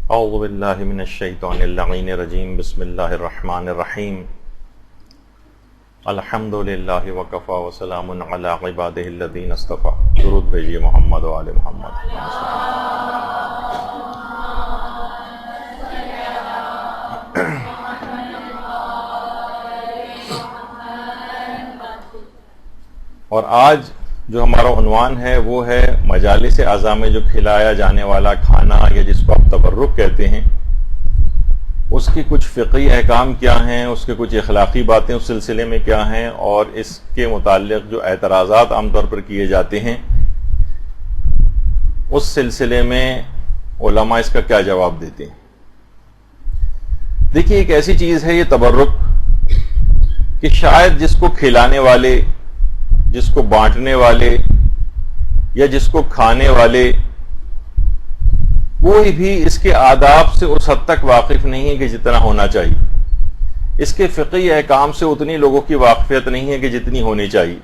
اعوذ باللہ من الشیطان اللعین الرجیم بسم اللہ الرحمن الرحیم الحمد للہ وکفا وسلام علی عبادہ الذین اصطفیٰ. درود بھیجیے محمد و آل محمد. اور آج جو ہمارا عنوان ہے وہ ہے مجالس اعضاء میں جو کھلایا جانے والا کھانا یا جس کو آپ تبرک کہتے ہیں، اس کی کچھ فقہی احکام کیا ہیں، اس کے کچھ اخلاقی باتیں اس سلسلے میں کیا ہیں، اور اس کے متعلق جو اعتراضات عام طور پر کیے جاتے ہیں اس سلسلے میں علماء اس کا کیا جواب دیتے ہیں. دیکھیے، ایک ایسی چیز ہے یہ تبرک کہ شاید جس کو کھلانے والے، جس کو بانٹنے والے یا جس کو کھانے والے، کوئی بھی اس کے آداب سے اس حد تک واقف نہیں ہے کہ جتنا ہونا چاہیے. اس کے فقہی احکام سے اتنی لوگوں کی واقفیت نہیں ہے کہ جتنی ہونی چاہیے.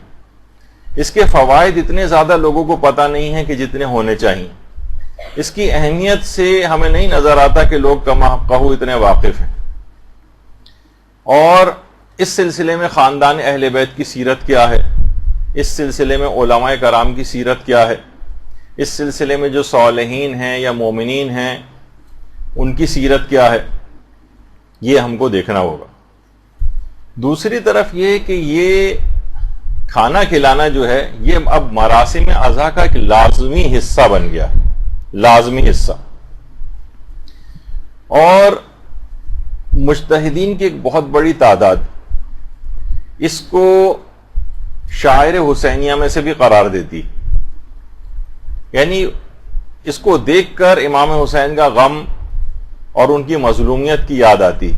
اس کے فوائد اتنے زیادہ لوگوں کو پتہ نہیں ہے کہ جتنے ہونے چاہیے. اس کی اہمیت سے ہمیں نہیں نظر آتا کہ لوگ کما حقہ اتنے واقف ہیں. اور اس سلسلے میں خاندان اہل بیت کی سیرت کیا ہے، اس سلسلے میں علماء کرام کی سیرت کیا ہے، اس سلسلے میں جو صالحین ہیں یا مومنین ہیں ان کی سیرت کیا ہے، یہ ہم کو دیکھنا ہوگا. دوسری طرف یہ کہ یہ کھانا کھلانا جو ہے یہ اب مراسم اعضاء کا ایک لازمی حصہ بن گیا، لازمی حصہ. اور مجتہدین کی ایک بہت بڑی تعداد اس کو شاعر حسینیہ میں سے بھی قرار دیتی، یعنی اس کو دیکھ کر امام حسین کا غم اور ان کی مظلومیت کی یاد آتی.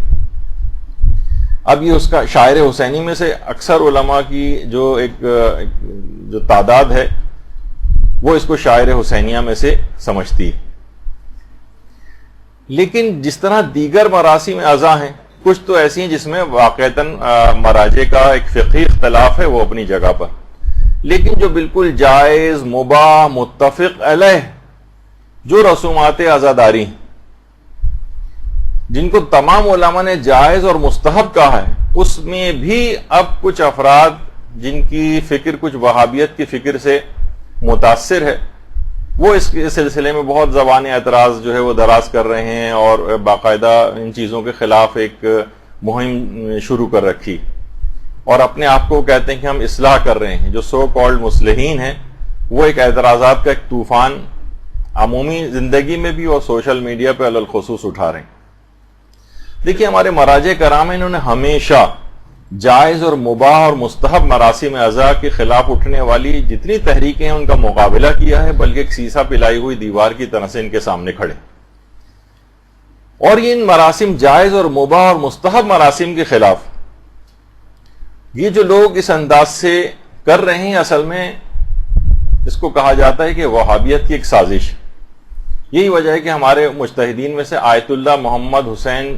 اب یہ اس کا شاعر حسینی میں سے اکثر علماء کی جو تعداد ہے وہ اس کو شاعر حسینیہ میں سے سمجھتی. لیکن جس طرح دیگر مراسم اعضاء ہیں، کچھ تو ایسی ہیں جس میں واقعتاً مراجع کا ایک فقہی اختلاف ہے، وہ اپنی جگہ پر، لیکن جو بالکل جائز، مباح، متفق علیہ جو رسومات عزاداری ہیں، جن کو تمام علماء نے جائز اور مستحب کہا ہے، اس میں بھی اب کچھ افراد جن کی فکر کچھ وہابیت کی فکر سے متاثر ہے، وہ اس سلسلے میں بہت زبان اعتراض جو ہے وہ دراز کر رہے ہیں اور باقاعدہ ان چیزوں کے خلاف ایک مہم شروع کر رکھی، اور اپنے آپ کو کہتے ہیں کہ ہم اصلاح کر رہے ہیں. جو سو کالڈ مصلحین ہیں وہ ایک اعتراضات کا ایک طوفان عمومی زندگی میں بھی اور سوشل میڈیا پہ علی الخصوص اٹھا رہے ہیں. دیکھیے، ہمارے مراجع کرام انہوں نے ہمیشہ جائز اور مباح اور مستحب مراسم اعضاء کے خلاف اٹھنے والی جتنی تحریکیں ہیں ان کا مقابلہ کیا ہے، بلکہ ایک سیسا پلائی ہوئی دیوار کی طرح سے ان کے سامنے کھڑے. اور یہ ان مراسم، جائز اور مباح اور مستحب مراسم کے خلاف یہ جو لوگ اس انداز سے کر رہے ہیں، اصل میں اس کو کہا جاتا ہے کہ وہابیت کی ایک سازش. یہی وجہ ہے کہ ہمارے مجتہدین میں سے آیت اللہ محمد حسین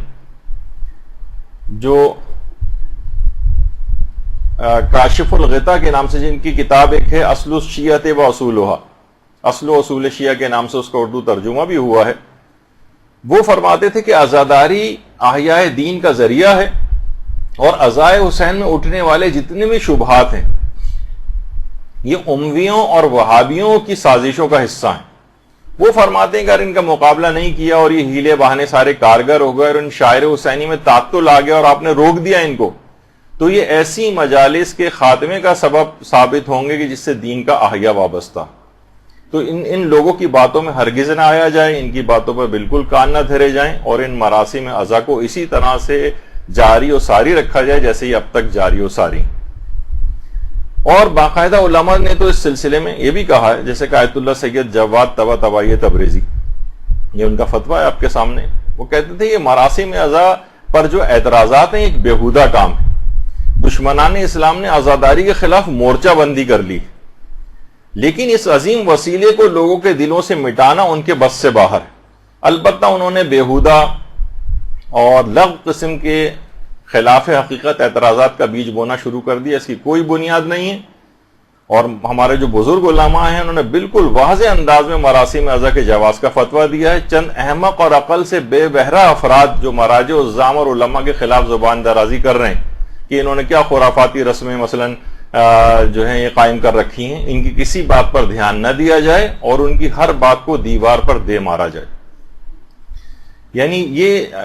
جو کاشف الغطا کے نام سے، جن کی کتاب ایک ہے اصل الشیعۃ و اصولھا، اصل و اصول شیعہ کے نام سے اس کا اردو ترجمہ بھی ہوا ہے، وہ فرماتے تھے کہ عزاداری احیاء دین کا ذریعہ ہے، اور عزائے حسین میں اٹھنے والے جتنے بھی شبہات ہیں یہ امویوں اور وہابیوں کی سازشوں کا حصہ ہیں. وہ فرماتے ہیں کہ اگر ان کا مقابلہ نہیں کیا اور یہ ہیلے بہانے سارے کارگر ہو گئے اور ان شاعر حسینی میں تعطل آ گیا اور آپ نے روک دیا ان کو، تو یہ ایسی مجالس کے خاتمے کا سبب ثابت ہوں گے کہ جس سے دین کا احیا وابستہ. تو ان لوگوں کی باتوں میں ہرگز نہ آیا جائے، ان کی باتوں پر بالکل کان نہ دھرے جائیں، اور ان مراسم اعضاء کو اسی طرح سے جاری و ساری رکھا جائے جیسے یہ اب تک جاری و ساری. اور باقاعدہ علماء نے تو اس سلسلے میں یہ بھی کہا ہے، جیسے کہ آیت اللہ سید جواد طباطبائی تبریزی، یہ ان کا فتویٰ ہے آپ کے سامنے. وہ کہتے تھے یہ مراسم اعضاء پر جو اعتراضات ہیں ایک بیہودہ کام ہے. دشمنان اسلام نے عزاداری کے خلاف مورچہ بندی کر لی، لیکن اس عظیم وسیلے کو لوگوں کے دلوں سے مٹانا ان کے بس سے باہر ہے. البتہ انہوں نے بیہودہ اور لغو قسم کے خلاف حقیقت اعتراضات کا بیج بونا شروع کر دیا، اس کی کوئی بنیاد نہیں ہے. اور ہمارے جو بزرگ علماء ہیں انہوں نے بالکل واضح انداز میں مراسم اعضا کے جواز کا فتویٰ دیا ہے. چند احمق اور عقل سے بے بہرہ افراد جو مراجع الزام اور علماء کے خلاف زبان درازی کر رہے ہیں کہ انہوں نے کیا خرافاتی رسمیں مثلا جو ہیں یہ قائم کر رکھی ہیں، ان کی کسی بات پر دھیان نہ دیا جائے اور ان کی ہر بات کو دیوار پر دے مارا جائے. یعنی یہ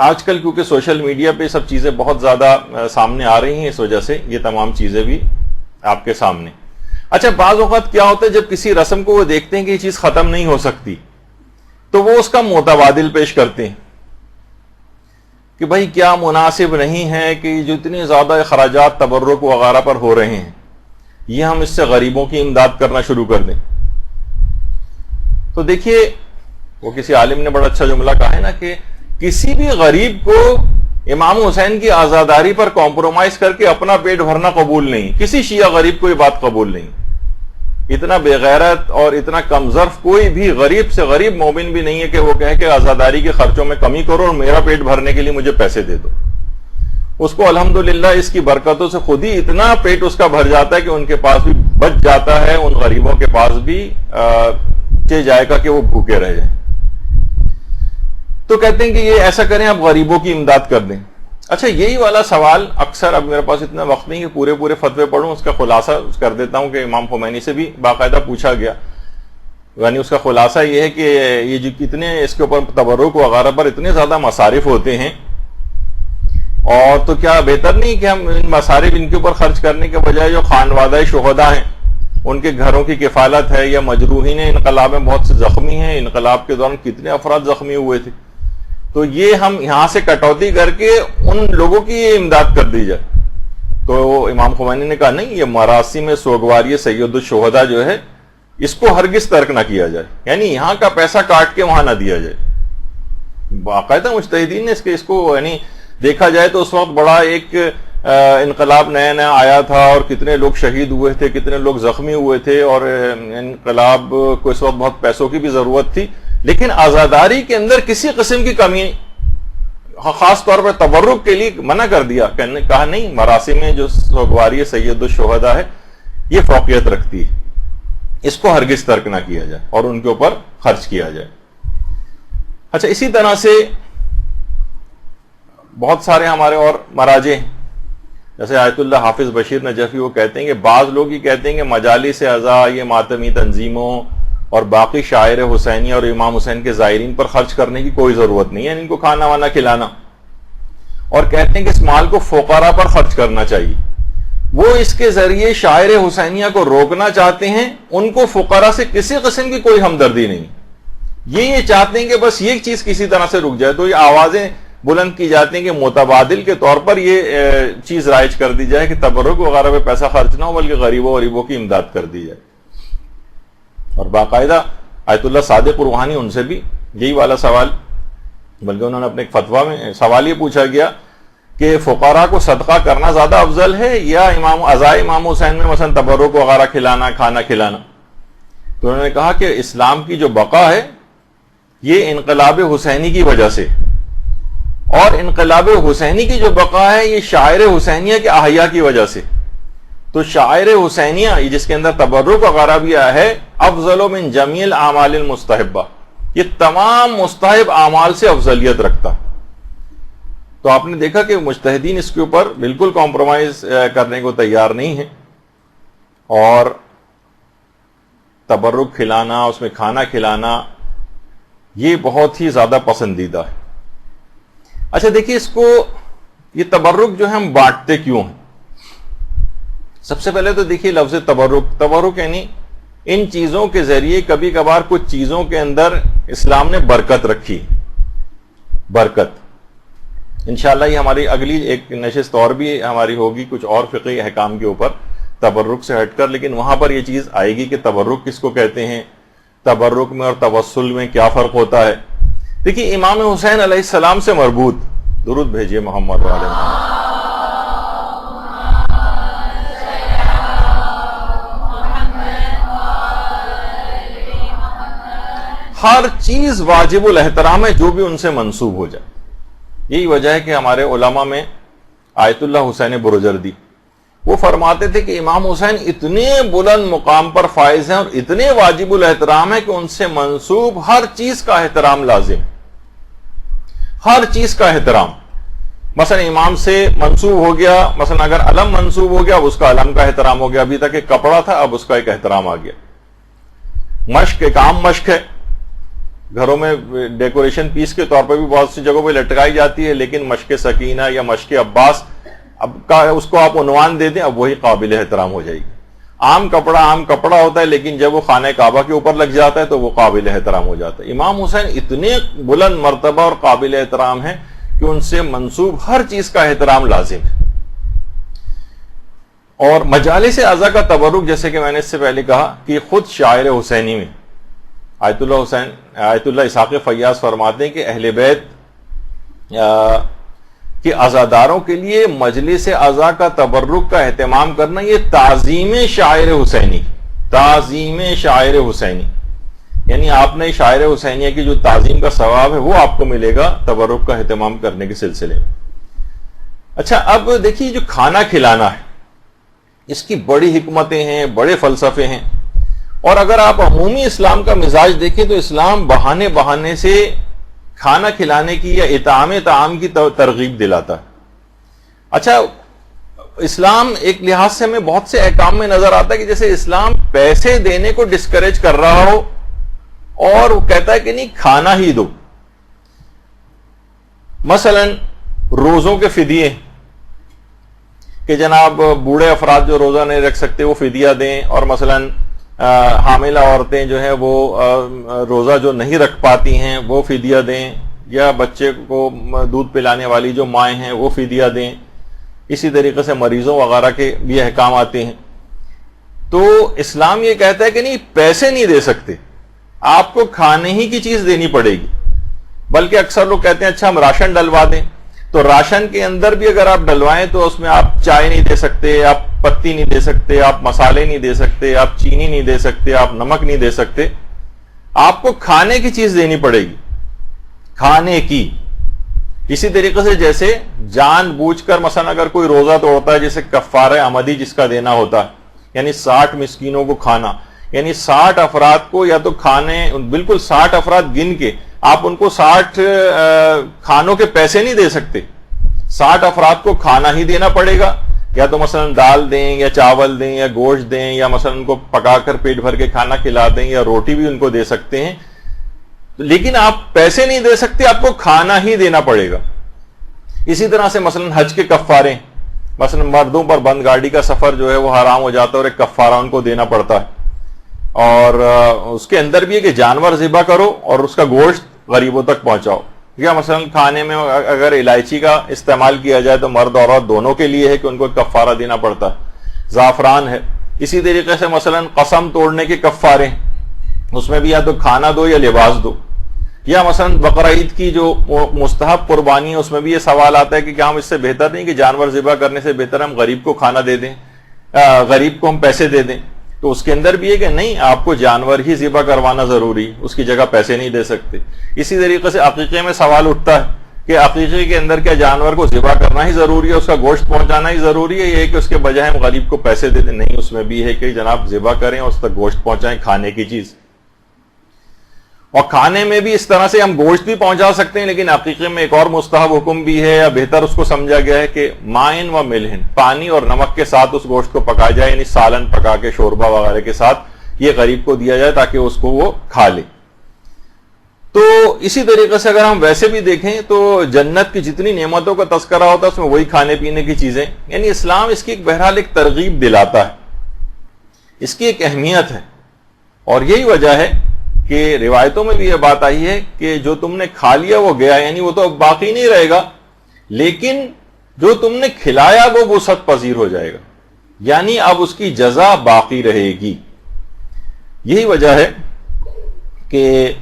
آج کل کیونکہ سوشل میڈیا پہ سب چیزیں بہت زیادہ سامنے آ رہی ہیں، اس وجہ سے یہ تمام چیزیں بھی آپ کے سامنے. اچھا، بعض اوقات کیا ہوتا ہے جب کسی رسم کو وہ دیکھتے ہیں کہ یہ چیز ختم نہیں ہو سکتی تو وہ اس کا متبادل پیش کرتے ہیں کہ بھائی کیا مناسب نہیں ہے کہ جو اتنے زیادہ اخراجات تبرک وغیرہ پر ہو رہے ہیں یہ ہم اس سے غریبوں کی امداد کرنا شروع کر دیں. تو دیکھیے وہ کسی عالم نے بڑا اچھا جملہ کہا ہے نا کہ کسی بھی غریب کو امام حسین کی آزاداری پر کمپرومائز کر کے اپنا پیٹ بھرنا قبول نہیں. کسی شیعہ غریب کو یہ بات قبول نہیں. اتنا بے غیرت اور اتنا کم ظرف کوئی بھی غریب سے غریب مومن بھی نہیں ہے کہ وہ کہے کہ آزاداری کے خرچوں میں کمی کرو اور میرا پیٹ بھرنے کے لیے مجھے پیسے دے دو. اس کو الحمدللہ اس کی برکتوں سے خود ہی اتنا پیٹ اس کا بھر جاتا ہے کہ ان کے پاس بھی بچ جاتا ہے، ان غریبوں کے پاس بھی جائے گا کہ وہ بھوکے رہ جائیں. تو کہتے ہیں کہ یہ ایسا کریں، آپ غریبوں کی امداد کر دیں. اچھا، یہی والا سوال اکثر، اب میرے پاس اتنا وقت نہیں کہ پورے فتوے پڑھوں، اس کا خلاصہ کر دیتا ہوں کہ امام خمینی سے بھی باقاعدہ پوچھا گیا. یعنی اس کا خلاصہ یہ ہے کہ یہ جو کتنے اس کے اوپر تبرک وغیرہ پر اتنے زیادہ مصارف ہوتے ہیں، اور تو کیا بہتر نہیں کہ ہم ان مصارف ان کے اوپر خرچ کرنے کے بجائے جو خانوادہ شہداء ہیں ان کے گھروں کی کفالت ہے، یا مجروحین انقلاب میں بہت سے زخمی ہیں، انقلاب کے دوران کتنے افراد زخمی ہوئے تھے، تو یہ ہم یہاں سے کٹوتی کر کے ان لوگوں کی امداد کر دی جائے. تو امام خمینی نے کہا نہیں، یہ مراسم سوگواری سید الشہداء جو ہے اس کو ہرگز ترک نہ کیا جائے. یعنی یہاں کا پیسہ کاٹ کے وہاں نہ دیا جائے. باقاعدہ مجتہدین نے اس کو یعنی دیکھا جائے تو اس وقت بڑا ایک انقلاب نیا آیا تھا اور کتنے لوگ شہید ہوئے تھے، کتنے لوگ زخمی ہوئے تھے، اور انقلاب کو اس وقت بہت پیسوں کی بھی ضرورت تھی، لیکن آزاداری کے اندر کسی قسم کی کمی، خاص طور پر تبرک کے لیے منع کر دیا. کہا نہیں، مراسم میں جو سوگواری سید الشہداء ہے یہ فوقیت رکھتی ہے، اس کو ہرگز ترک نہ کیا جائے اور ان کے اوپر خرچ کیا جائے. اچھا، اسی طرح سے بہت سارے ہمارے اور مراجع ہیں، جیسے آیت اللہ حافظ بشیر نجفی، وہ کہتے ہیں کہ بعض لوگ ہی کہتے ہیں کہ مجالس اعضاء، یہ ماتمی تنظیموں اور باقی شاعر حسینی اور امام حسین کے زائرین پر خرچ کرنے کی کوئی ضرورت نہیں ہے، ان کو کھانا وانا کھلانا، اور کہتے ہیں کہ اس مال کو فقراء پر خرچ کرنا چاہیے. وہ اس کے ذریعے شاعر حسینیہ کو روکنا چاہتے ہیں، ان کو فقراء سے کسی قسم کی کوئی ہمدردی نہیں. یہ چاہتے ہیں کہ بس یہ چیز کسی طرح سے رک جائے. تو یہ آوازیں بلند کی جاتی ہیں کہ متبادل کے طور پر یہ چیز رائج کر دی جائے کہ تبرک وغیرہ پہ پیسہ خرچ نہ ہو بلکہ غریبوں کی امداد کر دی جائے. اور باقاعدہ آیت اللہ صادق روحانی ان سے بھی یہی والا سوال، بلکہ انہوں نے اپنے ایک فتویٰ میں سوال یہ پوچھا گیا کہ فقراء کو صدقہ کرنا زیادہ افضل ہے یا عزائے امام حسین میں مثلا تبرک وغیرہ کھلانا، کھانا کھلانا. تو انہوں نے کہا کہ اسلام کی جو بقا ہے یہ انقلاب حسینی کی وجہ سے، اور انقلاب حسینی کی جو بقا ہے یہ شاعر حسینیہ کے احیاء کی وجہ سے. تو شاعر حسینیہ جس کے اندر تبرک وغیرہ بھی آیا ہے، افضل من جمیع الاعمال المستحبہ، یہ تمام مستحب اعمال سے افضلیت رکھتا. تو آپ نے دیکھا کہ مجتہدین اس کے اوپر بالکل کمپرومائز کرنے کو تیار نہیں ہیں، اور تبرک کھلانا، اس میں کھانا کھلانا، یہ بہت ہی زیادہ پسندیدہ ہے. اچھا دیکھیے، اس کو یہ تبرک جو ہے ہم بانٹتے کیوں ہیں؟ سب سے پہلے تو دیکھیے لفظ تبرک یعنی ان چیزوں کے ذریعے کبھی کبھار کچھ چیزوں کے اندر اسلام نے برکت رکھی. برکت انشاءاللہ یہ ہماری اگلی ایک نشست اور بھی ہماری ہوگی کچھ اور فقہی احکام کے اوپر تبرک سے ہٹ کر، لیکن وہاں پر یہ چیز آئے گی کہ تبرک کس کو کہتے ہیں، تبرک میں اور توسل میں کیا فرق ہوتا ہے. دیکھیے امام حسین علیہ السلام سے مربوط، درود بھیجیے محمد علیہ محمد، ہر چیز واجب الاحترام ہے جو بھی ان سے منسوب ہو جائے. یہی وجہ ہے کہ ہمارے علماء میں آیت اللہ حسین برجردی وہ فرماتے تھے کہ امام حسین اتنے بلند مقام پر فائز ہیں اور اتنے واجب الاحترام ہیں کہ ان سے منسوب ہر چیز کا احترام لازم، ہر چیز کا احترام. مثلا امام سے منسوب ہو گیا، مثلا اگر علم منسوب ہو گیا اب اس کا علم کا احترام ہو گیا، ابھی تک ایک کپڑا تھا اب اس کا ایک احترام آ گیا. مشق ایک عام مشق ہے، گھروں میں ڈیکوریشن پیس کے طور پر بھی بہت سی جگہوں پہ لٹکائی جاتی ہے، لیکن مشق سکینہ یا مشق عباس اب کا اس کو آپ عنوان دے دیں اب وہی قابل احترام ہو جائے گی. عام کپڑا ہوتا ہے، لیکن جب وہ خانہ کعبہ کے اوپر لگ جاتا ہے تو وہ قابل احترام ہو جاتا ہے. امام حسین اتنے بلند مرتبہ اور قابل احترام ہیں کہ ان سے منسوب ہر چیز کا احترام لازم ہے. اور مجالس اعضاء کا تبرک، جیسے کہ میں نے اس سے پہلے کہا کہ خود شاعر حسینی میں آیت اللہ اسحاق فیاض فرماتے ہیں کہ اہل بیت کہ عزاداروں کے لیے مجلس اعضاء کا تبرک کا اہتمام کرنا یہ تعظیم شاعر حسینی، تعظیم شاعر حسینی، یعنی آپ نے شاعر حسینیہ کی جو تعظیم کا ثواب ہے وہ آپ کو ملے گا تبرک کا اہتمام کرنے کے سلسلے میں. اچھا اب دیکھیے جو کھانا کھلانا ہے اس کی بڑی حکمتیں ہیں، بڑے فلسفے ہیں. اور اگر آپ عمومی اسلام کا مزاج دیکھیں تو اسلام بہانے سے کھانا کھلانے کی یا اطعام طعام کی ترغیب دلاتا ہے. اچھا اسلام ایک لحاظ سے ہمیں بہت سے احکام میں نظر آتا ہے کہ جیسے اسلام پیسے دینے کو ڈسکریج کر رہا ہو اور وہ کہتا ہے کہ نہیں کھانا ہی دو. مثلا روزوں کے فدیے کہ جناب بوڑھے افراد جو روزہ نہیں رکھ سکتے وہ فدیہ دیں، اور مثلا حاملہ عورتیں جو ہیں وہ روزہ جو نہیں رکھ پاتی ہیں وہ فدیہ دیں، یا بچے کو دودھ پلانے والی جو مائیں ہیں وہ فدیہ دیں. اسی طریقے سے مریضوں وغیرہ کے بھی احکام آتے ہیں. تو اسلام یہ کہتا ہے کہ نہیں پیسے نہیں دے سکتے، آپ کو کھانے ہی کی چیز دینی پڑے گی. بلکہ اکثر لوگ کہتے ہیں اچھا ہم راشن ڈلوا دیں، تو راشن کے اندر بھی اگر آپ ڈلوائیں تو اس میں آپ چائے نہیں دے سکتے، آپ پتی نہیں دے سکتے، آپ مسالے نہیں دے سکتے، آپ چینی نہیں دے سکتے، آپ نمک نہیں دے سکتے. آپ کو کھانے کی چیز دینی پڑے گی، کھانے کی. اسی طریقے سے جیسے جان بوجھ کر مثلا اگر کوئی روزہ توڑتا ہے، جیسے کفارہ عمدی جس کا دینا ہوتا ہے، یعنی 60 مسکینوں کو کھانا، یعنی 60 افراد کو یا تو کھانے بالکل 60 افراد گن کے آپ ان کو 60 کھانوں کے پیسے نہیں دے سکتے، 60 افراد کو کھانا ہی دینا پڑے گا. یا تو مثلا دال دیں یا چاول دیں یا گوشت دیں، یا مثلا ان کو پکا کر پیٹ بھر کے کھانا کھلا دیں، یا روٹی بھی ان کو دے سکتے ہیں، لیکن آپ پیسے نہیں دے سکتے، آپ کو کھانا ہی دینا پڑے گا. اسی طرح سے مثلا حج کے کفارے، مثلا مردوں پر بند گاڑی کا سفر جو ہے وہ حرام ہو جاتا ہے اور ایک کفارہ ان کو دینا پڑتا ہے. اور اس کے اندر بھی ہے کہ جانور ذبح کرو اور اس کا گوشت غریبوں تک پہنچاؤ. یا مثلا کھانے میں اگر الائچی کا استعمال کیا جائے تو مرد اور عورت دونوں کے لیے ہے کہ ان کو کفارہ دینا پڑتا ہے. زعفران ہے. اسی طریقے سے مثلا قسم توڑنے کے کفارے، اس میں بھی یا تو کھانا دو یا لباس دو. یا مثلا بقرہ عید کی جو مستحب قربانی ہے اس میں بھی یہ سوال آتا ہے کہ کیا ہم اس سے بہتر نہیں کہ جانور ذبح کرنے سے بہتر ہم غریب کو کھانا دے دیں، غریب کو ہم پیسے دے دیں. تو اس کے اندر بھی ہے کہ نہیں آپ کو جانور ہی ذبح کروانا ضروری، اس کی جگہ پیسے نہیں دے سکتے. اسی طریقے سے عقیقے میں سوال اٹھتا ہے کہ عقیقے کے اندر کیا جانور کو ذبح کرنا ہی ضروری ہے، اس کا گوشت پہنچانا ہی ضروری ہے، یہ کہ اس کے بجائے ہم غریب کو پیسے دے دیں؟ نہیں، اس میں بھی ہے کہ جناب ذبح کریں اور اس تک گوشت پہنچائیں، کھانے کی چیز. اور کھانے میں بھی اس طرح سے ہم گوشت بھی پہنچا سکتے ہیں، لیکن عقیقے میں ایک اور مستحب حکم بھی ہے، یا بہتر اس کو سمجھا گیا ہے کہ مائن و ملہن، پانی اور نمک کے ساتھ اس گوشت کو پکایا جائے، یعنی سالن پکا کے شوربہ وغیرہ کے ساتھ یہ غریب کو دیا جائے تاکہ اس کو وہ کھا لے. تو اسی طریقے سے اگر ہم ویسے بھی دیکھیں تو جنت کی جتنی نعمتوں کا تذکرہ ہوتا ہے اس میں وہی کھانے پینے کی چیزیں، یعنی اسلام اس کی ایک بہرحال ایک ترغیب دلاتا ہے، اس کی ایک اہمیت ہے. اور یہی وجہ ہے کہ روایتوں میں بھی یہ بات آئی ہے کہ جو تم نے کھا لیا وہ گیا، یعنی وہ تو اب باقی نہیں رہے گا، لیکن جو تم نے کھلایا وہ وسعت پذیر ہو جائے گا، یعنی اب اس کی جزا باقی رہے گی. یہی وجہ ہے کہ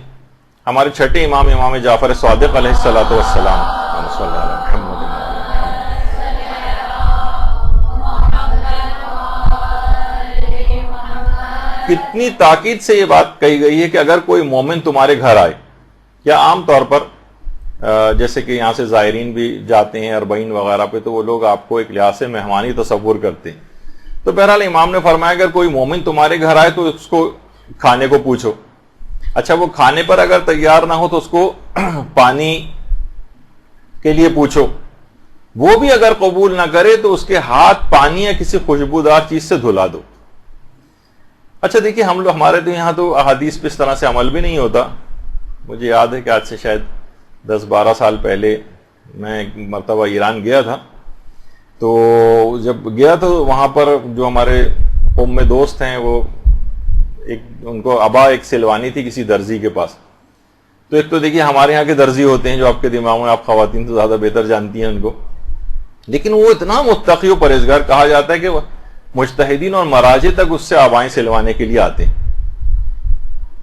ہمارے چھٹے امام جعفر صادق علیہ الصلوۃ والسلام کتنی تاکید سے یہ بات کہی گئی ہے کہ اگر کوئی مومن تمہارے گھر آئے، یا عام طور پر جیسے کہ یہاں سے زائرین بھی جاتے ہیں اربعین وغیرہ پہ، تو وہ لوگ آپ کو ایک لحاظ سے مہمانی تصور کرتے ہیں. تو بہرحال امام نے فرمایا اگر کوئی مومن تمہارے گھر آئے تو اس کو کھانے کو پوچھو. اچھا وہ کھانے پر اگر تیار نہ ہو تو اس کو پانی کے لیے پوچھو. وہ بھی اگر قبول نہ کرے تو اس کے ہاتھ پانی یا کسی خوشبودار چیز سے دھلا دو. اچھا دیکھیے ہم لوگ ہمارے تو یہاں تو احادیث پہ اس طرح سے عمل بھی نہیں ہوتا. مجھے یاد ہے کہ آج سے شاید 10-12 سال پہلے میں ایک مرتبہ ایران گیا تھا. تو جب گیا تو وہاں پر جو ہمارے قوم میں دوست ہیں وہ ان کو ابا ایک سلوانی تھی کسی درزی کے پاس. تو ایک تو دیکھیے ہمارے یہاں کے درزی ہوتے ہیں جو آپ کے دماغ میں, آپ خواتین تو زیادہ بہتر جانتی ہیں ان کو, لیکن وہ اتنا متقی و پرہیزگار کہا جاتا ہے کہ مجتہدین اور مراجع تک اس سے آبائیں سلوانے کے لیے آتے ہیں,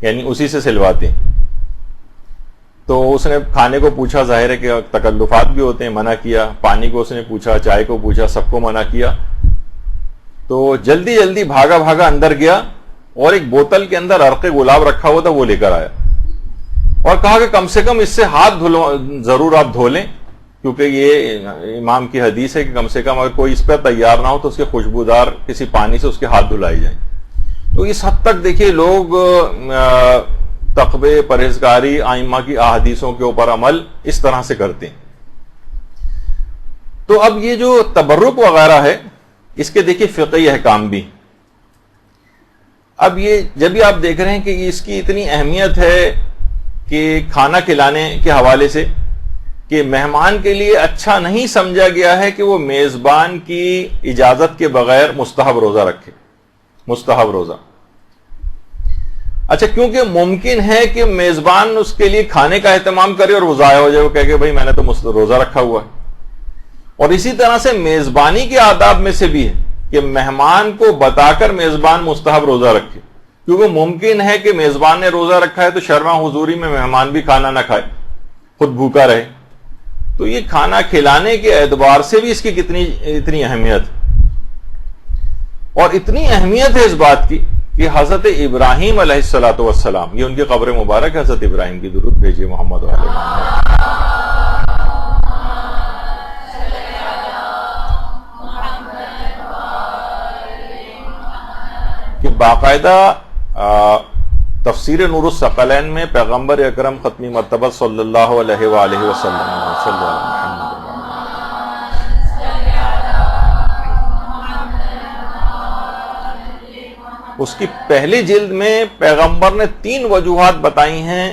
یعنی اسی سے سلواتے. تو اس نے کھانے کو پوچھا, ظاہر ہے کہ تکلفات بھی ہوتے ہیں, منع کیا. پانی کو اس نے پوچھا, چائے کو پوچھا, سب کو منع کیا. تو جلدی جلدی بھاگا بھاگا اندر گیا اور ایک بوتل کے اندر عرق گلاب رکھا ہوا تھا وہ لے کر آیا اور کہا کہ کم سے کم اس سے ہاتھ ضرور آپ دھو لیں, کیونکہ یہ امام کی حدیث ہے کہ کم سے کم اگر کوئی اس پر تیار نہ ہو تو اس کے خوشبودار کسی پانی سے اس کے ہاتھ دھلائے جائیں. تو اس حد تک دیکھیے لوگ تقوی, پرہیزگاری, ائمہ کی احادیثوں کے اوپر عمل اس طرح سے کرتے ہیں. تو اب یہ جو تبرک وغیرہ ہے اس کے دیکھیے فقہی احکام بھی. اب یہ جب بھی آپ دیکھ رہے ہیں کہ اس کی اتنی اہمیت ہے کہ کھانا کھلانے کے حوالے سے کہ مہمان کے لیے اچھا نہیں سمجھا گیا ہے کہ وہ میزبان کی اجازت کے بغیر مستحب روزہ رکھے. مستحب روزہ, اچھا کیونکہ ممکن ہے کہ میزبان اس کے لیے کھانے کا اہتمام کرے اور وہ ضائع ہو جائے, وہ کہے کہ بھائی میں نے تو روزہ رکھا ہوا ہے. اور اسی طرح سے میزبانی کے آداب میں سے بھی ہے کہ مہمان کو بتا کر میزبان مستحب روزہ رکھے, کیونکہ ممکن ہے کہ میزبان نے روزہ رکھا ہے تو شرما حضوری میں مہمان بھی کھانا نہ کھائے, خود بھوکا رہے. تو یہ کھانا کھلانے کے اعتبار سے بھی اس کی اتنی اہمیت, اور اتنی اہمیت ہے اس بات کی کہ حضرت ابراہیم علیہ الصلوۃ والسلام, یہ ان کی قبر مبارک ہے, حضرت ابراہیم کی درود بھیجیے محمد علیہ محمد, کہ باقاعدہ تفسیر نور الثقلین میں پیغمبر اکرم ختمی مرتبہ صلی اللہ علیہ وآلہ وسلم اس کی پہلی جلد میں پیغمبر نے 3 وجوہات بتائی ہیں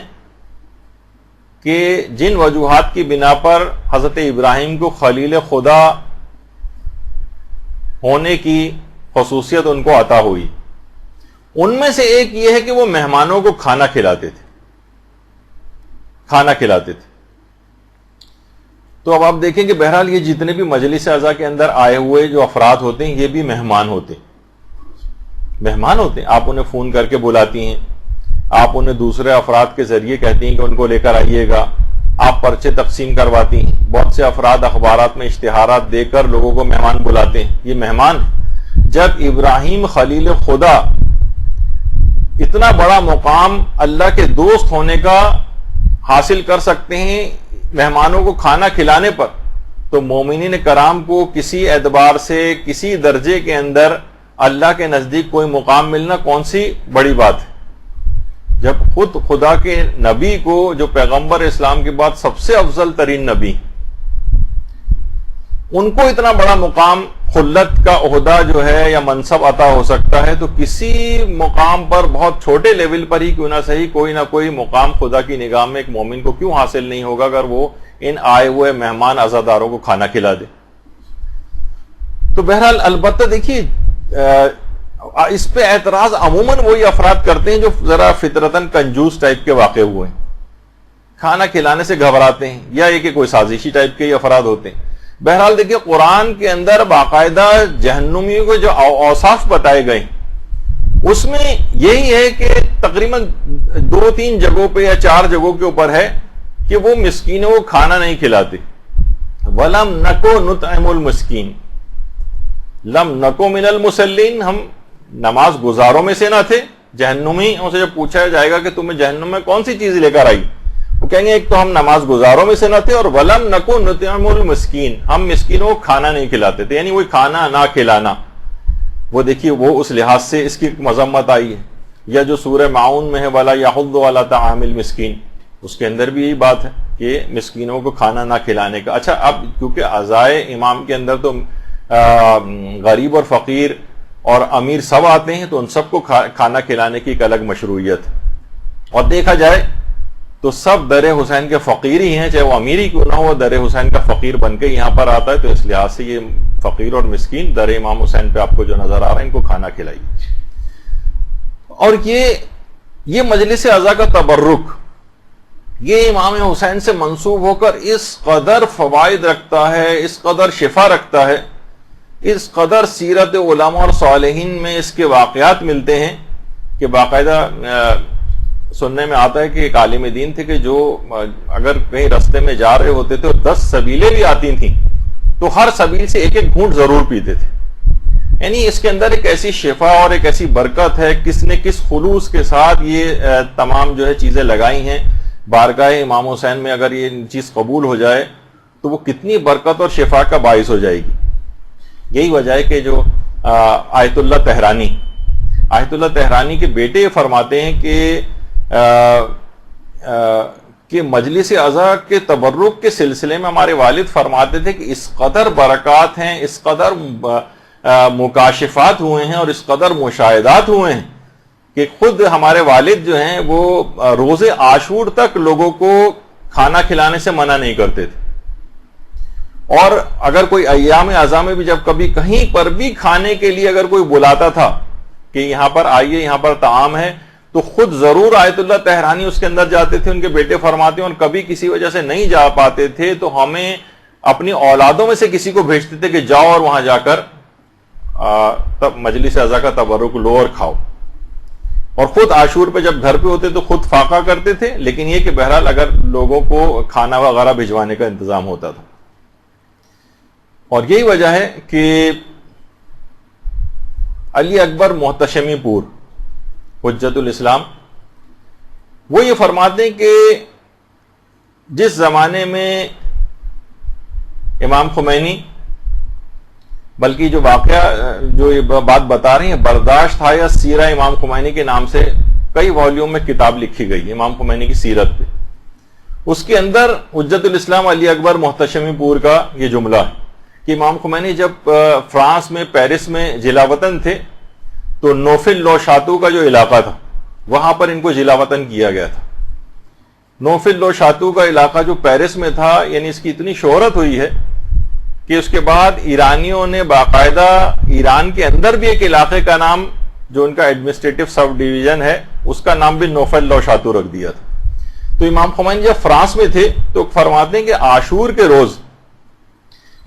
کہ جن وجوہات کی بنا پر حضرت ابراہیم کو خلیل خدا ہونے کی خصوصیت ان کو عطا ہوئی. ان میں سے ایک یہ ہے کہ وہ مہمانوں کو کھانا کھلاتے تھے, کھانا کھلاتے تھے. تو اب آپ دیکھیں کہ بہرحال یہ جتنے بھی مجلس اعضاء کے اندر آئے ہوئے جو افراد ہوتے ہیں یہ بھی مہمان ہوتے ہیں, مہمان ہوتے ہیں. آپ انہیں فون کر کے بلاتی ہیں, آپ انہیں دوسرے افراد کے ذریعے کہتی ہیں کہ ان کو لے کر آئیے گا, آپ پرچے تقسیم کرواتی ہیں. بہت سے افراد اخبارات میں اشتہارات دے کر لوگوں کو مہمان بلاتے ہیں, یہ مہمان. جب ابراہیم خلیل خدا اتنا بڑا مقام اللہ کے دوست ہونے کا حاصل کر سکتے ہیں مہمانوں کو کھانا کھلانے پر, تو مومنین کرام کو کسی اعتبار سے کسی درجے کے اندر اللہ کے نزدیک کوئی مقام ملنا کون سی بڑی بات ہے. جب خود خدا کے نبی کو, جو پیغمبر اسلام کے بعد سب سے افضل ترین نبی, ان کو اتنا بڑا مقام, خلت کا عہدہ جو ہے یا منصب عطا ہو سکتا ہے, تو کسی مقام پر بہت چھوٹے لیول پر ہی کیوں نہ صحیح کوئی نہ کوئی مقام خدا کی نگاہ میں ایک مومن کو کیوں حاصل نہیں ہوگا اگر وہ ان آئے ہوئے مہمان عزاداروں کو کھانا کھلا دے. تو بہرحال البتہ دیکھیے اس پہ اعتراض عموماً وہی افراد کرتے ہیں جو ذرا فطرتاً کنجوس ٹائپ کے واقع ہوئے ہیں, کھانا کھلانے سے گھبراتے ہیں, یا یہ کہ کوئی سازشی ٹائپ کے ہی افراد ہوتے ہیں. بہرحال دیکھیے قرآن کے اندر باقاعدہ جہنمیوں کو جو اوصاف بتائے گئے اس میں یہی ہے کہ تقریباً 2-3 جگہوں پہ یا 4 جگہوں کے اوپر ہے کہ وہ مسکینوں کو کھانا نہیں کھلاتے. وَلَمْ نَكُ نُطْعِمُ الْمِسْكِينَ, لم نکو من المصلین, ہم نماز گزاروں میں سے نہ تھے. جہنمی ان سے جب پوچھا جائے گا کہ تمہیں جہنم میں کون سی چیز لے کر آئی, وہ کہیں گے ایک تو ہم نماز گزاروں میں سے نہ تھے, اور ولم نکو نطعم المسکین, ہم مسکینوں کو کھانا نہیں کھلاتے تھے, یعنی وہی کھانا نہ کھلانا. وہ دیکھیے وہ اس لحاظ سے اس کی مذمت آئی ہے. یا جو سورہ معون میں ہے وَلَا يَحُضُّ عَلَىٰ طَعَامِ الْمِسْكِينِ، اس کے اندر بھی یہی بات ہے کہ مسکینوں کو کھانا نہ کھلانے کا. اچھا اب کیونکہ عزائے امام کے اندر تو غریب اور فقیر اور امیر سب آتے ہیں، تو ان سب کو کھانا کھلانے کی ایک الگ مشروعیت ہے. اور دیکھا جائے تو سب در حسین کے فقیر ہی ہیں، چاہے وہ امیر ہی کیوں نہ ہو، در حسین کا فقیر بن کے یہاں پر آتا ہے. تو اس لحاظ سے یہ فقیر اور مسکین در امام حسین پہ آپ کو جو نظر آ رہا ہے، ان کو کھانا کھلائیے. اور یہ مجلس عزا کا تبرک یہ امام حسین سے منسوب ہو کر اس قدر فوائد رکھتا ہے، اس قدر شفا رکھتا ہے، اس قدر سیرت علماء اور صالحین میں اس کے واقعات ملتے ہیں کہ باقاعدہ سننے میں آتا ہے کہ ایک عالم دین تھے کہ جو اگر کہیں رستے میں جا رہے ہوتے تھے اور 10 سبیلیں بھی آتی تھیں تو ہر سبیل سے ایک ایک گھونٹ ضرور پیتے تھے. یعنی اس کے اندر ایک ایسی شفا اور ایک ایسی برکت ہے، کس نے کس خلوص کے ساتھ یہ تمام جو ہے چیزیں لگائی ہیں بارگاہ امام حسین میں. اگر یہ چیز قبول ہو جائے تو وہ کتنی برکت اور شفا کا باعث ہو جائے گی. یہی وجہ ہے کہ جو آیت اللہ تہرانی کے بیٹے یہ فرماتے ہیں کہ مجلس عزا کے تبرک کے سلسلے میں ہمارے والد فرماتے تھے کہ اس قدر برکات ہیں، اس قدر مکاشفات ہوئے ہیں اور اس قدر مشاہدات ہوئے ہیں کہ خود ہمارے والد جو ہیں وہ روز عاشور تک لوگوں کو کھانا کھلانے سے منع نہیں کرتے تھے. اور اگر کوئی ایام عزا میں بھی جب کبھی کہیں پر بھی کھانے کے لیے اگر کوئی بلاتا تھا کہ یہاں پر آئیے، یہاں پر طعام ہے، تو خود ضرور آیت اللہ تہرانی اس کے اندر جاتے تھے. ان کے بیٹے فرماتے ہیں اور کبھی کسی وجہ سے نہیں جا پاتے تھے تو ہمیں اپنی اولادوں میں سے کسی کو بھیجتے تھے کہ جاؤ اور وہاں جا کر مجلس عزا کا تبرک لو اور کھاؤ. اور خود عاشور پہ جب گھر پہ ہوتے تو خود فاقہ کرتے تھے، لیکن یہ کہ بہرحال اگر لوگوں کو کھانا وغیرہ بھجوانے کا انتظام ہوتا تھا. اور یہی وجہ ہے کہ علی اکبر محتشمی پور حجت الاسلام وہ یہ فرماتے ہیں کہ جس زمانے میں امام خمینی، بلکہ جو واقعہ جو یہ بات بتا رہی ہیں برداشت تھا یا سیرہ امام خمینی کے نام سے کئی والیوم میں کتاب لکھی گئی امام خمینی کی سیرت پہ، اس کے اندر حجت الاسلام علی اکبر محتشمی پور کا یہ جملہ ہے کہ امام خمینی جب فرانس میں پیرس میں جلا وطن تھے تو نوفل لو شاتو کا جو علاقہ تھا وہاں پر ان کو جلا وطن کیا گیا تھا. نوفل لو شاتو کا علاقہ جو پیرس میں تھا، یعنی اس کی اتنی شہرت ہوئی ہے کہ اس کے بعد ایرانیوں نے باقاعدہ ایران کے اندر بھی ایک علاقے کا نام جو ان کا ایڈمنسٹریٹو سب ڈویژن ہے اس کا نام بھی نوفل لو شاتو رکھ دیا تھا. تو امام خمینی جب فرانس میں تھے تو فرماتے ہیں کہ عاشور کے روز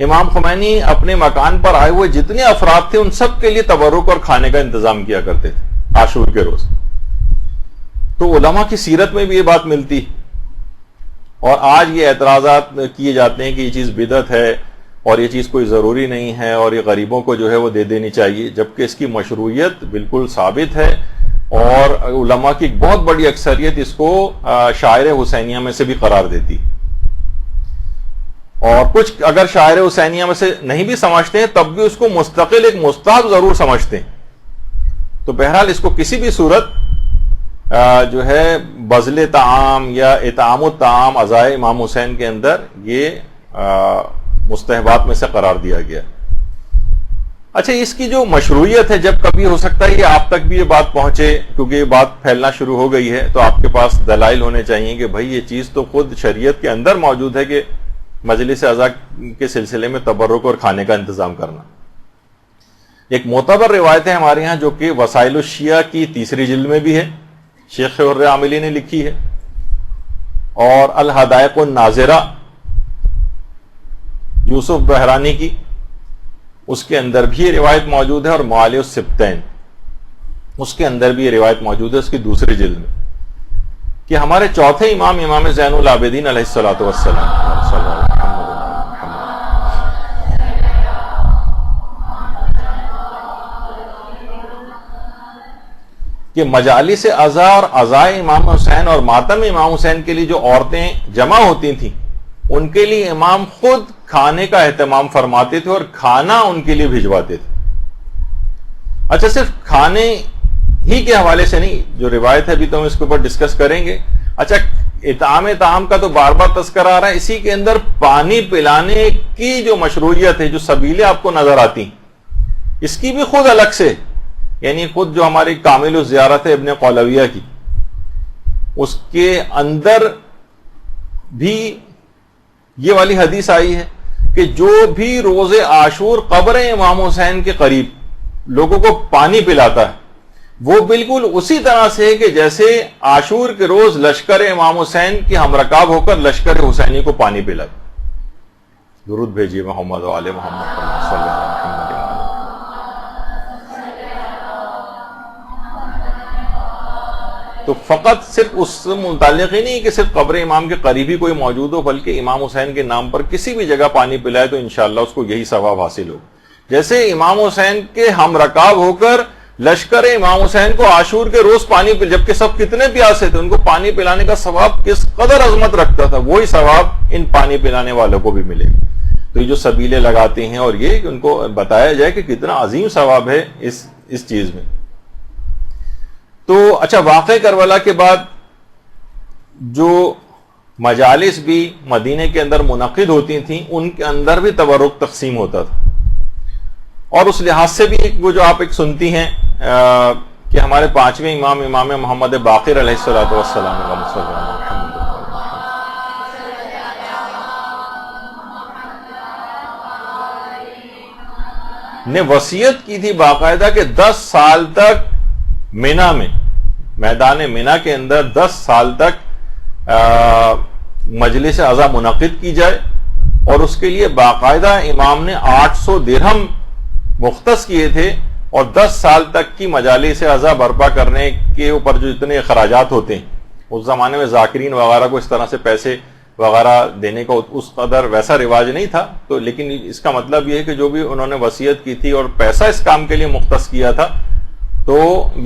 امام خمینی اپنے مکان پر آئے ہوئے جتنے افراد تھے ان سب کے لیے تبرک اور کھانے کا انتظام کیا کرتے تھے عاشور کے روز. تو علماء کی سیرت میں بھی یہ بات ملتی. اور آج یہ اعتراضات کیے جاتے ہیں کہ یہ چیز بدعت ہے اور یہ چیز کوئی ضروری نہیں ہے اور یہ غریبوں کو جو ہے وہ دے دینی چاہیے، جبکہ اس کی مشروعیت بالکل ثابت ہے. اور علماء کی ایک بہت بڑی اکثریت اس کو شاعر حسینیہ میں سے بھی قرار دیتی. اور کچھ اگر شاعر حسینیہ میں سے نہیں بھی سمجھتے ہیں تب بھی اس کو مستقل ایک مستحب ضرور سمجھتے ہیں. تو بہرحال اس کو کسی بھی صورت جو ہے بذل طعام یا اطعام الطعام عزائے امام حسین کے اندر یہ مستحبات میں سے قرار دیا گیا. اچھا، اس کی جو مشروعیت ہے جب کبھی ہو سکتا ہے یہ آپ تک بھی یہ بات پہنچے، کیونکہ یہ بات پھیلنا شروع ہو گئی ہے تو آپ کے پاس دلائل ہونے چاہیے کہ بھائی یہ چیز تو خود شریعت کے اندر موجود ہے کہ مجلس عزا کے سلسلے میں تبرک اور کھانے کا انتظام کرنا. ایک معتبر روایت ہے ہمارے ہاں جو کہ وسائل الشیعہ کی 3 جلد میں بھی ہے، شیخ حر عاملی نے لکھی ہے، اور الحدائق الناظرہ یوسف بحرانی کی، اس کے اندر بھی یہ روایت موجود ہے، اور معالی السبتین اس کے اندر بھی یہ روایت موجود ہے اس کی 2 جلد میں، کہ ہمارے چوتھے امام زین العابدین علیہ الصلوۃ والسلام کہ مجالس عزا اور عزائے امام حسین اور ماتم امام حسین کے لیے جو عورتیں جمع ہوتی تھیں ان کے لیے امام خود کھانے کا اہتمام فرماتے تھے اور کھانا ان کے لیے بھجواتے تھے. اچھا صرف کھانے ہی کے حوالے سے نہیں، جو روایت ہے ابھی تو ہم اس کے اوپر ڈسکس کریں گے. اچھا اطعام طعام کا تو بار بار تذکرہ آ رہا ہے، اسی کے اندر پانی پلانے کی جو مشروعیت ہے، جو سبیلیں آپ کو نظر آتی اس کی بھی خود الگ سے، یعنی خود جو ہماری کامل الزیارت ہے ابن قولویہ کی، اس کے اندر بھی یہ والی حدیث آئی ہے کہ جو بھی روز عاشور قبر امام حسین کے قریب لوگوں کو پانی پلاتا ہے، وہ بالکل اسی طرح سے ہے کہ جیسے عاشور کے روز لشکر امام حسین کی ہم رکاب ہو کر لشکر حسینی کو پانی پلاتا. درود بھیجیے محمد و آل محمد صلی اللہ علیہ وسلم. تو فقط صرف اس سے متعلق ہی نہیں کہ صرف قبر امام کے قریبی کوئی موجود ہو، بلکہ امام حسین کے نام پر کسی بھی جگہ پانی پلائے تو انشاءاللہ اس کو یہی ثواب حاصل ہو. جیسے امام حسین کے ہم رکاب ہو کر لشکر امام حسین کو عاشور کے روز پانی پل، جبکہ سب کتنے پیاسے تھے، ان کو پانی پلانے کا ثواب کس قدر عظمت رکھتا تھا، وہی ثواب ان پانی پلانے والوں کو بھی ملے گا. تو یہ جو سبیلیں لگاتے ہیں اور یہ کہ ان کو بتایا جائے کہ کتنا عظیم ثواب ہے اس چیز میں. تو اچھا واقع کربلا کے بعد جو مجالس بھی مدینے کے اندر منعقد ہوتی تھیں، ان کے اندر بھی تبرک تقسیم ہوتا تھا. اور اس لحاظ سے بھی وہ جو آپ ایک سنتی ہیں کہ ہمارے پانچویں امام محمد باقر علیہ الصلوۃ والسلام نے وصیت کی تھی باقاعدہ کہ 10 سال تک مینا میں، میدان مینا کے اندر 10 سال تک مجلس عزا منعقد کی جائے، اور اس کے لیے باقاعدہ امام نے 800 درہم مختص کیے تھے، اور 10 سال تک کی مجالس عزا برپا کرنے کے اوپر جو اتنے اخراجات ہوتے ہیں، اس زمانے میں ذاکرین وغیرہ کو اس طرح سے پیسے وغیرہ دینے کا اس قدر ویسا رواج نہیں تھا. تو لیکن اس کا مطلب یہ ہے کہ جو بھی انہوں نے وصیت کی تھی اور پیسہ اس کام کے لیے مختص کیا تھا، تو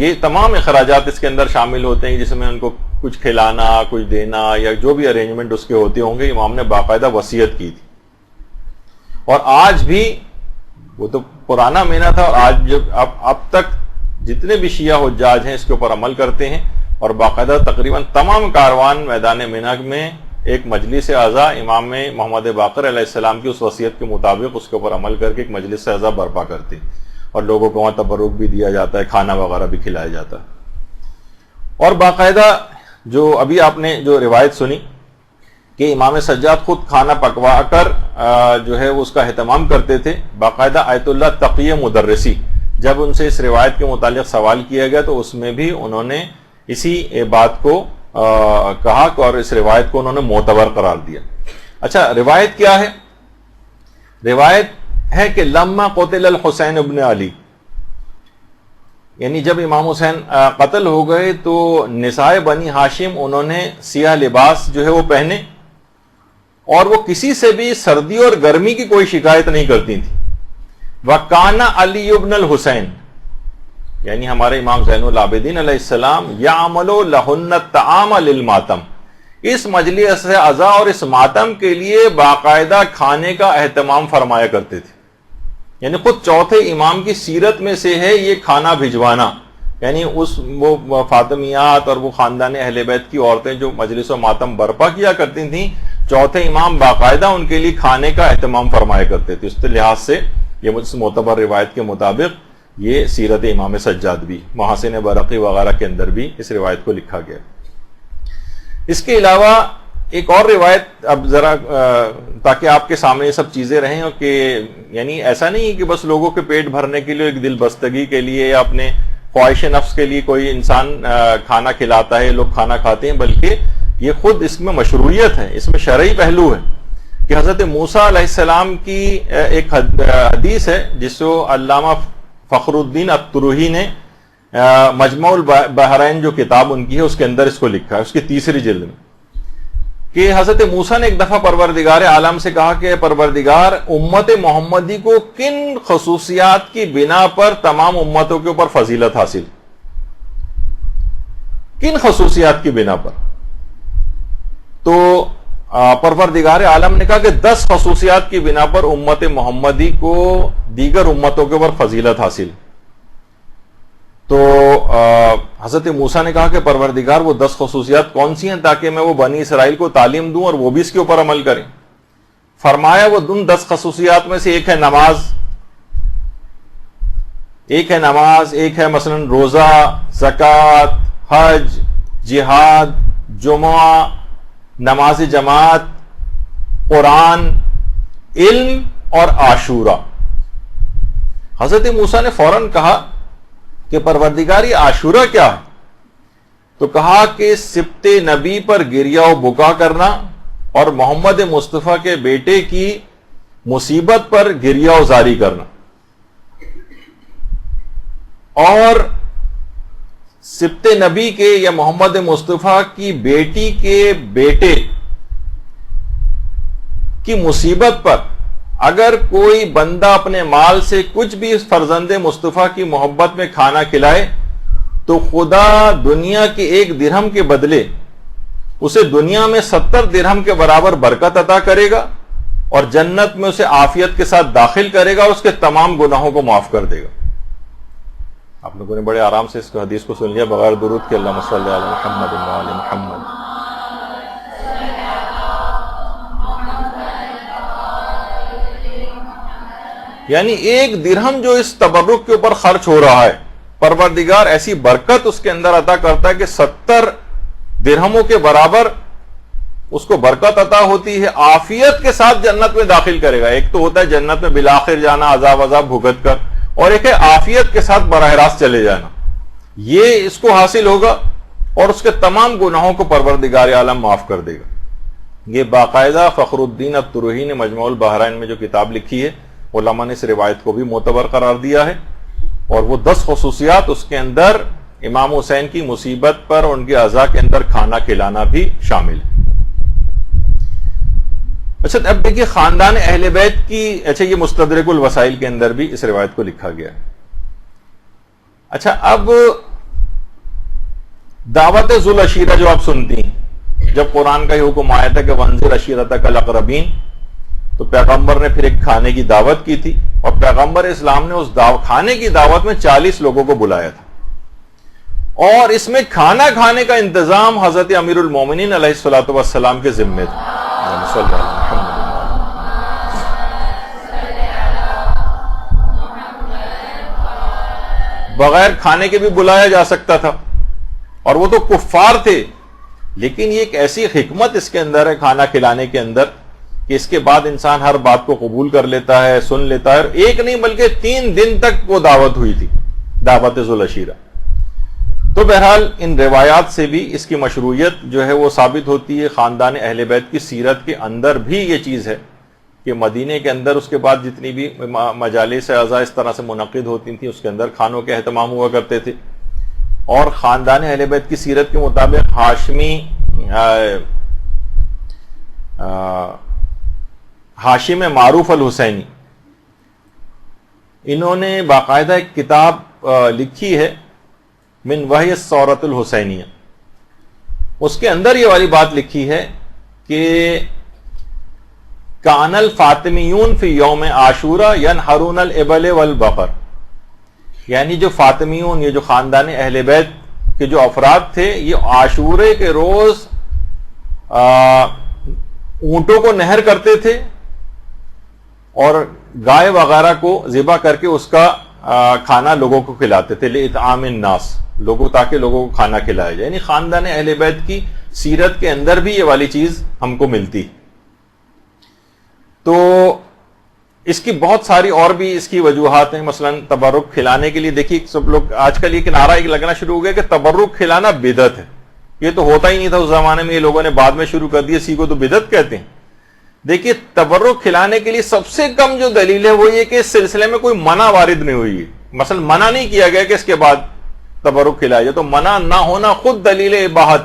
یہ تمام اخراجات اس کے اندر شامل ہوتے ہیں، جس میں ان کو کچھ کھلانا، کچھ دینا، یا جو بھی ارینجمنٹ اس کے ہوتے ہوں گے، امام نے باقاعدہ وصیت کی تھی. اور آج بھی وہ تو پرانا مینا تھا، اور آج اب تک جتنے بھی شیعہ حجاج ہیں اس کے اوپر عمل کرتے ہیں، اور باقاعدہ تقریباً تمام کاروان میدان مینا میں ایک مجلس عزا امام محمد باقر علیہ السلام کی اس وصیت کے مطابق اس کے اوپر عمل کر کے ایک مجلس عزا برپا کرتے ہیں، اور لوگوں کو وہاں تبرک بھی دیا جاتا ہے، کھانا وغیرہ بھی کھلایا جاتا ہے. اور باقاعدہ جو ابھی آپ نے جو روایت سنی کہ امام سجاد خود کھانا پکوا کر جو ہے اس کا اہتمام کرتے تھے، باقاعدہ آیت اللہ تقی مدرسی جب ان سے اس روایت کے متعلق سوال کیا گیا تو اس میں بھی انہوں نے اسی بات کو کہا اور اس روایت کو انہوں نے معتبر قرار دیا. اچھا روایت کیا ہے؟ روایت ہے کہ لما قتل الحسین ابن علی، یعنی جب امام حسین قتل ہو گئے تو نساء بنی ہاشم انہوں نے سیاہ لباس جو ہے وہ پہنے، اور وہ کسی سے بھی سردی اور گرمی کی کوئی شکایت نہیں کرتی تھی. وَكَانَ علی ابن الحسین، یعنی ہمارے امام زین العابدین علیہ السلام یعملوا لہن الطعام للماتم، اس مجلس عزا اور اس ماتم کے لیے باقاعدہ کھانے کا اہتمام فرمایا کرتے تھے. یعنی خود چوتھے امام کی سیرت میں سے ہے یہ کھانا بھجوانا، یعنی وہ فاطمیات اور وہ خاندان اہل بیت کی عورتیں جو مجلس و ماتم برپا کیا کرتی تھیں، چوتھے امام باقاعدہ ان کے لیے کھانے کا اہتمام فرمایا کرتے تھے. اس لحاظ سے یہ معتبر روایت کے مطابق یہ سیرت امام سجاد بھی، محاسن برقی وغیرہ کے اندر بھی اس روایت کو لکھا گیا. اس کے علاوہ ایک اور روایت اب ذرا تاکہ آپ کے سامنے یہ سب چیزیں رہیں، اور کہ یعنی ایسا نہیں کہ بس لوگوں کے پیٹ بھرنے کے لیے، ایک دل بستگی کے لیے یا اپنے خواہش نفس کے لیے کوئی انسان کھانا کھلاتا ہے، لوگ کھانا کھاتے ہیں، بلکہ یہ خود اس میں مشروعیت ہے، اس میں شرعی پہلو ہے. کہ حضرت موسیٰ علیہ السلام کی ایک حدیث ہے جس کو علامہ فخر الدین الطروحی نے مجمع البحرین جو کتاب ان کی ہے اس کے اندر اس کو لکھا ہے، اس کی 3ری جلد میں، کہ حضرت موسیٰ نے ایک دفعہ پروردگار عالم سے کہا کہ پروردگار، امت محمدی کو کن خصوصیات کی بنا پر تمام امتوں کے اوپر فضیلت حاصل، کن خصوصیات کی بنا پر؟ تو پروردگار عالم نے کہا کہ 10 خصوصیات کی بنا پر امت محمدی کو دیگر امتوں کے اوپر فضیلت حاصل. تو حضرت موسیٰ نے کہا کہ پروردگار وہ 10 خصوصیات کون سی ہیں تاکہ میں وہ بنی اسرائیل کو تعلیم دوں اور وہ بھی اس کے اوپر عمل کریں. فرمایا وہ ان 10 خصوصیات میں سے ایک ہے نماز، ایک ہے مثلا روزہ، زکوٰۃ، حج، جہاد، جمعہ، نماز جماعت، قرآن، علم اور عاشورہ. حضرت موسیٰ نے فوراً کہا کہ پروردگار یہ عاشورہ کیا ہے؟ تو کہا کہ سبت نبی پر گریہ و بکا کرنا اور محمد مصطفیٰ کے بیٹے کی مصیبت پر گریہ و زاری کرنا. اور سبت نبی کے یا محمد مصطفیٰ کی بیٹی کے بیٹے کی مصیبت پر اگر کوئی بندہ اپنے مال سے کچھ بھی اس فرزند مصطفیٰ کی محبت میں کھانا کھلائے تو خدا دنیا کے 1 درہم کے بدلے اسے دنیا میں 70 درہم کے برابر برکت عطا کرے گا اور جنت میں اسے عافیت کے ساتھ داخل کرے گا اور اس کے تمام گناہوں کو معاف کر دے گا. آپ لوگوں نے بڑے آرام سے اس حدیث کو سن لیا بغیر درود کے. اللہم صلی علی محمد و علی محمد. یعنی 1 درہم جو اس تبرک کے اوپر خرچ ہو رہا ہے، پروردگار ایسی برکت اس کے اندر عطا کرتا ہے کہ 70 درہموں کے برابر اس کو برکت عطا ہوتی ہے، عافیت کے ساتھ جنت میں داخل کرے گا. ایک تو ہوتا ہے جنت میں بالآخر جانا عذاب بھگت کر، اور ایک ہے عافیت کے ساتھ براہ راست چلے جانا. یہ اس کو حاصل ہوگا اور اس کے تمام گناہوں کو پروردگار عالم معاف کر دے گا. یہ باقاعدہ فخر الدین الطروحی نے مجموع البحرین میں جو کتاب لکھی ہے، علماء نے اس روایت کو بھی معتبر قرار دیا ہے. اور وہ 10 خصوصیات اس کے اندر امام حسین کی مصیبت پر ان کی عزا کے اندر کھانا کھلانا بھی شامل ہے. اچھا اب دیکھیے خاندان اہل بیت کی، اچھا یہ مستدرک الوسائل کے اندر بھی اس روایت کو لکھا گیا ہے. اچھا اب دعوت ذو العشیرہ جو آپ سنتی ہیں، جب قرآن کا یہ حکم آیا تھا کہ وانذر عشیرتک الاقربین، تو پیغمبر نے پھر ایک کھانے کی دعوت کی تھی اور پیغمبر اسلام نے اس کھانے کی دعوت میں 40 لوگوں کو بلایا تھا. اور اس میں کھانا کھانے کا انتظام حضرت امیر المومنین علیہ الصلوۃ والسلام کے ذمے تھا. بغیر کھانے کے بھی بلایا جا سکتا تھا، اور وہ تو کفار تھے، لیکن یہ ایک ایسی حکمت اس کے اندر ہے کھانا کھلانے کے اندر کہ اس کے بعد انسان ہر بات کو قبول کر لیتا ہے، سن لیتا ہے. ایک نہیں بلکہ 3 دن تک وہ دعوت ہوئی تھی، دعوت ذو العشیرہ. تو بہرحال ان روایات سے بھی اس کی مشروعیت جو ہے وہ ثابت ہوتی ہے. خاندان اہل بیت کی سیرت کے اندر بھی یہ چیز ہے کہ مدینے کے اندر اس کے بعد جتنی بھی مجالس عزا اس طرح سے منعقد ہوتی تھیں، اس کے اندر کھانوں کے اہتمام ہوا کرتے تھے. اور خاندان اہل بیت کی سیرت کے مطابق ہاشم معروف الحسینی، انہوں نے باقاعدہ ایک کتاب لکھی ہے من وحی الثورۃ الحسینیہ. اس کے اندر یہ والی بات لکھی ہے کہ کان الفاطمیون فی یوم عاشورہ ینحرون الابل والبقر، یعنی جو فاطمیون، یہ جو خاندان اہل بیت کے جو افراد تھے، یہ عاشورے کے روز اونٹوں کو نہر کرتے تھے اور گائے وغیرہ کو ذبح کر کے اس کا کھانا لوگوں کو کھلاتے تھے، لِإِطْعَامِ النَّاسِ، تاکہ لوگوں کو کھانا کھلایا جائے. یعنی خاندان اہل بیت کی سیرت کے اندر بھی یہ والی چیز ہم کو ملتی. تو اس کی بہت ساری اور بھی اس کی وجوہات ہیں. مثلا تبرک کھلانے کے لیے دیکھیے سب لوگ آج کل یہ نعرہ ایک لگنا شروع ہو گیا کہ تبرک کھلانا بدعت ہے. یہ تو ہوتا ہی نہیں تھا اس زمانے میں، یہ لوگوں نے بعد میں شروع کر دیا، اسی کو تو بدعت کہتے ہیں. دیکھیے تبرک کھلانے کے لیے سب سے کم جو دلیل ہے وہ یہ کہ اس سلسلے میں کوئی منع وارد نہیں ہوئی ہے. مثلا منع نہیں کیا گیا کہ اس کے بعد تبرک کھلایا جائے، تو منع نہ ہونا خود دلیل اباحت،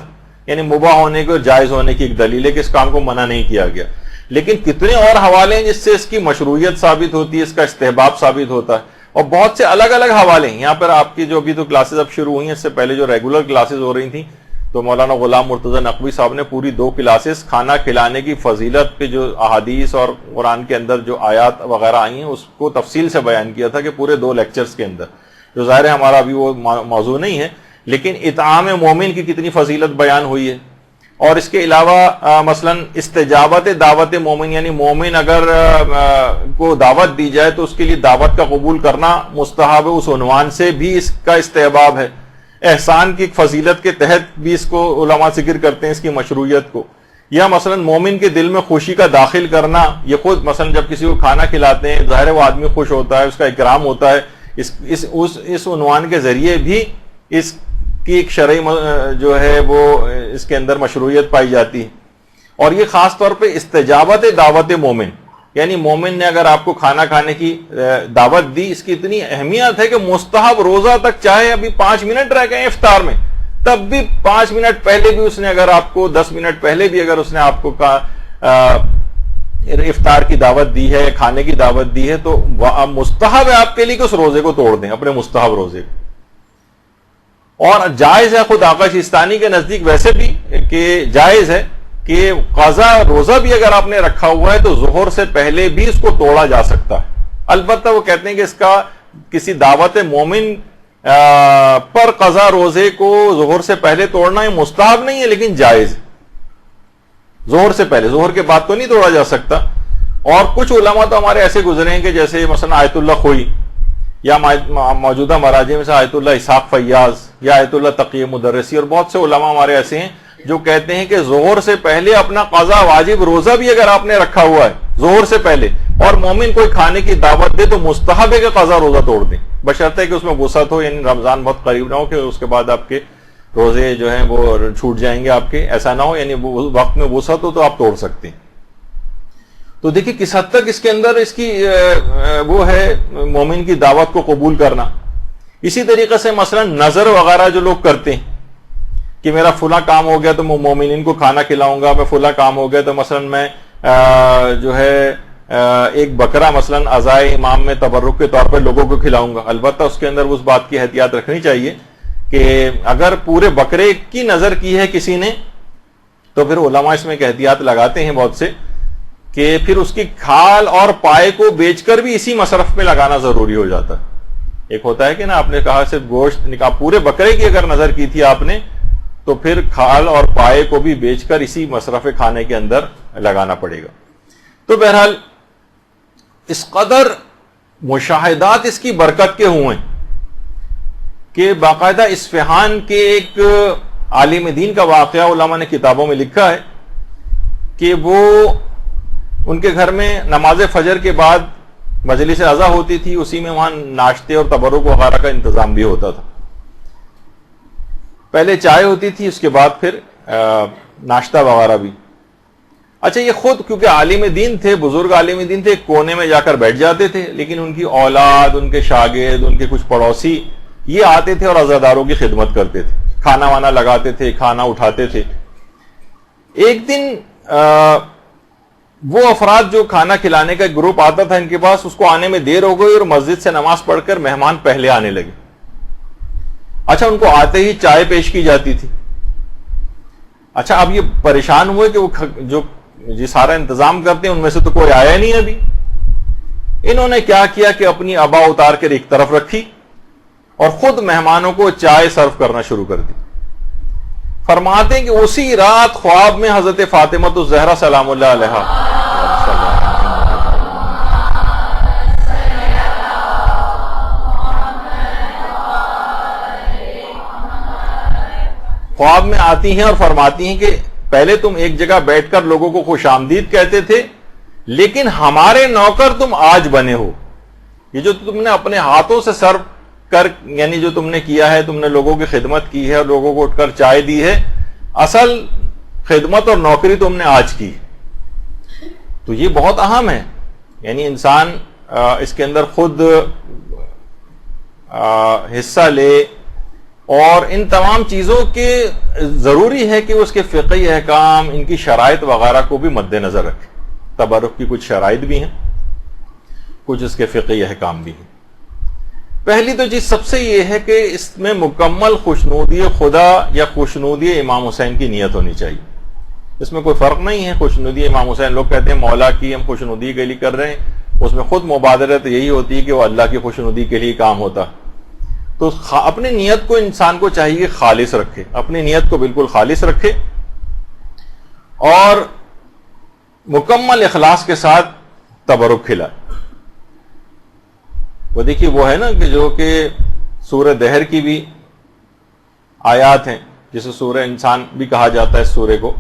یعنی مباح ہونے کے اور جائز ہونے کی ایک دلیل ہے کہ اس کام کو منع نہیں کیا گیا. لیکن کتنے اور حوالے ہیں جس سے اس کی مشروعیت ثابت ہوتی ہے، اس کا استحباب ثابت ہوتا ہے، اور بہت سے الگ الگ حوالے ہیں. یہاں پر آپ کی جو ابھی تو کلاسز اب شروع ہوئی ہیں، اس سے پہلے جو ریگولر کلاسز ہو رہی تھیں تو مولانا غلام مرتضی نقوی صاحب نے پوری 2 کلاسز کھانا کھلانے کی فضیلت پہ جو احادیث اور قرآن کے اندر جو آیات وغیرہ آئی ہیں اس کو تفصیل سے بیان کیا تھا کہ پورے 2 لیکچرز کے اندر. جو ظاہر ہے ہمارا ابھی وہ موضوع نہیں ہے، لیکن اطعام مومن کی کتنی فضیلت بیان ہوئی ہے. اور اس کے علاوہ مثلا استجابت دعوت مومن، یعنی مومن اگر کو دعوت دی جائے تو اس کے لیے دعوت کا قبول کرنا مستحب ہے، اس عنوان سے بھی اس کا استحباب ہے. احسان کی فضیلت کے تحت بھی اس کو علماء ذکر کرتے ہیں، اس کی مشروعیت کو. یا مثلا مومن کے دل میں خوشی کا داخل کرنا، یہ خود مثلا جب کسی کو کھانا کھلاتے ہیں ظاہر ہے وہ آدمی خوش ہوتا ہے، اس کا اکرام ہوتا ہے، اس عنوان کے ذریعے بھی اس کی ایک شرعی جو ہے وہ اس کے اندر مشروعیت پائی جاتی ہے. اور یہ خاص طور پہ استجابت دعوت مومن، یعنی مومن نے اگر آپ کو کھانا کھانے کی دعوت دی، اس کی اتنی اہمیت ہے کہ مستحب روزہ تک چاہے ابھی 5 منٹ رہ گئے افطار میں، تب بھی 5 منٹ پہلے بھی اس نے اگر آپ کو 10 منٹ پہلے بھی اگر اس نے آپ کو افطار کی دعوت دی ہے، کھانے کی دعوت دی ہے، تو مستحب ہے آپ کے لیے کہ اس روزے کو توڑ دیں، اپنے مستحب روزے کو. اور جائز ہے خود آقا سیستانی کے نزدیک ویسے بھی کہ جائز ہے کہ قضا روزہ بھی اگر آپ نے رکھا ہوا ہے تو ظہر سے پہلے بھی اس کو توڑا جا سکتا ہے. البتہ وہ کہتے ہیں کہ اس کا کسی دعوت مومن پر قضا روزے کو ظہر سے پہلے توڑنا یہ مستحب نہیں ہے، لیکن جائز ہے. ظہر سے پہلے، ظہر کے بعد تو نہیں توڑا جا سکتا. اور کچھ علماء تو ہمارے ایسے گزرے ہیں کہ جیسے مثلا آیت اللہ خوئی یا موجودہ مراجع میں سے آیت اللہ اسحاق فیاض یا آیت اللہ تقی مدرسی، اور بہت سے علماء ہمارے ایسے ہیں جو کہتے ہیں کہ ظہر سے پہلے اپنا قضا واجب روزہ بھی اگر آپ نے رکھا ہوا ہے ظہر سے پہلے اور مومن کوئی کھانے کی دعوت دے تو مستحب ہے کہ قضا روزہ توڑ دیں، بشرطے کہ اس میں وسعت ہو، یعنی رمضان بہت قریب نہ ہو کہ اس کے بعد آپ کے روزے جو ہیں وہ چھوٹ جائیں گے آپ کے، ایسا نہ ہو، یعنی وقت میں وسعت ہو تو آپ توڑ سکتے ہیں. تو دیکھیں کس حد تک اس کے اندر اس کی وہ ہے مومن کی دعوت کو قبول کرنا. اسی طریقے سے مثلا نظر وغیرہ جو لوگ کرتے ہیں کہ میرا فلاں کام ہو گیا تو میں مومنین کو کھانا کھلاؤں گا، میں فلاں کام ہو گیا تو مثلا میں جو ہے ایک بکرا مثلا عزائے امام میں تبرک کے طور پر لوگوں کو کھلاؤں گا. البتہ اس کے اندر اس بات کی احتیاط رکھنی چاہیے کہ اگر پورے بکرے کی نظر کی ہے کسی نے تو پھر علماء اس میں ایک احتیاط لگاتے ہیں بہت سے کہ پھر اس کی کھال اور پائے کو بیچ کر بھی اسی مصرف میں لگانا ضروری ہو جاتا ہے. ایک ہوتا ہے کہ نا آپ نے کہا صرف گوشت نکاح، پورے بکرے کی اگر نظر کی تھی آپ نے تو پھر کھال اور پائے کو بھی بیچ کر اسی مصرف کھانے کے اندر لگانا پڑے گا. تو بہرحال اس قدر مشاہدات اس کی برکت کے ہوئے کہ باقاعدہ اصفہان کے ایک عالم دین کا واقعہ علماء نے کتابوں میں لکھا ہے کہ وہ ان کے گھر میں نماز فجر کے بعد مجلس عزا ہوتی تھی، اسی میں وہاں ناشتے اور تبرک وغیرہ کا انتظام بھی ہوتا تھا. پہلے چائے ہوتی تھی، اس کے بعد پھر ناشتہ وغیرہ بھی. اچھا یہ خود کیونکہ عالم دین تھے، بزرگ عالم دین تھے، ایک کونے میں جا کر بیٹھ جاتے تھے، لیکن ان کی اولاد، ان کے شاگرد، ان کے کچھ پڑوسی یہ آتے تھے اور عزاداروں کی خدمت کرتے تھے، کھانا وانا لگاتے تھے، کھانا اٹھاتے تھے. ایک دن وہ افراد جو کھانا کھلانے کا گروپ آتا تھا ان کے پاس، اس کو آنے میں دیر ہو گئی اور مسجد سے نماز پڑھ کر مہمان پہلے آنے لگے. اچھا ان کو آتے ہی چائے پیش کی جاتی تھی. اچھا اب یہ پریشان ہوئے کہ وہ جو سارا انتظام کرتے ہیں ان میں سے تو کوئی آیا نہیں ابھی. انہوں نے کیا کیا کہ اپنی ابا اتار کر ایک طرف رکھی اور خود مہمانوں کو چائے سرو کرنا شروع کر دی. فرماتے ہیں کہ اسی رات خواب میں حضرت فاطمہ الزہرا سلام اللہ علیہا خواب میں آتی ہیں اور فرماتی ہیں کہ پہلے تم ایک جگہ بیٹھ کر لوگوں کو خوش آمدید کہتے تھے، لیکن ہمارے نوکر تم آج بنے ہو. یہ جو تم نے اپنے ہاتھوں سے سرو کر، یعنی جو تم نے کیا ہے، تم نے لوگوں کی خدمت کی ہے اور لوگوں کو اٹھ کر چائے دی ہے، اصل خدمت اور نوکری تم نے آج کی. تو یہ بہت اہم ہے، یعنی انسان اس کے اندر خود حصہ لے اور ان تمام چیزوں کے ضروری ہے کہ اس کے فقہی احکام، ان کی شرائط وغیرہ کو بھی مد نظر رکھے. تبرک کی کچھ شرائط بھی ہیں، کچھ اس کے فقہی احکام بھی ہیں. پہلی تو چیز سب سے یہ ہے کہ اس میں مکمل خوشنودی خدا یا خوشنودی امام حسین کی نیت ہونی چاہیے. اس میں کوئی فرق نہیں ہے. خوشنودی امام حسین، لوگ کہتے ہیں مولا کی ہم خوشنودی کے لیے کر رہے ہیں، اس میں خود مبادرت یہی ہوتی ہے کہ وہ اللہ کی خوشنودی کے لیے کام ہوتا. تو اپنی نیت کو انسان کو چاہیے کہ خالص رکھے، اپنی نیت کو بالکل خالص رکھے اور مکمل اخلاص کے ساتھ تبرک کھلائے۔ وہ دیکھیے وہ ہے نا کہ جو کہ سورہ دہر کی بھی آیات ہیں، جسے سورہ انسان بھی کہا جاتا ہے اس سورے کو،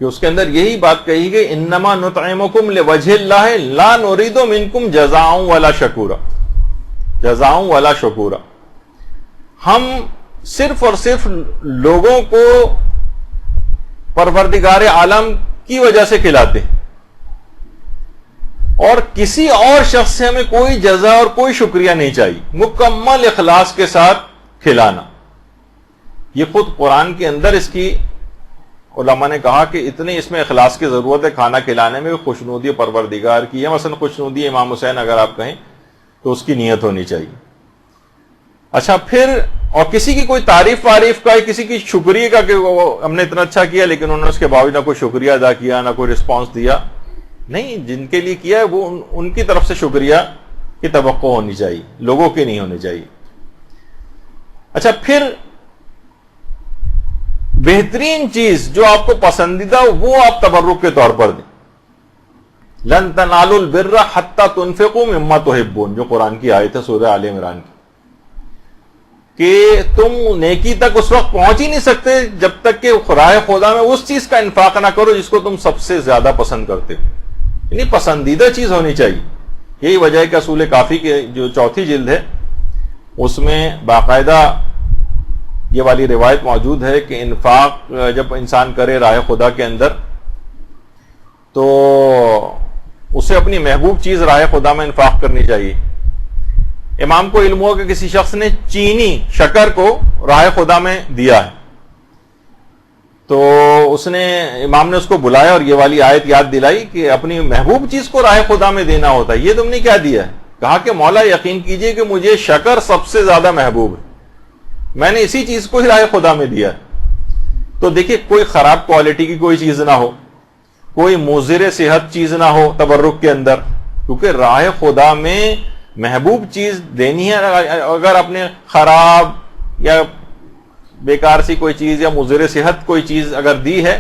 کہ اس کے اندر یہی بات کہی گئی انما نطعمکم لوجہ اللہ لا نرید منکم جزاء ولا شکورا، جزاء ولا شکورا، ہم صرف اور صرف لوگوں کو پروردگار عالم کی وجہ سے کھلاتے ہیں، اور کسی اور شخص سے ہمیں کوئی جزا اور کوئی شکریہ نہیں چاہیے، مکمل اخلاص کے ساتھ کھلانا۔ یہ خود قرآن کے اندر اس کی علماء نے کہا کہ اتنی اس میں اخلاص کی ضرورت ہے کھانا کھلانے میں، خوشنودی پروردگار کی ہے، مثلا خوشنودی امام حسین اگر آپ کہیں تو اس کی نیت ہونی چاہیے۔ اچھا پھر اور کسی کی کوئی تعریف کا، کسی کی شکریہ کا کہ ہم نے اتنا اچھا کیا لیکن انہوں نے اس کے باوجود نہ کوئی شکریہ ادا کیا، نہ کوئی رسپانس دیا، نہیں، جن کے لیے کیا ہے وہ ان کی طرف سے شکریہ کی توقع ہونی چاہیے، لوگوں کی نہیں ہونی چاہیے۔ اچھا پھر بہترین چیز جو آپ کو پسندیدہ وہ آپ تبرک کے طور پر دیں۔ لن تنالوا البر حتى تنفقوا مما تحبون، جو قرآن کی آیت ہے سورہ آل عمران کی، کہ تم نیکی تک اس وقت پہنچ ہی نہیں سکتے جب تک کہ راہ خدا میں اس چیز کا انفاق نہ کرو جس کو تم سب سے زیادہ پسند کرتے ہو، یعنی پسندیدہ چیز ہونی چاہیے۔ یہی وجہ ہے کہ اصول کافی کے جو چوتھی جلد ہے اس میں باقاعدہ یہ والی روایت موجود ہے کہ انفاق جب انسان کرے راہ خدا کے اندر تو اسے اپنی محبوب چیز راہ خدا میں انفاق کرنی چاہیے۔ امام کو علم ہوا کہ کسی شخص نے چینی شکر کو راہ خدا میں دیا ہے، تو امام نے اس کو بلایا اور یہ والی آیت یاد دلائی کہ اپنی محبوب چیز کو راہ خدا میں دینا ہوتا ہے۔ یہ تم نے کیا دیا ہے؟ کہا کہ مولا یقین کیجئے کہ مجھے شکر سب سے زیادہ محبوب ہے، میں نے اسی چیز کو ہی راہ خدا میں دیا ہے۔ تو دیکھیے کوئی خراب کوالٹی کی کوئی چیز نہ ہو، کوئی مضر صحت چیز نہ ہو تبرک کے اندر، کیونکہ راہ خدا میں محبوب چیز دینی ہے۔ اگر آپ نے خراب یا بیکار سی کوئی چیز یا مضر صحت کوئی چیز اگر دی ہے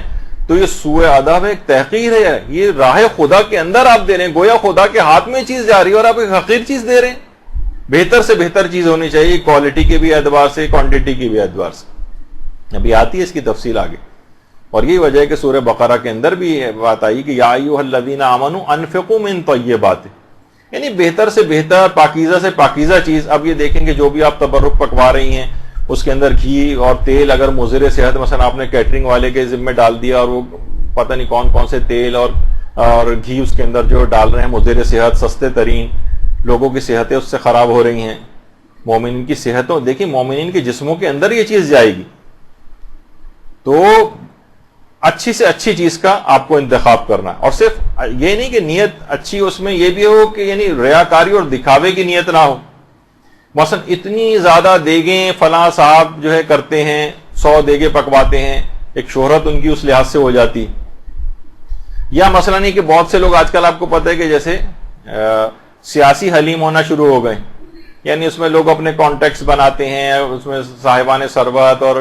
تو یہ سوء ادب ہے، ایک تحقیر ہے۔ یہ راہ خدا کے اندر آپ دے رہے ہیں، گویا خدا کے ہاتھ میں چیز جا رہی ہے اور آپ ایک حقیر چیز دے رہے ہیں۔ بہتر سے بہتر چیز ہونی چاہیے، کوالٹی کے بھی اعتبار سے، کوانٹٹی کے بھی اعتبار سے۔ ابھی آتی ہے اس کی تفصیل آگے، اور یہی وجہ ہے کہ سورہ بقرہ کے اندر بھی بات آئی کہ یا ایھا الذین آمنوا انفقوا من طیبات، یعنی بہتر سے بہتر، پاکیزہ سے پاکیزہ چیز۔ اب یہ دیکھیں کہ جو بھی آپ تبرک پکوا رہی ہیں اس کے اندر گھی اور تیل اگر مضر صحت، مثلا آپ نے کیٹرنگ والے کے ذمہ ڈال دیا اور وہ پتہ نہیں کون کون سے تیل اور گھی اس کے اندر جو ڈال رہے ہیں مضر صحت، سستے ترین، لوگوں کی صحتیں اس سے خراب ہو رہی ہیں۔ مومنین کی صحتوں، دیکھیں مومنین کے جسموں کے اندر یہ چیز جائے گی، تو اچھی سے اچھی چیز کا آپ کو انتخاب کرنا ہے۔ اور صرف یہ نہیں کہ نیت اچھی، اس میں یہ بھی ہو کہ یعنی ریاکاری اور دکھاوے کی نیت نہ ہو۔ مثلا اتنی زیادہ دیگیں فلاں صاحب جو ہے کرتے ہیں، 100 دیگیں پکواتے ہیں، ایک شہرت ان کی اس لحاظ سے ہو جاتی۔ یا مثلا نہیں کہ بہت سے لوگ آج کل آپ کو پتہ ہے کہ جیسے سیاسی حلیم ہونا شروع ہو گئے، یعنی اس میں لوگ اپنے کانٹیکٹس بناتے ہیں، اس میں صاحبان ثروت اور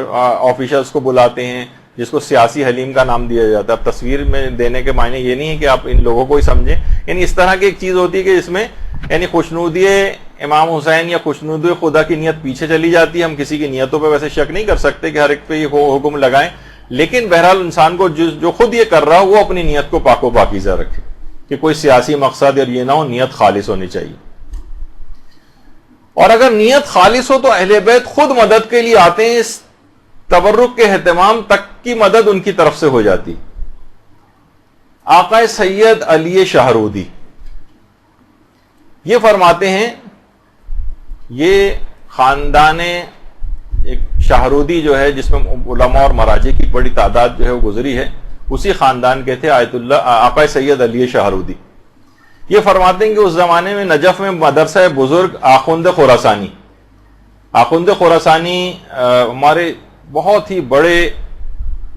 آفیشلس کو بلاتے ہیں جس کو سیاسی حلیم کا نام دیا جاتا ہے۔ اب تصویر میں دینے کے معنی یہ نہیں ہے کہ آپ ان لوگوں کو ہی سمجھیں، یعنی اس طرح کی ایک چیز ہوتی ہے کہ جس میں یعنی خوشنودی امام حسین یا خوشنودی خدا کی نیت پیچھے چلی جاتی ہے۔ ہم کسی کی نیتوں پہ ویسے شک نہیں کر سکتے کہ ہر ایک پہ یہ حکم لگائیں، لیکن بہرحال انسان کو جو خود یہ کر رہا ہو وہ اپنی نیت کو پاک و پاکیزہ رکھے، کہ کوئی سیاسی مقصد اور یہ نہ ہو، نیت خالص ہونی چاہیے۔ اور اگر نیت خالص ہو تو اہل بیت خود مدد کے لیے آتے ہیں، اس تبرک کے اہتمام تک کی مدد ان کی طرف سے ہو جاتی۔ آقا سید علی شاہرودی یہ فرماتے ہیں، یہ خاندان ایک شاہرودی جو ہے جس میں علماء اور مراجع کی بڑی تعداد جو ہے وہ گزری ہے، اسی خاندان کے تھے آیت اللہ آقا سید علی شاہرودی۔ یہ فرماتے ہیں کہ اس زمانے میں نجف میں مدرسہ بزرگ آخوند خراسانی، آخوند خراسانی ہمارے بہت ہی بڑے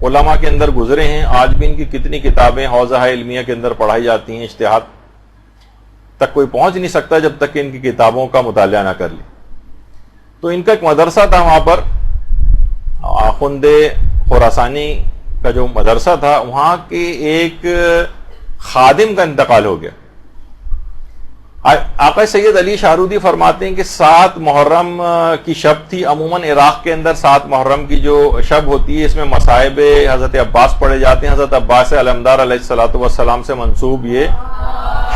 علماء کے اندر گزرے ہیں، آج بھی ان کی کتنی کتابیں حوزہ علمیہ کے اندر پڑھائی جاتی ہیں، اجتہاد تک کوئی پہنچ نہیں سکتا جب تک کہ ان کی کتابوں کا مطالعہ نہ کر لے۔ تو ان کا ایک مدرسہ تھا وہاں پر، آخوند خراسانی کا جو مدرسہ تھا، وہاں کے ایک خادم کا انتقال ہو گیا. آقا سید علی شاہرودی فرماتے ہیں کہ 7 محرم کی شب تھی. عموماً عراق کے اندر 7 محرم کی جو شب ہوتی ہے، اس میں مصائب حضرت عباس پڑھے جاتے ہیں. حضرت عباس علمدار علیہ الصلوۃ والسلام سے منسوب یہ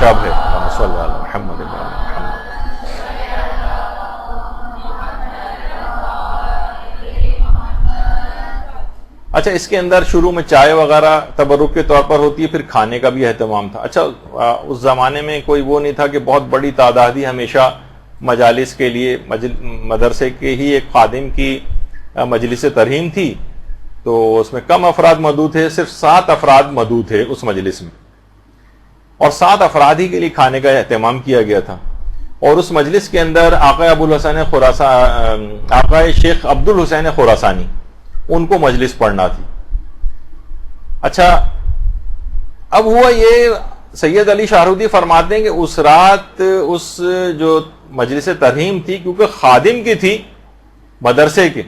شب ہے. صلی اللہ علیہ محمد. اچھا، اس کے اندر شروع میں چائے وغیرہ تبرک کے طور پر ہوتی ہے، پھر کھانے کا بھی اہتمام تھا. اچھا، اس زمانے میں کوئی وہ نہیں تھا کہ بہت بڑی تعدادی ہمیشہ مجالس کے لیے، مدرسے کے ہی ایک خادم کی مجلس ترہیم تھی، تو اس میں کم افراد مدعو تھے، صرف 7 افراد مدعو تھے اس مجلس میں، اور 7 افراد ہی کے لیے کھانے کا اہتمام کیا گیا تھا. اور اس مجلس کے اندر آقا شیخ عبد الحسین خراسانی، ان کو مجلس پڑھنا تھی. اچھا، اب ہوا یہ، سید علی شاہرودی فرماتے ہیں کہ اس رات اس جو مجلس ترہیم تھی، کیونکہ خادم کی تھی مدرسے کے،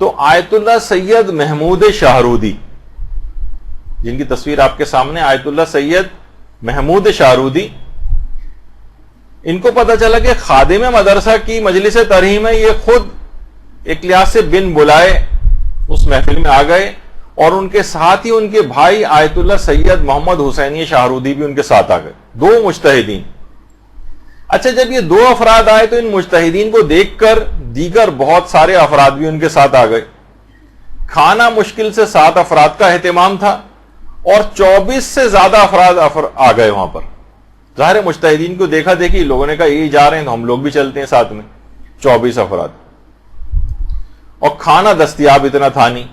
تو آیت اللہ سید محمود شاہرودی، جن کی تصویر آپ کے سامنے، آیت اللہ سید محمود شاہرودی، ان کو پتہ چلا کہ خادم مدرسہ کی مجلس ترہیم ہے. یہ خود ایک لحاظ سے بن بلائے اس محفل میں آ گئے، اور ان کے ساتھ ہی ان کے بھائی آیت اللہ سید محمد حسینی شاہرودی بھی ان کے ساتھ آ گئے، 2 مجتہدین. اچھا، جب یہ 2 افراد آئے تو ان مجتہدین کو دیکھ کر دیگر بہت سارے افراد بھی ان کے ساتھ آ گئے. کھانا مشکل سے 7 افراد کا اہتمام تھا، اور 24 سے زیادہ افراد آ گئے وہاں پر. ظاہر مجتہدین کو دیکھا دیکھی لوگوں نے کہا یہی جا رہے ہیں تو ہم لوگ بھی چلتے ہیں ساتھ میں. 24 افراد، اور کھانا دستیاب اتنا تھا نہیں.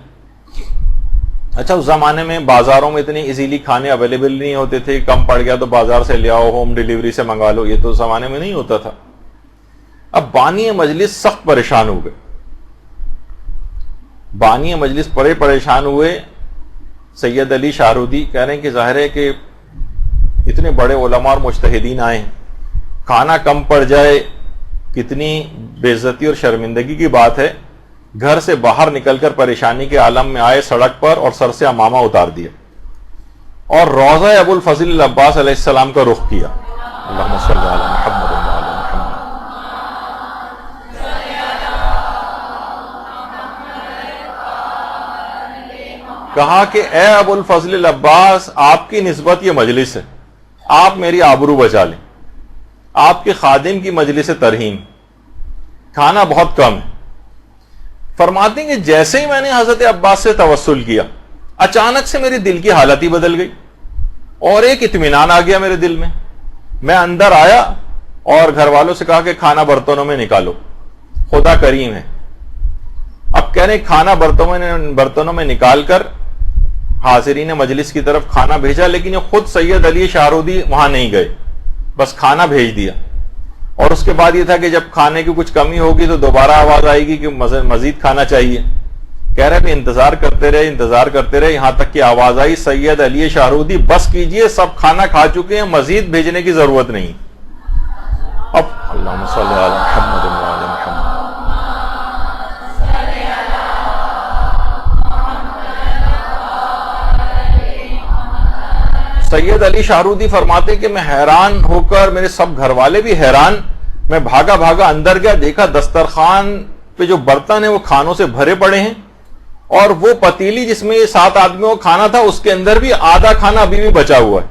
اچھا، اس زمانے میں بازاروں میں اتنے ایزیلی کھانے اویلیبل نہیں ہوتے تھے، کم پڑ گیا تو بازار سے لے آؤ، ہوم ڈیلیوری سے منگا لو، یہ تو اس زمانے میں نہیں ہوتا تھا. اب بانی مجلس سخت پریشان ہو گئے. بانی مجلس بڑے پریشان ہوئے. سید علی شاہرودی کہہ رہے ہیں کہ ظاہر ہے کہ اتنے بڑے علماء اور مجتہدین آئے ہیں، کھانا کم پڑ جائے کتنی بے عزتی اور شرمندگی کی بات ہے. گھر سے باہر نکل کر پریشانی کے عالم میں آئے سڑک پر، اور سر سے عمامہ اتار دیا، اور روضہ ابو الفضل العباس علیہ السلام کا رخ کیا. اللہم صلی علی محمد وعلی محمد. کہا کہ اے ابو الفضل العباس، آپ کی نسبت یہ مجلس ہے، آپ میری آبرو بچا لیں. آپ کے خادم کی مجلس ترہیم، کھانا بہت کم ہے. فرماتے ہیں کہ جیسے ہی میں نے حضرت عباس سے توسل کیا، اچانک سے میری دل کی حالت ہی بدل گئی، اور ایک اطمینان آ گیا میرے دل میں. میں اندر آیا اور گھر والوں سے کہا کہ کھانا برتنوں میں نکالو، خدا کریم ہے. اب کہہ رہے کھانا برتنوں میں نکال کر حاضرین مجلس کی طرف کھانا بھیجا، لیکن یہ خود سید علی شاہرودی وہاں نہیں گئے، بس کھانا بھیج دیا. اور اس کے بعد یہ تھا کہ جب کھانے کی کچھ کمی ہوگی تو دوبارہ آواز آئے گی کہ مزید کھانا چاہیے. کہہ رہے انتظار کرتے رہے یہاں تک کہ آواز آئی، سید علی شاہرودی بس کیجئے، سب کھانا کھا چکے ہیں، مزید بھیجنے کی ضرورت نہیں. اب اللہم صلی علی محمد وعلی محمد. سید علی شاہرودی فرماتے کہ میں حیران ہو کر، میرے سب گھر والے بھی حیران، میں بھاگا اندر گیا، دیکھا دسترخوان پہ جو برتن ہیں وہ کھانوں سے بھرے پڑے ہیں، اور وہ پتیلی جس میں 7 آدمیوں کو کھانا تھا اس کے اندر بھی آدھا کھانا ابھی بھی بچا ہوا ہے.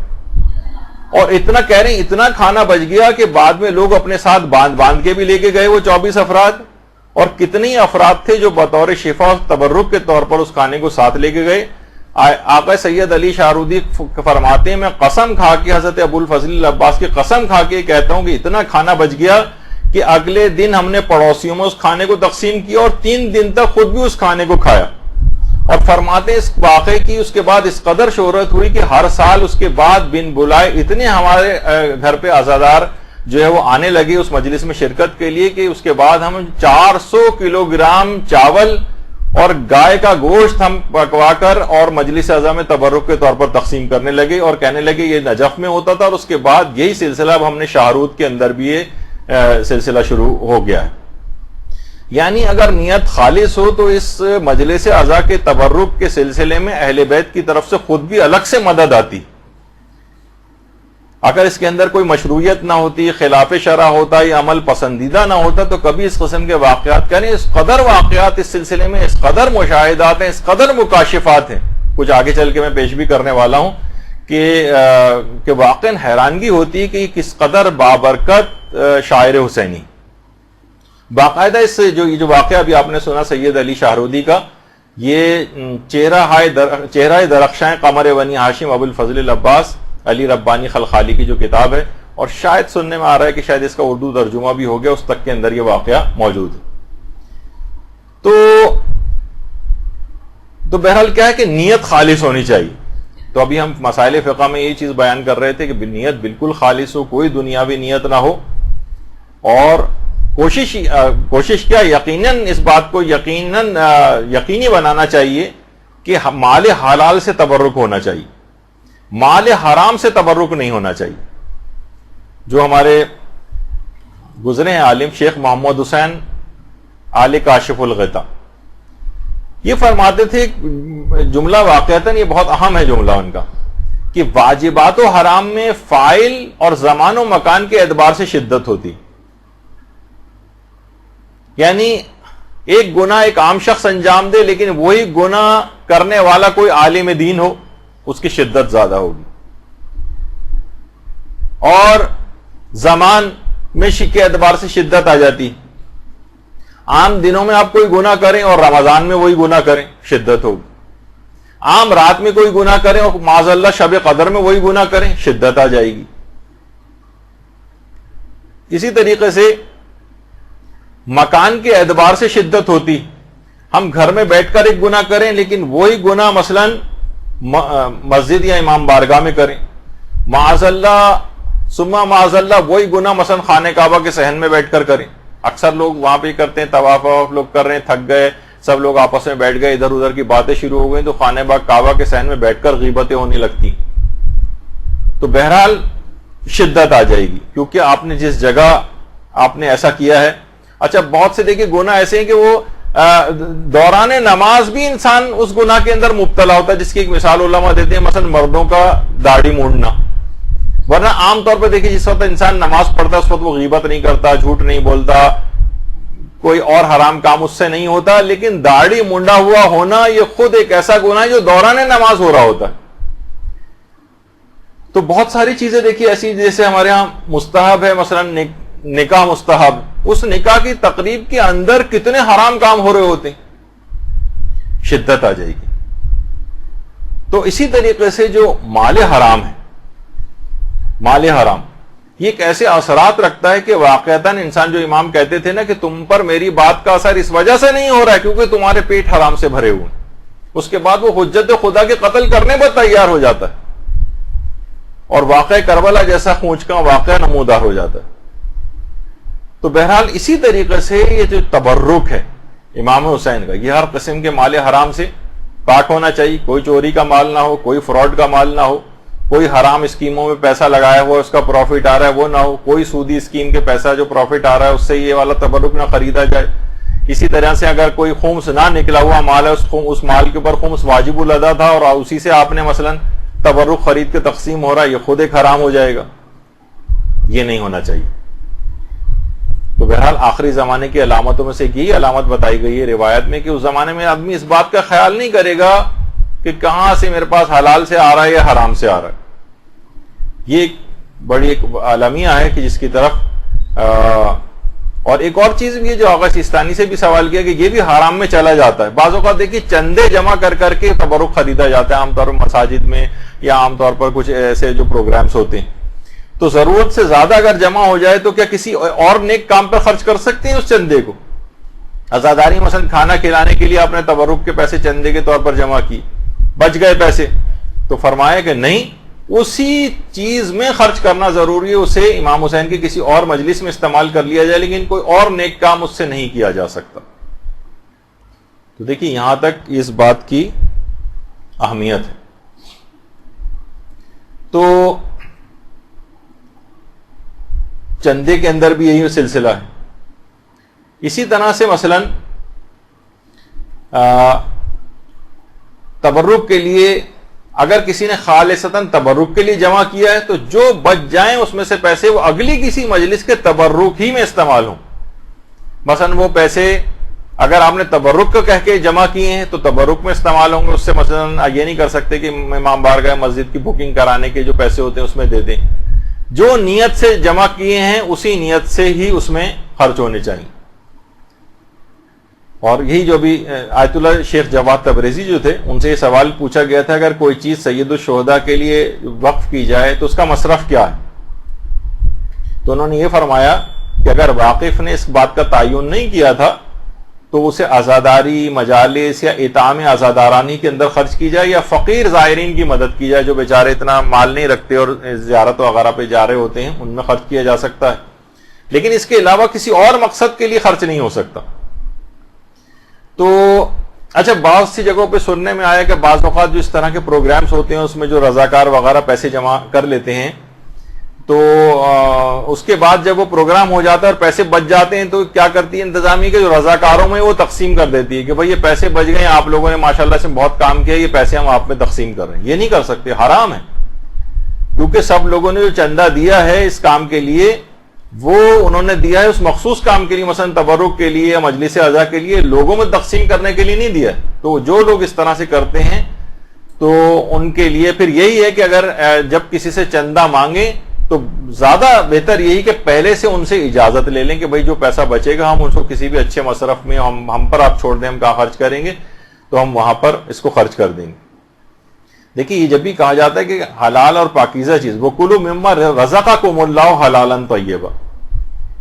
اور اتنا کہہ رہے ہیں اتنا کھانا بچ گیا کہ بعد میں لوگ اپنے ساتھ باندھ کے بھی لے کے گئے وہ 24 افراد. اور کتنی افراد تھے جو بطور شفا تبرک کے طور پر اس کھانے کو ساتھ لے کے گئے. آقا سید علی شاہرودی فرماتے ہیں میں قسم کھا کے، حضرت ابو الفضل العباس کی قسم کھا کے کہتا ہوں کہ اتنا کھانا بچ گیا کہ اگلے دن ہم نے پڑوسیوں میں اس کھانے کو تقسیم کیا، اور 3 دن تک خود بھی اس کھانے کو کھایا. اور فرماتے ہیں اس واقعے کی اس کے بعد اس قدر شہرت ہوئی کہ ہر سال اس کے بعد بن بلائے اتنے ہمارے گھر پہ عزادار جو ہے وہ آنے لگے اس مجلس میں شرکت کے لیے کہ اس کے بعد ہم 400 کلو گرام چاول اور گائے کا گوشت ہم پکوا کر اور مجلس اعضاء میں تبرک کے طور پر تقسیم کرنے لگے، اور کہنے لگے یہ نجف میں ہوتا تھا، اور اس کے بعد یہی سلسلہ اب ہم نے شاہرود کے اندر بھی یہ سلسلہ شروع ہو گیا ہے. یعنی اگر نیت خالص ہو تو اس مجلس اعضاء کے تبرک کے سلسلے میں اہل بیت کی طرف سے خود بھی الگ سے مدد آتی. اگر اس کے اندر کوئی مشروعیت نہ ہوتی، خلاف شرع ہوتا یا عمل پسندیدہ نہ ہوتا، تو کبھی اس قسم کے واقعات کریں. اس قدر واقعات اس سلسلے میں، اس قدر مشاہدات ہیں، اس قدر مکاشفات ہیں، کچھ آگے چل کے میں پیش بھی کرنے والا ہوں کہ واقعاً حیرانگی ہوتی ہے کہ کس قدر بابرکت شاعر حسینی. باقاعدہ اس سے جو واقعہ ابھی آپ نے سنا سید علی شاہرودی کا، یہ چہرہ درخشاں قمر بنی ہاشم ابو الفضل العباس علی ربانی خلخالی کی جو کتاب ہے، اور شاید سننے میں آ رہا ہے کہ شاید اس کا اردو ترجمہ بھی ہو گیا، اس تک کے اندر یہ واقعہ موجود ہے. تو بہرحال کیا ہے کہ نیت خالص ہونی چاہیے. تو ابھی ہم مسائل فقہ میں یہی چیز بیان کر رہے تھے کہ نیت بالکل خالص ہو، کوئی دنیاوی نیت نہ ہو، اور کوشش کیا یقیناً اس بات کو یقینی بنانا چاہیے کہ مال حلال سے تبرک ہونا چاہیے، مال حرام سے تبرک نہیں ہونا چاہیے. جو ہمارے گزرے ہیں عالم شیخ محمد حسین آل کاشف الغطا، یہ فرماتے تھے جملہ واقعتاً یہ بہت اہم ہے جملہ ان کا، کہ واجبات و حرام میں فاعل اور زمان و مکان کے اعتبار سے شدت ہوتی. یعنی ایک گناہ ایک عام شخص انجام دے، لیکن وہی گناہ کرنے والا کوئی عالم دین ہو، اس کی شدت زیادہ ہوگی. اور زمان میں کے اعتبار سے شدت آ جاتی. عام دنوں میں آپ کوئی گناہ کریں اور رمضان میں وہی گناہ کریں، شدت ہوگی. عام رات میں کوئی گناہ کریں اور معاذ اللہ شب قدر میں وہی گناہ کریں، شدت آ جائے گی. اسی طریقے سے مکان کے اعتبار سے شدت ہوتی. ہم گھر میں بیٹھ کر ایک گناہ کریں، لیکن وہی گناہ مثلا مسجد یا امام بارگاہ میں کریں. معاذ اللہ ثم معاذ اللہ وہی گناہ مثلا خانہ کعبہ کے صحن میں بیٹھ کر کریں. اکثر لوگ وہاں پہ کرتے ہیں، طواف لوگ کر رہے ہیں، تھک گئے، سب لوگ آپس میں بیٹھ گئے، ادھر ادھر کی باتیں شروع ہو گئی، تو خانہ کعبہ کے صحن میں بیٹھ کر غیبتیں ہونے لگتی. تو بہرحال شدت آ جائے گی، کیونکہ آپ نے جس جگہ آپ نے ایسا کیا ہے. اچھا بہت سے دیکھیے گناہ ایسے ہیں کہ وہ دوران نماز بھی انسان اس گناہ کے اندر مبتلا ہوتا ہے، جس کی ایک مثال علماء دیتے ہیں، مثلا مردوں کا داڑھی مونڈنا. ورنہ عام طور پہ دیکھیے جس وقت انسان نماز پڑھتا ہے اس وقت وہ غیبت نہیں کرتا، جھوٹ نہیں بولتا، کوئی اور حرام کام اس سے نہیں ہوتا. لیکن داڑھی منڈا ہوا ہونا یہ خود ایک ایسا گناہ ہے جو دوران نماز ہو رہا ہوتا ہے. تو بہت ساری چیزیں دیکھیے ایسی، جیسے ہمارے ہاں مستحب ہے مثلا نکاح مستحب، اس نکاح کی تقریب کے اندر کتنے حرام کام ہو رہے ہوتے ہیں، شدت آ جائے گی. تو اسی طریقے سے جو مال حرام ہے، مال حرام یہ ایک ایسے اثرات رکھتا ہے کہ واقعتاً انسان، جو امام کہتے تھے نا کہ تم پر میری بات کا اثر اس وجہ سے نہیں ہو رہا ہے کیونکہ تمہارے پیٹ حرام سے بھرے ہوئے، اس کے بعد وہ حجت خدا کے قتل کرنے پر تیار ہو جاتا ہے اور واقعہ کربلا جیسا خونچ کا واقعہ نمودار ہو جاتا ہے. تو بہرحال اسی طریقے سے یہ جو تبرک ہے امام حسین کا، یہ ہر قسم کے مال حرام سے پاک ہونا چاہیے. کوئی چوری کا مال نہ ہو، کوئی فراڈ کا مال نہ ہو، کوئی حرام اسکیموں میں پیسہ لگایا ہوا اس کا پروفٹ آ رہا ہے وہ نہ ہو، کوئی سودی اسکیم کے پیسہ جو پروفٹ آ رہا ہے اس سے یہ والا تبرک نہ خریدا جائے. اسی طرح سے اگر کوئی خمس نہ نکلا ہوا مال ہے، اس مال کے اوپر خمس واجب الادا تھا اور اسی سے آپ نے مثلا تبرک خرید کے تقسیم ہو رہا ہے، یہ خود ایک حرام ہو جائے گا. یہ نہیں ہونا چاہیے. تو بہرحال آخری زمانے کی علامتوں میں سے یہی علامت بتائی گئی ہے روایت میں کہ اس زمانے میں آدمی اس بات کا خیال نہیں کرے گا کہ کہاں سے میرے پاس حلال سے آ رہا ہے یا حرام سے آ رہا ہے. یہ ایک بڑی ایک عالمیہ ہے کہ جس کی طرف اور ایک اور چیز بھی ہے جو آغا سیستانی سے بھی سوال کیا کہ یہ بھی حرام میں چلا جاتا ہے. بعض اوقات دیکھیے چندے جمع کر کر کے تبرک خریدا جاتا ہے، عام طور پر مساجد میں یا عام طور پر کچھ ایسے جو پروگرامز ہوتے ہیں. تو ضرورت سے زیادہ اگر جمع ہو جائے تو کیا کسی اور نیک کام پر خرچ کر سکتے ہیں اس چندے کو؟ عزاداری مثلا کھانا کھلانے کے لیے آپ نے تبرک کے پیسے چندے کے طور پر جمع کی، بچ گئے پیسے، تو فرمایا کہ نہیں، اسی چیز میں خرچ کرنا ضروری ہے. اسے امام حسین کی کسی اور مجلس میں استعمال کر لیا جائے لیکن کوئی اور نیک کام اس سے نہیں کیا جا سکتا. تو دیکھیے یہاں تک اس بات کی اہمیت ہے. تو چندے کے اندر بھی یہی سلسلہ ہے. اسی طرح سے مثلا تبرک کے لیے اگر کسی نے خالصتاً تبرک کے لیے جمع کیا ہے تو جو بچ جائیں اس میں سے پیسے وہ اگلی کسی مجلس کے تبرک ہی میں استعمال ہوں. مثلا وہ پیسے اگر آپ نے تبرک کا کہہ کے جمع کیے ہیں تو تبرک میں استعمال ہوں گے. اس سے مثلا یہ نہیں کر سکتے کہ امام بارگاہ مسجد کی بکنگ کرانے کے جو پیسے ہوتے ہیں اس میں دے دیں. جو نیت سے جمع کیے ہیں اسی نیت سے ہی اس میں خرچ ہونے چاہیے. اور یہی جو بھی آیت اللہ شیخ جواد تبریزی جو تھے ان سے یہ سوال پوچھا گیا تھا اگر کوئی چیز سید الشہداء کے لیے وقف کی جائے تو اس کا مصرف کیا ہے؟ تو انہوں نے یہ فرمایا کہ اگر واقف نے اس بات کا تعین نہیں کیا تھا تو اسے عزاداری مجالس یا اطعام عزادارانی کے اندر خرچ کی جائے یا فقیر زائرین کی مدد کی جائے جو بیچارے اتنا مال نہیں رکھتے اور زیارت وغیرہ پہ جا رہے ہوتے ہیں ان میں خرچ کیا جا سکتا ہے. لیکن اس کے علاوہ کسی اور مقصد کے لیے خرچ نہیں ہو سکتا. تو اچھا بعض سی جگہوں پہ سننے میں آیا کہ بعض اوقات جو اس طرح کے پروگرامز ہوتے ہیں اس میں جو رضاکار وغیرہ پیسے جمع کر لیتے ہیں تو اس کے بعد جب وہ پروگرام ہو جاتا ہے اور پیسے بچ جاتے ہیں تو کیا کرتی ہے انتظامیہ کے جو رضاکاروں میں وہ تقسیم کر دیتی ہے کہ بھائی یہ پیسے بچ گئے آپ لوگوں نے ماشاءاللہ سے بہت کام کیا یہ پیسے ہم آپ میں تقسیم کر رہے ہیں. یہ نہیں کر سکتے, حرام ہے, کیونکہ سب لوگوں نے جو چندہ دیا ہے اس کام کے لیے وہ انہوں نے دیا ہے اس مخصوص کام کے لیے, مثلا تبرک کے لیے یا مجلس اعضاء کے لیے, لوگوں میں تقسیم کرنے کے لیے نہیں دیا. تو جو لوگ اس طرح سے کرتے ہیں تو ان کے لیے پھر یہی ہے کہ اگر جب کسی سے چندہ مانگیں تو زیادہ بہتر یہی کہ پہلے سے ان سے اجازت لے لیں کہ بھائی جو پیسہ بچے گا ہم اس کو کسی بھی اچھے مصرف میں ہم پر آپ چھوڑ دیں, ہم کہاں خرچ کریں گے تو ہم وہاں پر اس کو خرچ کر دیں گے. دیکھیے یہ جب بھی کہا جاتا ہے کہ حلال اور پاکیزہ چیز وَكُلُوا مِمَّا رَزَقَكُمُ اللَّهُ حَلَالًا طَيِّبًا,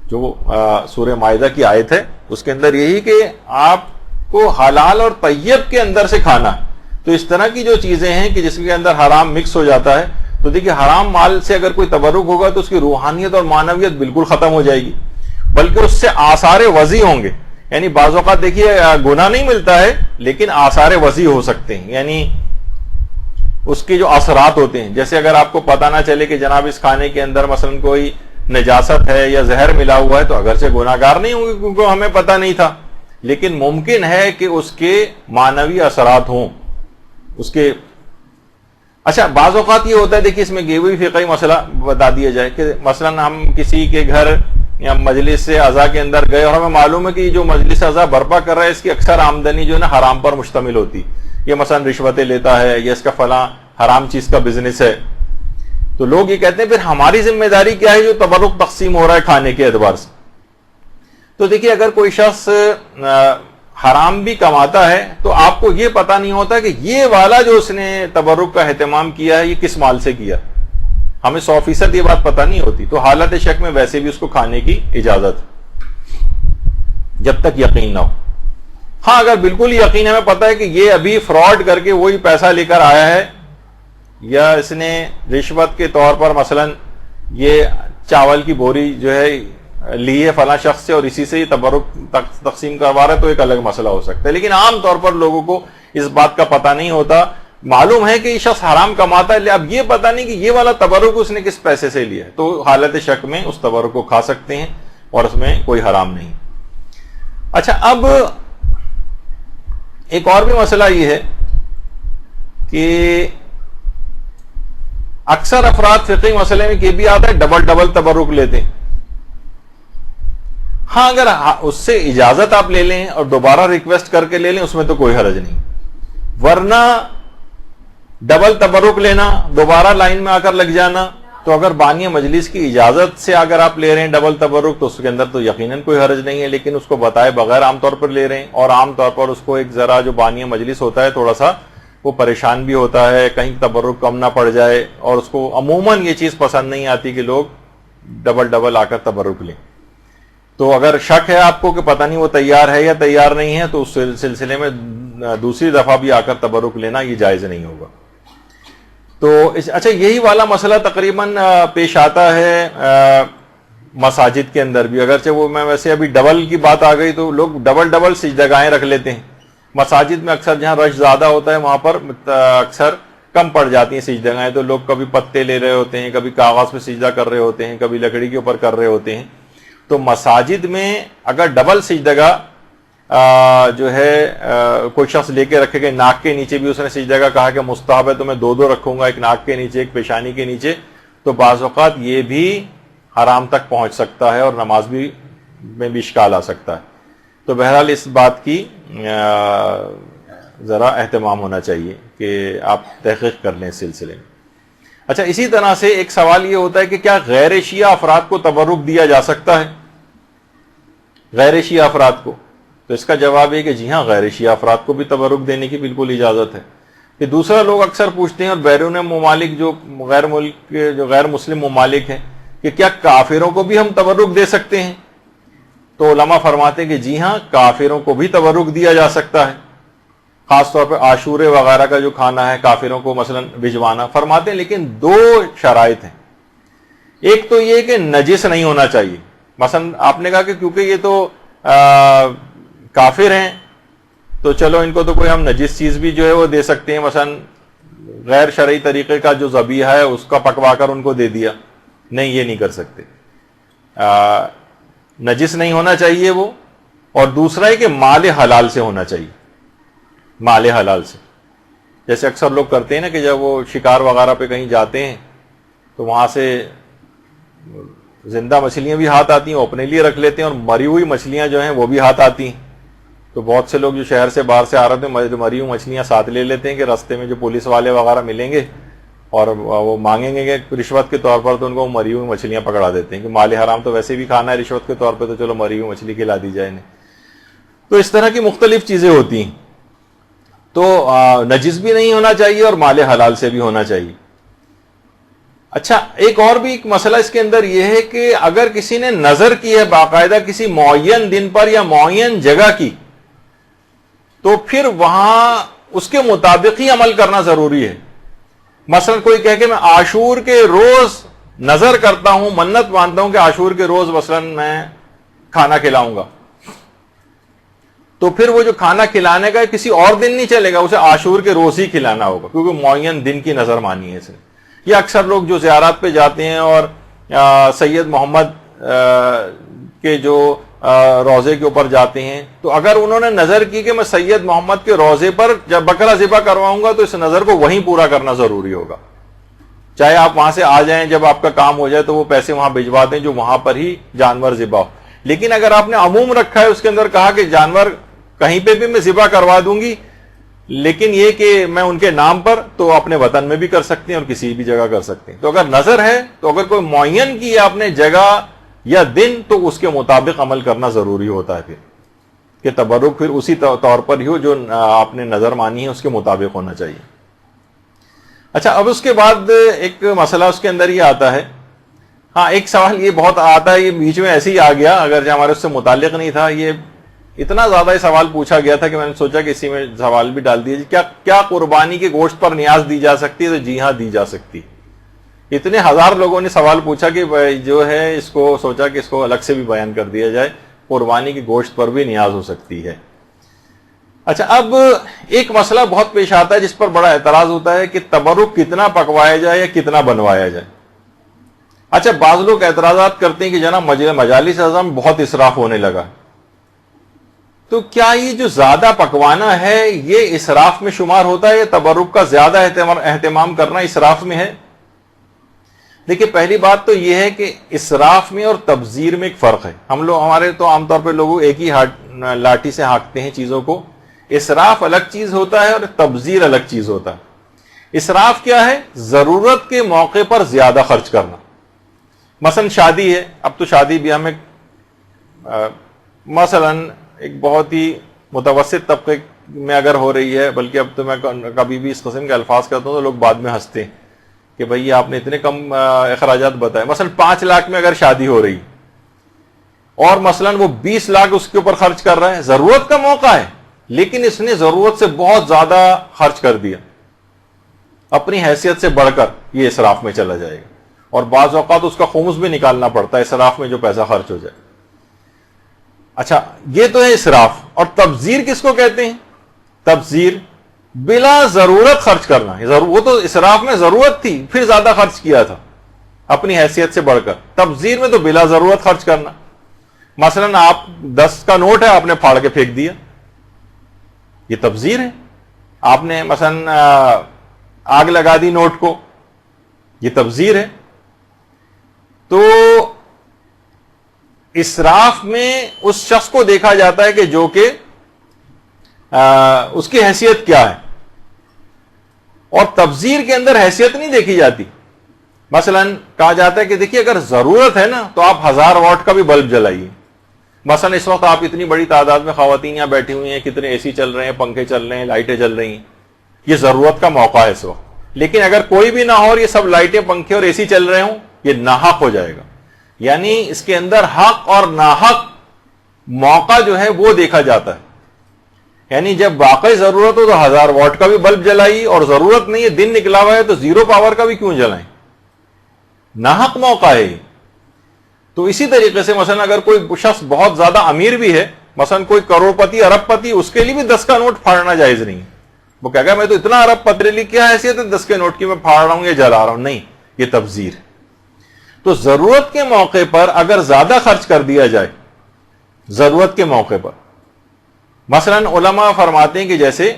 جو سورہ مائدہ کی آیت ہے اس کے اندر یہی کہ آپ کو حلال اور طیب کے اندر سے کھانا ہے. تو اس طرح کی جو چیزیں ہیں کہ جس کے اندر حرام مکس ہو جاتا ہے تو دیکھیے حرام مال سے اگر کوئی تبرک ہوگا تو اس کی روحانیت اور معنویت بالکل ختم ہو جائے گی, بلکہ اس سے آثار وضع ہوں گے. یعنی بعض اوقات دیکھیے گناہ نہیں ملتا ہے لیکن آثار وضع ہو سکتے ہیں, یعنی اس کے جو اثرات ہوتے ہیں. جیسے اگر آپ کو پتہ نہ چلے کہ جناب اس کھانے کے اندر مثلا کوئی نجاست ہے یا زہر ملا ہوا ہے تو اگرچہ گناہگار نہیں ہوں گے کیونکہ ہمیں پتہ نہیں تھا, لیکن ممکن ہے کہ اس کے معنوی اثرات ہوں اس کے. اچھا بعض اوقات یہ ہوتا ہے دیکھیے اس میں گیوی فقہی مسئلہ بتا دیا جائے کہ مثلا ہم کسی کے گھر یا مجلس اعضاء کے اندر گئے اور ہمیں معلوم ہے کہ جو مجلس اعضاء برپا کر رہا ہے اس کی اکثر آمدنی جو ہے نا حرام پر مشتمل ہوتی, یہ مثلا رشوتیں لیتا ہے یا اس کا فلاں حرام چیز کا بزنس ہے. تو لوگ یہ کہتے ہیں پھر ہماری ذمہ داری کیا ہے جو تبرک تقسیم ہو رہا ہے کھانے کے اعتبار سے. تو دیکھیے اگر کوئی شخص حرام بھی کماتا ہے تو آپ کو یہ پتہ نہیں ہوتا کہ یہ والا جو اس نے تبرک کا اہتمام کیا ہے یہ کس مال سے کیا, ہمیں 100% یہ بات پتہ نہیں ہوتی. تو حالت شک میں ویسے بھی اس کو کھانے کی اجازت جب تک یقین نہ ہو. ہاں اگر بالکل یقین ہمیں پتہ ہے کہ یہ ابھی فراڈ کر کے وہی پیسہ لے کر آیا ہے یا اس نے رشوت کے طور پر مثلا یہ چاول کی بوری جو ہے لی ہے فلاں شخص سے اور اسی سے ہی تبرک تقسیم کروا رہا ہے تو ایک الگ مسئلہ ہو سکتا ہے. لیکن عام طور پر لوگوں کو اس بات کا پتہ نہیں ہوتا, معلوم ہے کہ یہ شخص حرام کماتا ہے, اب یہ پتہ نہیں کہ یہ والا تبرک اس نے کس پیسے سے لیا ہے, تو حالت شک میں اس تبرک کو کھا سکتے ہیں اور اس میں کوئی حرام نہیں. اچھا اب ایک اور بھی مسئلہ یہ ہے کہ اکثر افراد فقہی مسئلے میں یہ بھی آتا ہے ڈبل تبرک لیتے ہیں. ہاں اگر اس سے اجازت آپ لے لیں اور دوبارہ ریکویسٹ کر کے لے لیں اس میں تو کوئی حرج نہیں, ورنہ ڈبل تبرک لینا دوبارہ لائن میں آ کر لگ جانا, تو اگر بانی مجلس کی اجازت سے اگر آپ لے رہے ہیں ڈبل تبرک تو اس کے اندر تو یقیناً کوئی حرج نہیں ہے, لیکن اس کو بتائے بغیر عام طور پر لے رہے ہیں اور عام طور پر اس کو ایک ذرا جو بانی مجلس ہوتا ہے تھوڑا سا وہ پریشان بھی ہوتا ہے کہیں تبرک کم نہ پڑ جائے, اور اس کو عموماً یہ چیز پسند نہیں آتی کہ لوگ ڈبل آ کر تبرک لیں. تو اگر شک ہے آپ کو کہ پتہ نہیں وہ تیار ہے یا تیار نہیں ہے تو اس سلسلے میں دوسری دفعہ بھی آ کر تبرک لینا یہ جائز نہیں ہوگا. تو اچھا یہی والا مسئلہ تقریباً پیش آتا ہے مساجد کے اندر بھی, اگرچہ وہ میں ویسے ابھی ڈبل کی بات آ گئی تو لوگ ڈبل سجدگاہیں رکھ لیتے ہیں. مساجد میں اکثر جہاں رش زیادہ ہوتا ہے وہاں پر اکثر کم پڑ جاتی ہیں سجدگاہیں, تو لوگ کبھی پتے لے رہے ہوتے ہیں, کبھی کاغذ پہ سجدہ کر رہے ہوتے ہیں, کبھی لکڑی کے اوپر کر رہے ہوتے ہیں. تو مساجد میں اگر ڈبل سجدگاہ جو ہے کوئی شخص لے کے رکھے گا، ناک کے نیچے بھی اس نے سجدگاہ کہا کہ مستحب ہے تو میں دو رکھوں گا، ایک ناک کے نیچے ایک پیشانی کے نیچے، تو بعض اوقات یہ بھی حرام تک پہنچ سکتا ہے اور نماز میں بھی اشکال آ سکتا ہے. تو بہرحال اس بات کی ذرا اہتمام ہونا چاہیے کہ آپ تحقیق کر لیں اس سلسلے میں. اچھا، اسی طرح سے ایک سوال یہ ہوتا ہے کہ کیا غیر شیعہ افراد کو تبرک دیا جا سکتا ہے؟ غیر شیعہ افراد کو، تو اس کا جواب ہے کہ جی ہاں، غیر شیعہ افراد کو بھی تبرک دینے کی بالکل اجازت ہے. کہ دوسرا لوگ اکثر پوچھتے ہیں اور بیرون ممالک جو غیر مسلم ممالک ہیں کہ کیا کافروں کو بھی ہم تبرک دے سکتے ہیں؟ تو علماء فرماتے ہیں کہ جی ہاں، کافروں کو بھی تبرک دیا جا سکتا ہے، خاص طور پہ عاشورے وغیرہ کا جو کھانا ہے کافروں کو مثلا بھجوانا. فرماتے ہیں لیکن دو شرائط ہیں. ایک تو یہ کہ نجس نہیں ہونا چاہیے. مثلا آپ نے کہا کہ کیونکہ یہ تو کافر ہیں تو چلو ان کو تو کوئی ہم نجس چیز بھی جو ہے وہ دے سکتے ہیں، مثلا غیر شرعی طریقے کا جو ذبیحہ ہے اس کا پکوا کر ان کو دے دیا. نہیں، یہ نہیں کر سکتے. نجس نہیں ہونا چاہیے وہ. اور دوسرا ہے کہ مال حلال سے ہونا چاہیے، مال حلال سے. جیسے اکثر لوگ کرتے ہیں نا کہ جب وہ شکار وغیرہ پہ کہیں جاتے ہیں تو وہاں سے زندہ مچھلیاں بھی ہاتھ آتی ہیں، وہ اپنے لیے رکھ لیتے ہیں، اور مری ہوئی مچھلیاں جو ہیں وہ بھی ہاتھ آتی ہیں. تو بہت سے لوگ جو شہر سے باہر سے آ رہے تھے مری ہوئی مچھلیاں ساتھ لے لیتے ہیں کہ راستے میں جو پولیس والے وغیرہ ملیں گے اور وہ مانگیں گے کہ رشوت کے طور پر، تو ان کو مری ہوئی مچھلیاں پکڑا دیتے ہیں کہ مال حرام تو ویسے بھی کھانا ہے رشوت کے طور پہ، تو چلو مری ہوئی مچھلی کھلا دی جائے انہیں. تو اس طرح کی مختلف چیزیں ہوتی ہیں. تو نجس بھی نہیں ہونا چاہیے اور مال حلال سے بھی ہونا چاہیے. اچھا، ایک اور بھی ایک مسئلہ اس کے اندر یہ ہے کہ اگر کسی نے نظر کی ہے باقاعدہ کسی معین دن پر یا معین جگہ کی، تو پھر وہاں اس کے مطابق ہی عمل کرنا ضروری ہے. مثلا کوئی کہے کہ میں عاشور کے روز نظر کرتا ہوں، منت مانتا ہوں کہ عاشور کے روز مثلا میں کھانا کھلاؤں گا، تو پھر وہ جو کھانا کھلانے کا کسی اور دن نہیں چلے گا، اسے عاشور کے روز ہی کھلانا ہوگا کیونکہ معین دن کی نظر مانی ہے اس نے. یا اکثر لوگ جو زیارات پہ جاتے ہیں اور سید محمد کے جو روزے کے اوپر جاتے ہیں، تو اگر انہوں نے نظر کی کہ میں سید محمد کے روزے پر جب بکرا ذبح کرواؤں گا، تو اس نظر کو وہیں پورا کرنا ضروری ہوگا. چاہے آپ وہاں سے آ جائیں، جب آپ کا کام ہو جائے تو وہ پیسے وہاں بھجوا دیں جو وہاں پر ہی جانور ذبح ہو. لیکن اگر آپ نے عموم رکھا ہے، اس کے اندر کہا کہ جانور کہیں پہ بھی میں ذبح کروا دوں گی، لیکن یہ کہ میں ان کے نام پر، تو اپنے وطن میں بھی کر سکتے ہیں اور کسی بھی جگہ کر سکتے ہیں. تو اگر نظر ہے تو اگر کوئی معین کی ہے آپ نے جگہ یا دن، تو اس کے مطابق عمل کرنا ضروری ہوتا ہے پھر کہ تبرک پھر اسی طور پر ہی ہو جو آپ نے نظر مانی ہے اس کے مطابق ہونا چاہیے. اچھا، اب اس کے بعد ایک مسئلہ اس کے اندر یہ آتا ہے. ہاں، ایک سوال یہ بہت آتا ہے، یہ بیچ میں ایسے ہی آ گیا، اگر ہمارے اس سے متعلق نہیں تھا. یہ اتنا زیادہ یہ سوال پوچھا گیا تھا کہ میں نے سوچا کہ اسی میں سوال بھی ڈال دیا. کیا قربانی کے گوشت پر نیاز دی جا سکتی ہے؟ تو جی ہاں، دی جا سکتی. اتنے ہزار لوگوں نے سوال پوچھا کہ جو ہے اس کو سوچا کہ اس کو الگ سے بھی بیان کر دیا جائے. قربانی کے گوشت پر بھی نیاز ہو سکتی ہے. اچھا، اب ایک مسئلہ بہت پیش آتا ہے جس پر بڑا اعتراض ہوتا ہے کہ تبرک کتنا پکوایا جائے یا کتنا بنوایا جائے. اچھا، بعض لوگ اعتراضات کرتے ہیں کہ جناب مجالس اعظم بہت اسراف ہونے لگا. تو کیا یہ جو زیادہ پکوانا ہے یہ اسراف میں شمار ہوتا ہے یا تبرک کا زیادہ اہتمام کرنا اسراف میں ہے؟ دیکھیے، پہلی بات تو یہ ہے کہ اسراف میں اور تبذیر میں ایک فرق ہے. ہمارے تو عام طور پہ لوگ ایک ہی لاٹھی سے ہانکتے ہیں چیزوں کو. اسراف الگ چیز ہوتا ہے اور تبذیر الگ چیز ہوتا ہے. اسراف کیا ہے؟ ضرورت کے موقع پر زیادہ خرچ کرنا. مثلا شادی ہے، اب تو شادی بھی ہمیں مثلا ایک بہت ہی متوسط طبقے میں اگر ہو رہی ہے، بلکہ اب تو میں کبھی بھی اس قسم کے الفاظ کرتا ہوں تو لوگ بعد میں ہنستے ہیں کہ بھئی آپ نے اتنے کم اخراجات بتائے. مثلا 5 لاکھ میں اگر شادی ہو رہی اور مثلا وہ 20 لاکھ اس کے اوپر خرچ کر رہا ہے، ضرورت کا موقع ہے لیکن اس نے ضرورت سے بہت زیادہ خرچ کر دیا، اپنی حیثیت سے بڑھ کر، یہ اسراف میں چلا جائے گا. اور بعض اوقات اس کا خمس بھی نکالنا پڑتا ہے اسراف میں جو پیسہ خرچ ہو جائے. اچھا، یہ تو ہے اسراف. اور تبذیر کس کو کہتے ہیں؟ تبذیر بلا ضرورت خرچ کرنا. وہ تو اسراف میں ضرورت تھی پھر زیادہ خرچ کیا تھا اپنی حیثیت سے بڑھ کر. تبذیر میں تو بلا ضرورت خرچ کرنا. مثلاً آپ 10 کا نوٹ ہے, آپ نے پھاڑ کے پھینک دیا, یہ تبذیر ہے. آپ نے مثلاً آگ لگا دی نوٹ کو, یہ تبذیر ہے. تو اسراف میں اس شخص کو دیکھا جاتا ہے کہ جو کہ اس کی حیثیت کیا ہے, اور تبذیر کے اندر حیثیت نہیں دیکھی جاتی. مثلاً کہا جاتا ہے کہ دیکھیے اگر ضرورت ہے نا تو آپ 1000 واٹ کا بھی بلب جلائیے. مثلاً اس وقت آپ اتنی بڑی تعداد میں خواتین یہاں بیٹھی ہوئی ہیں, کتنے اے سی چل رہے ہیں, پنکھے چل رہے ہیں, لائٹیں چل رہی ہیں, یہ ضرورت کا موقع ہے اس وقت. لیکن اگر کوئی بھی نہ ہو اور یہ سب لائٹیں, پنکھے اور اے سی چل رہے ہوں, یہ ناحق ہو جائے گا. یعنی اس کے اندر حق اور ناحق موقع جو ہے وہ دیکھا جاتا ہے. یعنی جب واقعی ضرورت ہو تو 1000 واٹ کا بھی بلب جلائیے, اور ضرورت نہیں ہے, دن نکلا ہوا ہے تو 0 پاور کا بھی کیوں جلائیں, ناحق موقع ہے. تو اسی طریقے سے مثلا اگر کوئی شخص بہت زیادہ امیر بھی ہے, مثلا کوئی کروڑپتی, ارب پتی, اس کے لیے بھی 10 کا نوٹ پھاڑنا جائز نہیں. وہ کہے گا میں تو اتنا ارب پتی لی, کیا حیثیت ہے 10 کے نوٹ کی, میں پھاڑ رہا ہوں یا جلا رہا ہوں. نہیں, یہ تبذیر. تو ضرورت کے موقع پر اگر زیادہ خرچ کر دیا جائے, ضرورت کے موقع پر, مثلا علماء فرماتے ہیں کہ جیسے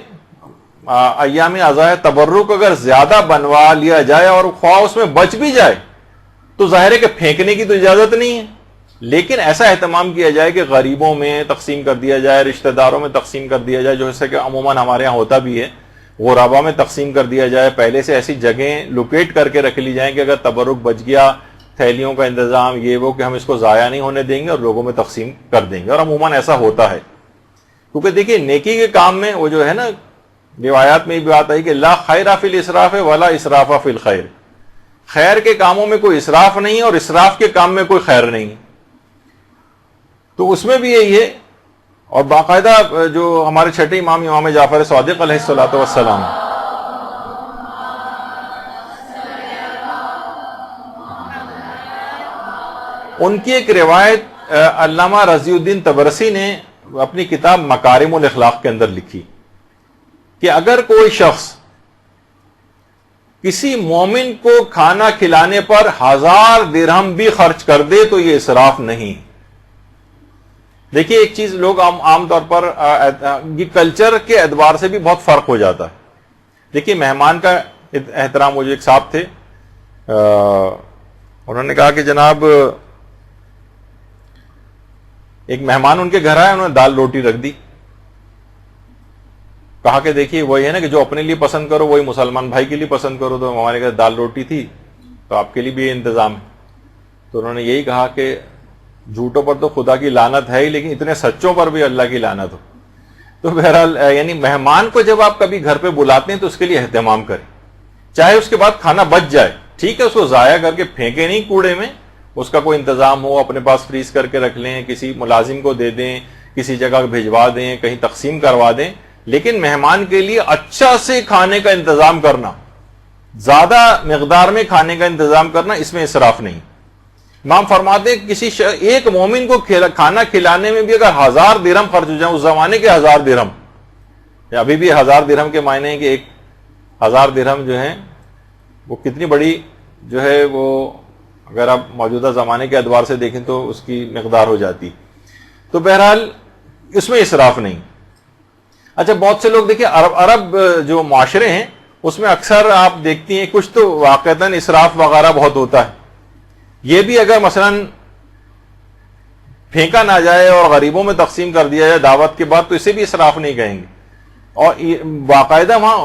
ایام عزائے تبرک اگر زیادہ بنوا لیا جائے اور خواہ اس میں بچ بھی جائے تو ظاہر ہے کہ پھینکنے کی تو اجازت نہیں ہے, لیکن ایسا اہتمام کیا جائے کہ غریبوں میں تقسیم کر دیا جائے, رشتہ داروں میں تقسیم کر دیا جائے, جو اس سے کہ عموماً ہمارے یہاں ہوتا بھی ہے, غربا میں تقسیم کر دیا جائے. پہلے سے ایسی جگہیں لوکیٹ کر کے رکھ لی جائیں کہ اگر تبرک بچ گیا, تھیلیوں کا انتظام یہ وہ, کہ ہم اس کو ضائع نہیں ہونے دیں گے اور لوگوں میں تقسیم کر دیں گے. اور عموماً ایسا ہوتا ہے, کیونکہ دیکھیے نیکی کے کام میں وہ جو ہے نا, روایات میں یہ بات آئی کہ لا خیر فی الاسراف ولا اسراف فی الخیر, خیر کے کاموں میں کوئی اسراف نہیں ہے اور اسراف کے کام میں کوئی خیر نہیں ہے. تو اس میں بھی یہی ہے. اور باقاعدہ جو ہمارے چھٹے امام جعفر صادق علیہ الصلوۃ والسلام, ان کی ایک روایت علامہ رضی الدین طبرسی نے اپنی کتاب مکارم الاخلاق کے اندر لکھی کہ اگر کوئی شخص کسی مومن کو کھانا کھلانے پر 1000 درہم بھی خرچ کر دے تو یہ اسراف نہیں. دیکھیے ایک چیز لوگ عام طور پر یہ کلچر کے اعتبار سے بھی بہت فرق ہو جاتا ہے. دیکھیے مہمان کا احترام, وہ جو ایک صاحب تھے انہوں نے کہا کہ جناب ایک مہمان ان کے گھر آئے, انہوں نے دال روٹی رکھ دی. کہا کہ دیکھیے وہی ہے نا کہ جو اپنے لیے پسند کرو وہی مسلمان بھائی کے لیے پسند کرو. تو ہمارے گھر دال روٹی تھی تو آپ کے لیے بھی یہ انتظام ہے. تو انہوں نے یہی کہا کہ جھوٹوں پر تو خدا کی لعنت ہے ہی, لیکن اتنے سچوں پر بھی اللہ کی لعنت ہو. تو بہرحال یعنی مہمان کو جب آپ کبھی گھر پہ بلاتے ہیں تو اس کے لیے اہتمام کریں, چاہے اس کے بعد کھانا بچ جائے, ٹھیک ہے, اس کو ضائع کر کے پھینکے نہیں کوڑے میں, اس کا کوئی انتظام ہو, اپنے پاس فریز کر کے رکھ لیں, کسی ملازم کو دے دیں, کسی جگہ بھجوا دیں, کہیں تقسیم کروا دیں. لیکن مہمان کے لیے اچھا سے کھانے کا انتظام کرنا, زیادہ مقدار میں کھانے کا انتظام کرنا, اس میں اسراف نہیں. امام فرماتے ہیں کسی ایک مومن کو کھانا کھلانے میں بھی اگر 1000 درہم خرچ ہو جائیں, اس زمانے کے 1000 درہم, ابھی بھی 1000 درہم کے معنی ہیں کہ 1000 درہم جو ہیں وہ کتنی بڑی جو ہے وہ, اگر آپ موجودہ زمانے کے اعتبار سے دیکھیں تو اس کی مقدار ہو جاتی. تو بہرحال اس میں اسراف نہیں. اچھا بہت سے لوگ دیکھیں عرب جو معاشرے ہیں اس میں اکثر آپ دیکھتی ہیں کچھ تو واقعتاً اسراف وغیرہ بہت ہوتا ہے. یہ بھی اگر مثلا پھینکا نہ جائے اور غریبوں میں تقسیم کر دیا جائے دعوت کے بعد تو اسے بھی اسراف نہیں کہیں گے. اور باقاعدہ وہاں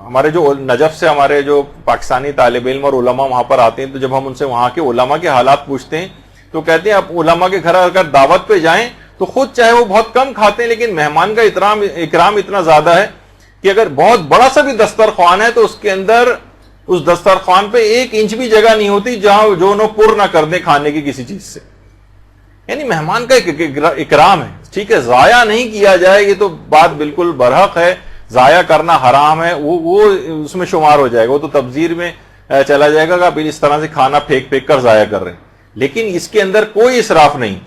ہمارے جو نجف سے ہمارے جو پاکستانی طالب علم اور علماء وہاں پر آتے ہیں, تو جب ہم ان سے وہاں کے علماء کے حالات پوچھتے ہیں تو کہتے ہیں آپ علماء کے گھر اگر دعوت پہ جائیں تو خود چاہے وہ بہت کم کھاتے ہیں, لیکن مہمان کا اکرام اتنا زیادہ ہے کہ اگر بہت بڑا سا بھی دسترخوان ہے تو اس کے اندر اس دسترخوان پہ 1 انچ بھی جگہ نہیں ہوتی جہاں جو انہوں پر نہ کر دیں کھانے کی کسی چیز سے. یعنی مہمان کا ایک اکرام ہے, ٹھیک ہے, ضائع نہیں کیا جائے, یہ تو بات بالکل برحق ہے, ضائع کرنا حرام ہے, وہ اس میں شمار ہو جائے گا, وہ تو تبذیر میں چلا جائے گا کہ آپ اس طرح سے کھانا پھینک کر ضائع کر رہے ہیں. لیکن اس کے اندر کوئی اسراف نہیں.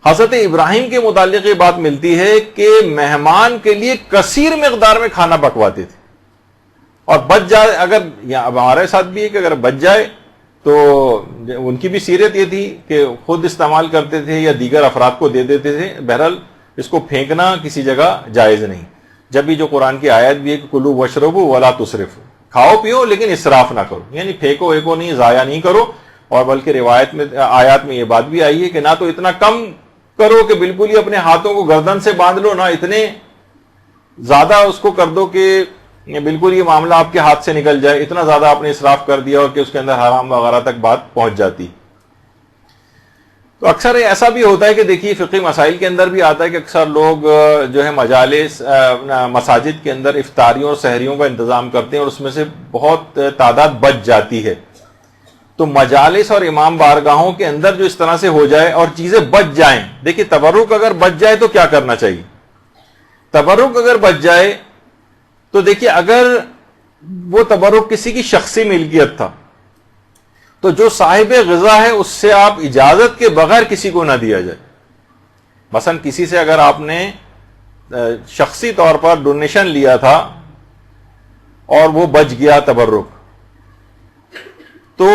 حضرت ابراہیم کے متعلق یہ بات ملتی ہے کہ مہمان کے لیے کثیر مقدار میں کھانا پکواتے تھے, اور بچ جائے, اگر ہمارے ساتھ بھی ہے کہ اگر بچ جائے تو ان کی بھی سیرت یہ تھی کہ خود استعمال کرتے تھے یا دیگر افراد کو دے دیتے تھے. بہرحال اس کو پھینکنا کسی جگہ جائز نہیں. جب بھی جو قرآن کی آیت بھی ہے کہ کلو وشربو ولا تسرفو، کھاؤ پیو لیکن اسراف نہ کرو، یعنی پھینکو ایکو نہیں، ضائع نہیں کرو. اور بلکہ روایت میں آیات میں یہ بات بھی آئی ہے کہ نہ تو اتنا کم کرو کہ بالکل ہی اپنے ہاتھوں کو گردن سے باندھ لو، نہ اتنے زیادہ اس کو کر دو کہ بالکل یہ معاملہ آپ کے ہاتھ سے نکل جائے. اتنا زیادہ آپ نے اسراف کر دیا اور کہ اس کے اندر حرام وغیرہ تک بات پہنچ جاتی. تو اکثر ایسا بھی ہوتا ہے کہ دیکھیے فقہی مسائل کے اندر بھی آتا ہے کہ اکثر لوگ جو ہے مجالس مساجد کے اندر افطاریوں اور سحریوں کا انتظام کرتے ہیں اور اس میں سے بہت تعداد بچ جاتی ہے. تو مجالس اور امام بارگاہوں کے اندر جو اس طرح سے ہو جائے اور چیزیں بچ جائیں، دیکھیے تبرک اگر بچ جائے تو کیا کرنا چاہیے؟ تبرک اگر بچ جائے تو دیکھیے اگر وہ تبرک کسی کی شخصی ملکیت تھا تو جو صاحب غذا ہے اس سے آپ اجازت کے بغیر کسی کو نہ دیا جائے. مثلا کسی سے اگر آپ نے شخصی طور پر ڈونیشن لیا تھا اور وہ بچ گیا تبرک، تو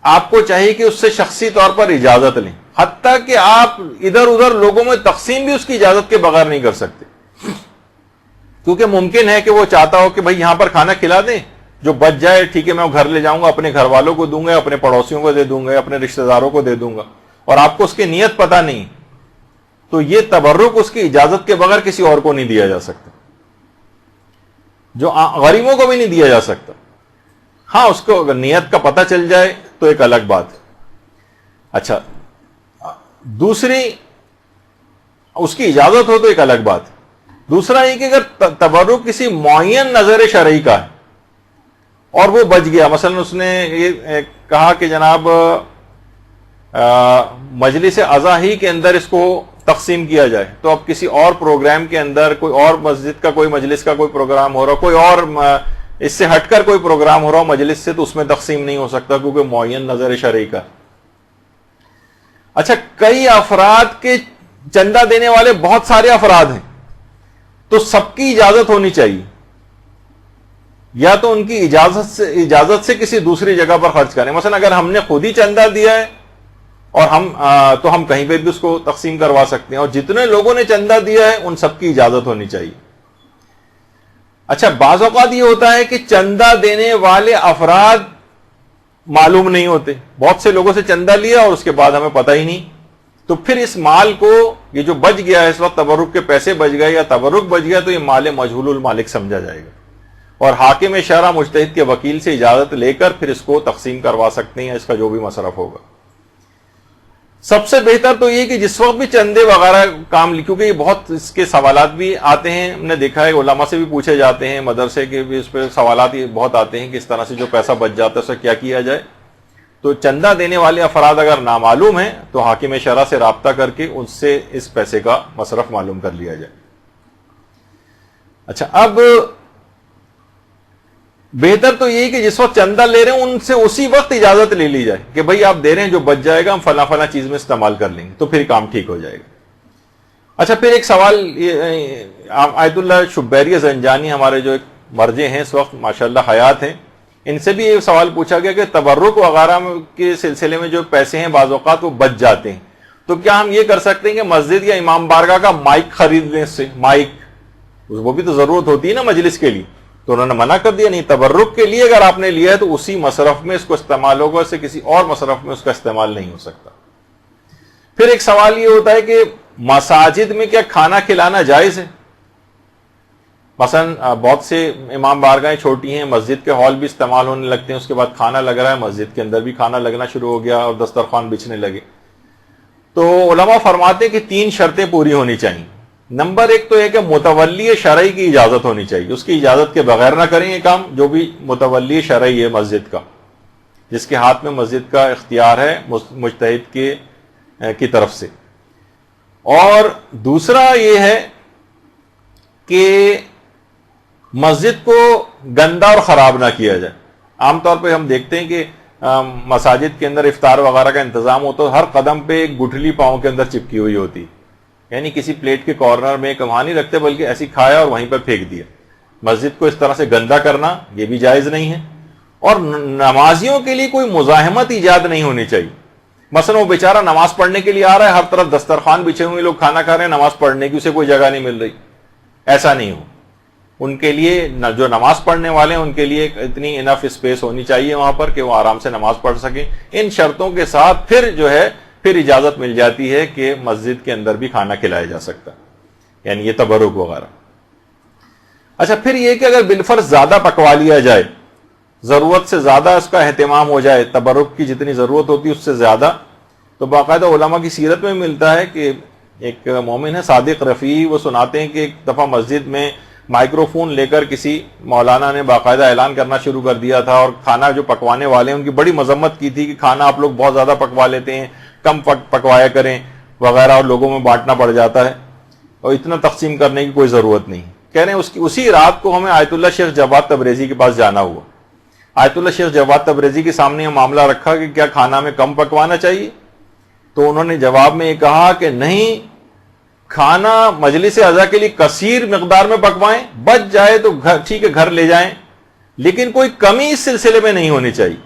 آپ کو چاہیے کہ اس سے شخصی طور پر اجازت لیں، حتیٰ کہ آپ ادھر ادھر لوگوں میں تقسیم بھی اس کی اجازت کے بغیر نہیں کر سکتے. کیونکہ ممکن ہے کہ وہ چاہتا ہو کہ بھائی یہاں پر کھانا کھلا دیں، جو بچ جائے ٹھیک ہے میں گھر لے جاؤں گا، اپنے گھر والوں کو دوں گا، اپنے پڑوسیوں کو دے دوں گا، اپنے رشتہ داروں کو دے دوں گا، اور آپ کو اس کی نیت پتہ نہیں. تو یہ تبرک اس کی اجازت کے بغیر کسی اور کو نہیں دیا جا سکتا، جو غریبوں کو بھی نہیں دیا جا سکتا. ہاں اس کو اگر نیت کا پتہ چل جائے تو ایک الگ بات. اچھا دوسری اس کی اجازت ہو تو ایک الگ بات. دوسرا یہ کہ اگر تبرک کسی معین نظر شرعی کا ہے اور وہ بچ گیا، مثلا اس نے یہ کہا کہ جناب مجلس عزا ہی کے اندر اس کو تقسیم کیا جائے، تو اب کسی اور پروگرام کے اندر کوئی اور مسجد کا کوئی مجلس کا کوئی پروگرام ہو رہا، کوئی اور اس سے ہٹ کر کوئی پروگرام ہو رہا مجلس سے، تو اس میں تقسیم نہیں ہو سکتا کیونکہ معین نظر شرعی کا. اچھا کئی افراد کے چندہ دینے والے بہت سارے افراد ہیں تو سب کی اجازت ہونی چاہیے، یا تو ان کی اجازت سے کسی دوسری جگہ پر خرچ کریں. مثلا اگر ہم نے خود ہی چندہ دیا ہے اور تو ہم کہیں پہ بھی اس کو تقسیم کروا سکتے ہیں، اور جتنے لوگوں نے چندہ دیا ہے ان سب کی اجازت ہونی چاہیے. اچھا بعض اوقات یہ ہوتا ہے کہ چندہ دینے والے افراد معلوم نہیں ہوتے، بہت سے لوگوں سے چندہ لیا اور اس کے بعد ہمیں پتہ ہی نہیں، تو پھر اس مال کو یہ جو بچ گیا ہے اس وقت، تبرک کے پیسے بچ گئے یا تبرک بچ گیا، تو یہ مال مجہول المالک سمجھا جائے گا، اور حاکم شرع مجتہد کے وکیل سے اجازت لے کر پھر اس کو تقسیم کروا سکتے ہیں، اس کا جو بھی مصرف ہوگا. سب سے بہتر تو یہ کہ جس وقت بھی چندے وغیرہ کام، کیونکہ یہ بہت اس کے سوالات بھی آتے ہیں، ہم نے دیکھا ہے علماء سے بھی پوچھے جاتے ہیں، مدرسے کے بھی اس پہ سوالات بہت آتے ہیں کہ اس طرح سے جو پیسہ بچ جاتا ہے اسے کیا کیا جائے. تو چندہ دینے والے افراد اگر نامعلوم ہیں تو حاکم شرع سے رابطہ کر کے ان سے اس پیسے کا مصرف معلوم کر لیا جائے. اچھا اب بہتر تو یہی کہ جس وقت چندہ لے رہے ہیں ان سے اسی وقت اجازت لے لی جائے کہ بھئی آپ دے رہے ہیں، جو بچ جائے گا ہم فلاں فلاں چیز میں استعمال کر لیں گے، تو پھر کام ٹھیک ہو جائے گا. اچھا پھر ایک سوال، آیت اللہ شبیری زنجانی ہمارے جو ایک مرجع ہیں اس وقت ماشاءاللہ حیات ہیں، ان سے بھی یہ سوال پوچھا گیا کہ تبرک وغیرہ کے سلسلے میں جو پیسے ہیں بعض اوقات وہ بچ جاتے ہیں، تو کیا ہم یہ کر سکتے ہیں کہ مسجد یا امام بارگاہ کا مائک خرید لیں؟ اس سے مائک، وہ بھی تو ضرورت ہوتی ہے نا مجلس کے لیے، تو انہوں نے منع کر دیا نہیں، تبرک کے لیے اگر آپ نے لیا ہے تو اسی مصرف میں اس کو استعمال ہوگا، اس سے کسی اور مصرف میں اس کا استعمال نہیں ہو سکتا. پھر ایک سوال یہ ہوتا ہے کہ مساجد میں کیا کھانا کھلانا جائز ہے؟ مثلا بہت سے امام بارگاہیں چھوٹی ہیں، مسجد کے ہال بھی استعمال ہونے لگتے ہیں، اس کے بعد کھانا لگ رہا ہے، مسجد کے اندر بھی کھانا لگنا شروع ہو گیا اور دسترخوان بچھنے لگے. تو علماء فرماتے ہیں کہ 3 شرطیں پوری ہونی چاہیے. نمبر 1 تو یہ کہ متولی شرعی کی اجازت ہونی چاہیے، اس کی اجازت کے بغیر نہ کریں یہ کام. جو بھی متولی شرعی ہے مسجد کا، جس کے ہاتھ میں مسجد کا اختیار ہے مجتہد کی طرف سے. اور دوسرا یہ ہے کہ مسجد کو گندا اور خراب نہ کیا جائے. عام طور پہ ہم دیکھتے ہیں کہ مساجد کے اندر افطار وغیرہ کا انتظام ہوتا ہے، ہر قدم پہ ایک گٹھلی پاؤں کے اندر چپکی ہوئی ہوتی، یعنی کسی پلیٹ کے کارنر میں وہاں نہیں رکھتے بلکہ ایسی کھایا اور وہیں پہ پھینک دیا. مسجد کو اس طرح سے گندا کرنا یہ بھی جائز نہیں ہے. اور نمازیوں کے لیے کوئی مزاحمت ایجاد نہیں ہونی چاہیے. مثلا وہ بیچارہ نماز پڑھنے کے لیے آ رہا ہے, ہر طرف دسترخوان بچھے ہوئے, لوگ کھانا کھا رہے ہیں, نماز پڑھنے کی اسے کوئی جگہ نہیں مل رہی. ایسا نہیں ہو. ان کے لیے جو نماز پڑھنے والے ہیں ان کے لیے اتنی انف اسپیس ہونی چاہیے وہاں پر کہ وہ آرام سے نماز پڑھ سکیں. ان شرطوں کے ساتھ پھر اجازت مل جاتی ہے کہ مسجد کے اندر بھی کھانا کھلایا جا سکتا, یعنی یہ تبرک وغیرہ. اچھا, پھر یہ کہ اگر بالفرض زیادہ پکوا لیا جائے, ضرورت سے زیادہ اس کا اہتمام ہو جائے, تبرک کی جتنی ضرورت ہوتی ہے اس سے زیادہ, تو باقاعدہ علماء کی سیرت میں ملتا ہے کہ ایک مومن ہے صادق رفیعی, وہ سناتے ہیں کہ ایک دفعہ مسجد میں مائکرو فون لے کر کسی مولانا نے باقاعدہ اعلان کرنا شروع کر دیا تھا, اور کھانا جو پکوانے والے ہیں ان کی بڑی مذمت کی تھی کہ کھانا آپ لوگ بہت زیادہ پکوا لیتے ہیں, کم پکوایا کریں وغیرہ, اور لوگوں میں بانٹنا پڑ جاتا ہے, اور اتنا تقسیم کرنے کی کوئی ضرورت نہیں. کہہ رہے ہیں اسی رات کو ہمیں آیت اللہ شیخ جواد تبریزی کے پاس جانا ہوا. آیت اللہ شیخ جواد تبریزی کے سامنے یہ معاملہ رکھا کہ کیا کھانا میں کم پکوانا چاہیے, تو انہوں نے جواب میں یہ کہا کہ نہیں, کھانا مجلس عزا کے لیے کثیر مقدار میں پکوائیں, بچ جائے تو ٹھیک ہے گھر لے جائیں, لیکن کوئی کمی اس سلسلے میں نہیں ہونی چاہیے.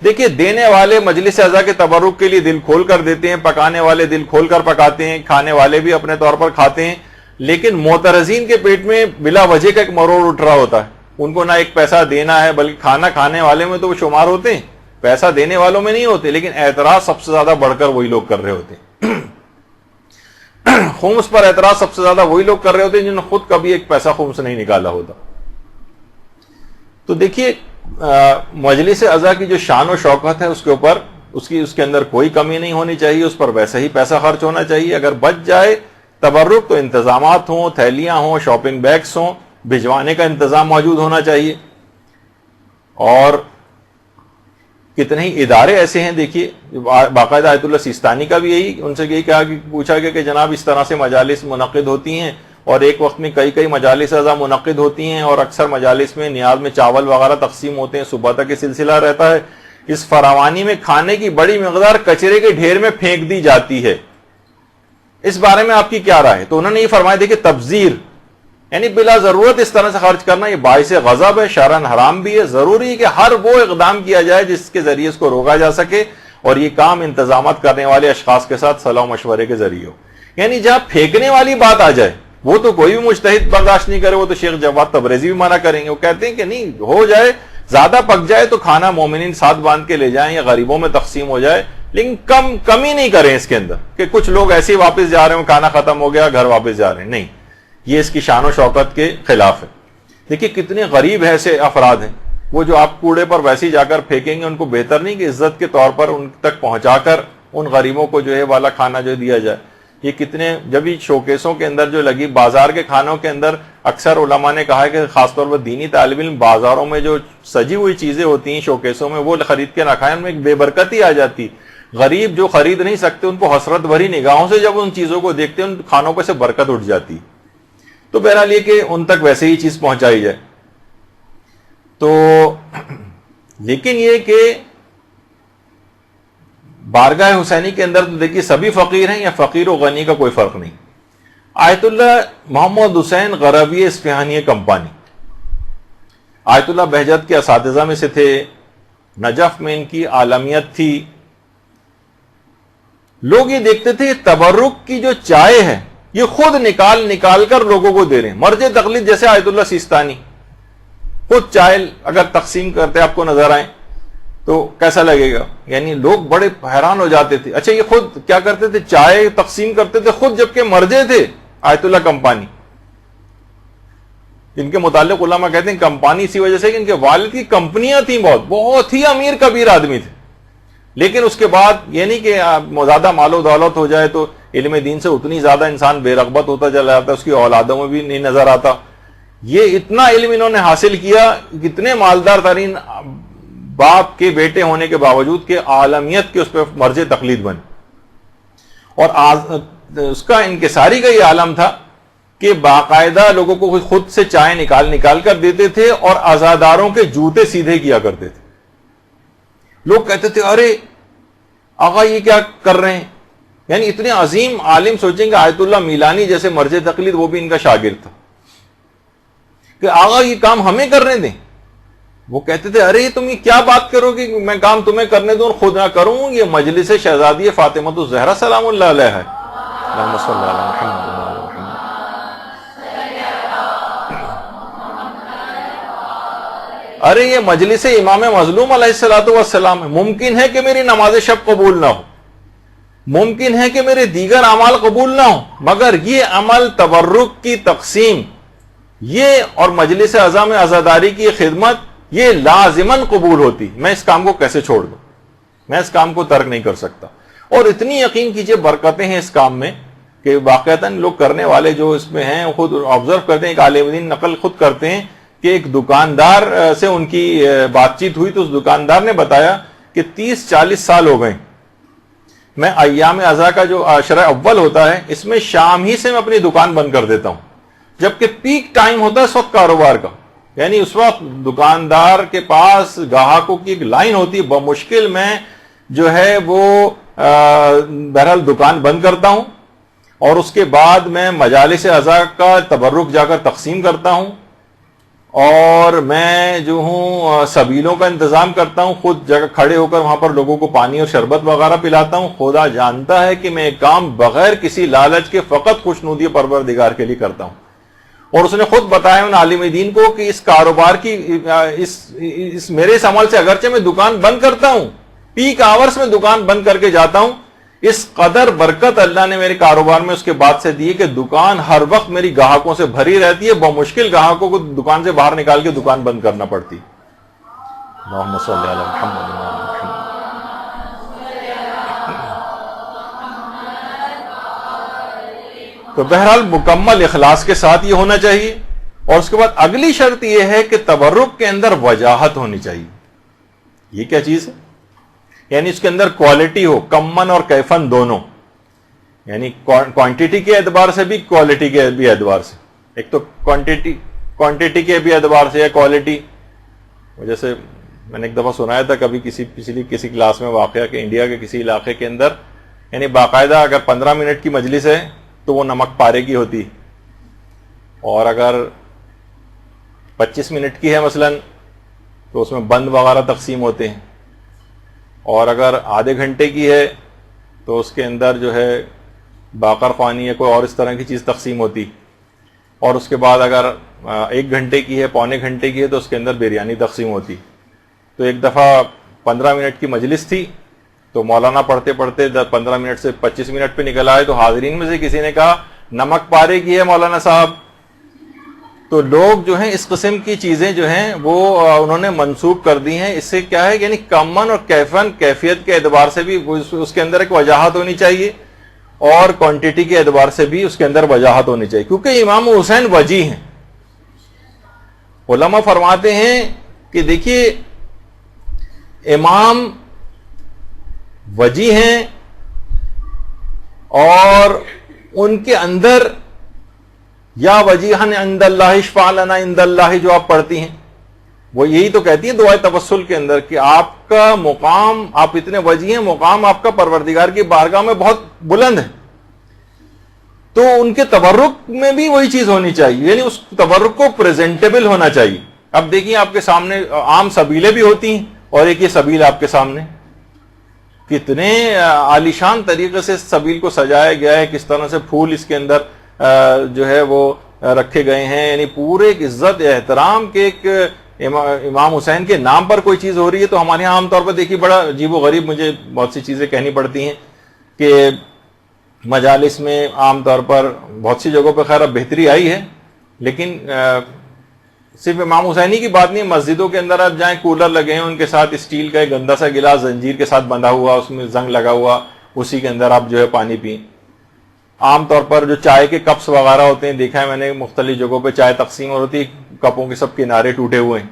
دیکھیے, دینے والے مجلس عزا کے تبرک کے لیے دل کھول کر دیتے ہیں, پکانے والے دل کھول کر پکاتے ہیں, کھانے والے بھی اپنے طور پر کھاتے ہیں, لیکن معترضین کے پیٹ میں بلا وجہ کا ایک مروڑ اٹھ رہا ہوتا ہے. ان کو نہ ایک پیسہ دینا ہے, بلکہ کھانا کھانے والے میں تو وہ شمار ہوتے ہیں, پیسہ دینے والوں میں نہیں ہوتے, لیکن اعتراض سب سے زیادہ بڑھ کر وہی لوگ کر رہے ہوتے ہیں. خمس پر اعتراض سب سے زیادہ وہی لوگ کر رہے ہوتے ہیں جنہوں نے خود کبھی ایک پیسہ خمس نہیں نکالا ہوتا. تو دیکھیے, مجلس عزا کی جو شان و شوکت ہے اس کے اوپر اس کے اندر کوئی کمی نہیں ہونی چاہیے, اس پر ویسے ہی پیسہ خرچ ہونا چاہیے. اگر بچ جائے تبرک تو انتظامات ہوں, تھیلیاں ہوں, شاپنگ بیگس ہوں, بھجوانے کا انتظام موجود ہونا چاہیے. اور کتنے ہی ادارے ایسے ہیں, دیکھیے باقاعدہ آیت اللہ سیستانی کا بھی ان سے یہی کہا کہ پوچھا گیا کہ جناب اس طرح سے مجالس منعقد ہوتی ہیں, اور ایک وقت میں کئی مجالس عزا منعقد ہوتی ہیں, اور اکثر مجالس میں نیاز میں چاول وغیرہ تقسیم ہوتے ہیں, صبح تک یہ سلسلہ رہتا ہے. اس فراوانی میں کھانے کی بڑی مقدار کچرے کے ڈھیر میں پھینک دی جاتی ہے, اس بارے میں آپ کی کیا رائے؟ تو انہوں نے یہ فرمایا, دیکھیں تبذیر یعنی بلا ضرورت اس طرح سے خرچ کرنا یہ باعث غضب ہے, شرعاً حرام بھی ہے. ضروری ہے کہ ہر وہ اقدام کیا جائے جس کے ذریعے اس کو روکا جا سکے, اور یہ کام انتظامات کرنے والے اشخاص کے ساتھ صلاح و مشورے کے ذریعے ہو. یعنی جہاں پھینکنے والی بات آ جائے وہ تو کوئی بھی مجتہد برداشت نہیں کرے, وہ تو شیخ جواد تبریزی بھی منع کریں گے. وہ کہتے ہیں کہ نہیں, ہو جائے زیادہ پک جائے تو کھانا مومنین ساتھ باندھ کے لے جائیں یا غریبوں میں تقسیم ہو جائے, لیکن کمی نہیں کریں اس کے اندر کہ کچھ لوگ ایسے ہی واپس جا رہے ہیں, کھانا ختم ہو گیا گھر واپس جا رہے ہیں. نہیں, یہ اس کی شان و شوکت کے خلاف ہے. دیکھیے کتنے غریب ایسے افراد ہیں, وہ جو آپ کوڑے پر ویسے ہی جا کر پھینکیں گے, ان کو بہتر نہیں کہ عزت کے طور پر ان تک پہنچا کر ان غریبوں کو جو ہے والا کھانا جو دیا جائے. یہ کتنے, جب یہ شوکیسوں کے اندر جو لگی بازار کے کھانوں کے اندر, اکثر علماء نے کہا ہے کہ خاص طور پر دینی طالب علم بازاروں میں جو سجی ہوئی چیزیں ہوتی ہیں شوکیسوں میں, وہ خرید کے نہ کھائیں, ان میں ایک بے برکتی آ جاتی. غریب جو خرید نہیں سکتے ان کو حسرت بھری نگاہوں سے جب ان چیزوں کو دیکھتے ہیں, ان کھانوں پہ سے برکت اٹھ جاتی. تو بہرحال یہ کہ ان تک ویسے ہی چیز پہنچائی جائے. تو لیکن یہ کہ بارگاہ حسینی کے اندر تو دیکھیے سبھی فقیر ہیں, یا فقیر و غنی کا کوئی فرق نہیں. آیت اللہ محمد حسین غروی اصفہانی کمپانی آیت اللہ بہجت کے اساتذہ میں سے تھے, نجف میں ان کی عالمیت تھی. لوگ یہ دیکھتے تھے تبرک کی جو چائے ہے یہ خود نکال کر لوگوں کو دے رہے ہیں. مرج تقلید جیسے آیت اللہ سیستانی خود چائے اگر تقسیم کرتے آپ کو نظر آئیں تو کیسا لگے گا؟ یعنی لوگ بڑے حیران ہو جاتے تھے. اچھا, یہ خود کیا کرتے تھے؟ چائے تقسیم کرتے تھے خود, جبکہ مرجے تھے آیت اللہ کمپانی. ان کے متعلق علماء کہتے ہیں کمپانی اسی وجہ سے کہ ان کے والد کی کمپنیاں تھیں, بہت ہی امیر کبیر آدمی تھے. لیکن اس کے بعد یہ نہیں کہ زیادہ مال و دولت ہو جائے تو علم دین سے اتنی زیادہ انسان بے رغبت ہوتا چلا جاتا ہے, اس کی اولادوں میں بھی نہیں نظر آتا. یہ اتنا علم انہوں نے حاصل کیا, کتنے مالدار ترین باپ کے بیٹے ہونے کے باوجود کہ عالمیت کے اس پہ مرجع تقلید بنے. اور اس کا انکساری کا یہ عالم تھا کہ باقاعدہ لوگوں کو خود سے چائے نکال کر دیتے تھے, اور عزاداروں کے جوتے سیدھے کیا کرتے تھے. لوگ کہتے تھے ارے آقا یہ کیا کر رہے ہیں؟ یعنی اتنے عظیم عالم, سوچیں کہ آیت اللہ میلانی جیسے مرجع تقلید, وہ بھی ان کا شاگرد تھا, کہ آقا یہ کام ہمیں کرنے دیں. وہ کہتے تھے ارے تم یہ کیا بات کرو کہ میں کام تمہیں کرنے دوں اور خود نہ کروں، یہ مجلس شہزادی فاطمہ الزہرا سلام اللہ علیہ ہے. اللہم صلی علی محمد وعلی محمد. ارے یہ مجلس امام مظلوم علیہ الصلوۃ والسلام ہے، ممکن ہے کہ میری نماز شب قبول نہ ہو، ممکن ہے کہ میرے دیگر اعمال قبول نہ ہو، مگر یہ عمل تبرک کی تقسیم یہ اور مجلس اعضاء میں عزاداری کی خدمت یہ لازماً قبول ہوتی. میں اس کام کو کیسے چھوڑ دوں؟ میں اس کام کو ترک نہیں کر سکتا. اور اتنی یقین کیجئے برکتیں ہیں اس کام میں کہ واقعتاً لوگ کرنے والے جو اس میں ہیں خود آبزرو کرتے ہیں. ایک عالم دین نقل خود کرتے ہیں کہ ایک دکاندار سے ان کی بات چیت ہوئی تو اس دکاندار نے بتایا کہ 30-40 سال ہو گئے میں ایام عزا کا جو عشرہ اول ہوتا ہے اس میں شام ہی سے میں اپنی دکان بند کر دیتا ہوں، جبکہ پیک ٹائم ہوتا ہے اس وقت کاروبار کا. یعنی اس وقت دکاندار کے پاس گاہکوں کی ایک لائن ہوتی ہے، بمشکل میں جو ہے وہ بہرحال دکان بند کرتا ہوں اور اس کے بعد میں مجالس عزا کا تبرک جا کر تقسیم کرتا ہوں اور میں جو ہوں سبیلوں کا انتظام کرتا ہوں، خود جگہ کھڑے ہو کر وہاں پر لوگوں کو پانی اور شربت وغیرہ پلاتا ہوں. خدا جانتا ہے کہ میں ایک کام بغیر کسی لالچ کے فقط خوشنودی پروردگار کے لیے کرتا ہوں. اور اس نے خود بتایا ان عالم دین کو کہ اس کاروبار کی اس میرے اس عمل سے اگرچہ میں دکان بند کرتا ہوں، پیک آورز میں دکان بند کر کے جاتا ہوں، اس قدر برکت اللہ نے میرے کاروبار میں اس کے بعد سے دی کہ دکان ہر وقت میری گاہکوں سے بھری رہتی ہے، بمشکل گاہکوں کو دکان سے باہر نکال کے دکان بند کرنا پڑتی. اللہم صلی علی محمد وعلی محمد. تو بہرحال مکمل اخلاص کے ساتھ یہ ہونا چاہیے. اور اس کے بعد اگلی شرط یہ ہے کہ تبرک کے اندر وجاہت ہونی چاہیے. یہ کیا چیز ہے؟ یعنی اس کے اندر کوالٹی ہو، کمن اور کیفن دونوں، یعنی کوانٹٹی کے اعتبار سے بھی کوالٹی کے بھی اعتبار سے. ایک تو کوانٹٹی کے بھی اعتبار سے ہے کوالٹی. جیسے میں نے ایک دفعہ سنایا تھا کبھی کسی کلاس میں واقعہ کہ انڈیا کے کسی علاقے کے اندر یعنی باقاعدہ اگر 15 منٹ کی مجلس ہے تو وہ نمک پارے کی ہوتی، اور اگر 25 منٹ کی ہے مثلا تو اس میں بند وغیرہ تقسیم ہوتے ہیں، اور اگر آدھے گھنٹے کی ہے تو اس کے اندر جو ہے باقر خوانی یا کوئی اور اس طرح کی چیز تقسیم ہوتی، اور اس کے بعد اگر 1 گھنٹے کی ہے، پونے گھنٹے کی ہے تو اس کے اندر بریانی تقسیم ہوتی. تو ایک دفعہ 15 منٹ کی مجلس تھی تو مولانا پڑھتے پڑھتے 15 منٹ سے 25 منٹ پہ نکل آئے تو حاضرین میں سے کسی نے کہا نمک پارے کی ہے مولانا صاحب. تو لوگ جو ہیں اس قسم کی چیزیں جو ہیں وہ انہوں نے منسوخ کر دی ہیں. اس سے کیا ہے یعنی کمن اور کیفن کیفیت کے اعتبار سے بھی اس کے اندر ایک وجاہت ہونی چاہیے اور کوانٹٹی کے اعتبار سے بھی اس کے اندر وجاہت ہونی چاہیے، کیونکہ امام حسین وجی ہیں. علماء فرماتے ہیں کہ دیکھیے امام وجی ہیں اور ان کے اندر یا وجیحن عند اللہ اشفع لنا عند اللہ جو آپ پڑھتی ہیں وہ یہی تو کہتی ہے دعائے توسل کے اندر کہ آپ کا مقام، آپ اتنے وجی ہیں، مقام آپ کا پروردگار کی بارگاہ میں بہت بلند ہے. تو ان کے تبرک میں بھی وہی چیز ہونی چاہیے، یعنی اس تبرک کو پریزنٹیبل ہونا چاہیے. اب دیکھیے آپ کے سامنے عام سبیلیں بھی ہوتی ہیں اور ایک یہ سبیل آپ کے سامنے کتنے عالیشان طریقے سے سبیل کو سجایا گیا ہے، کس طرح سے پھول اس کے اندر جو ہے وہ رکھے گئے ہیں، یعنی پورے ایک عزت احترام کے ایک امام حسین کے نام پر کوئی چیز ہو رہی ہے. تو ہمارے یہاں عام طور پر دیکھیے بڑا عجیب و غریب مجھے بہت سی چیزیں کہنی پڑتی ہیں کہ مجالس میں عام طور پر بہت سی جگہوں پہ خیر اب بہتری آئی ہے، لیکن صرف امام حسینی کی بات نہیں، مسجدوں کے اندر آپ جائیں کولر لگے ہیں ان کے ساتھ اسٹیل کا ایک گندا سا گلاس زنجیر کے ساتھ بندھا ہوا، اس میں زنگ لگا ہوا، اسی کے اندر آپ جو ہے پانی پئیں. عام طور پر جو چائے کے کپس وغیرہ ہوتے ہیں دیکھا ہے میں نے مختلف جگہوں پہ چائے تقسیم ہوتی، کپوں کے سب کنارے ٹوٹے ہوئے ہیں.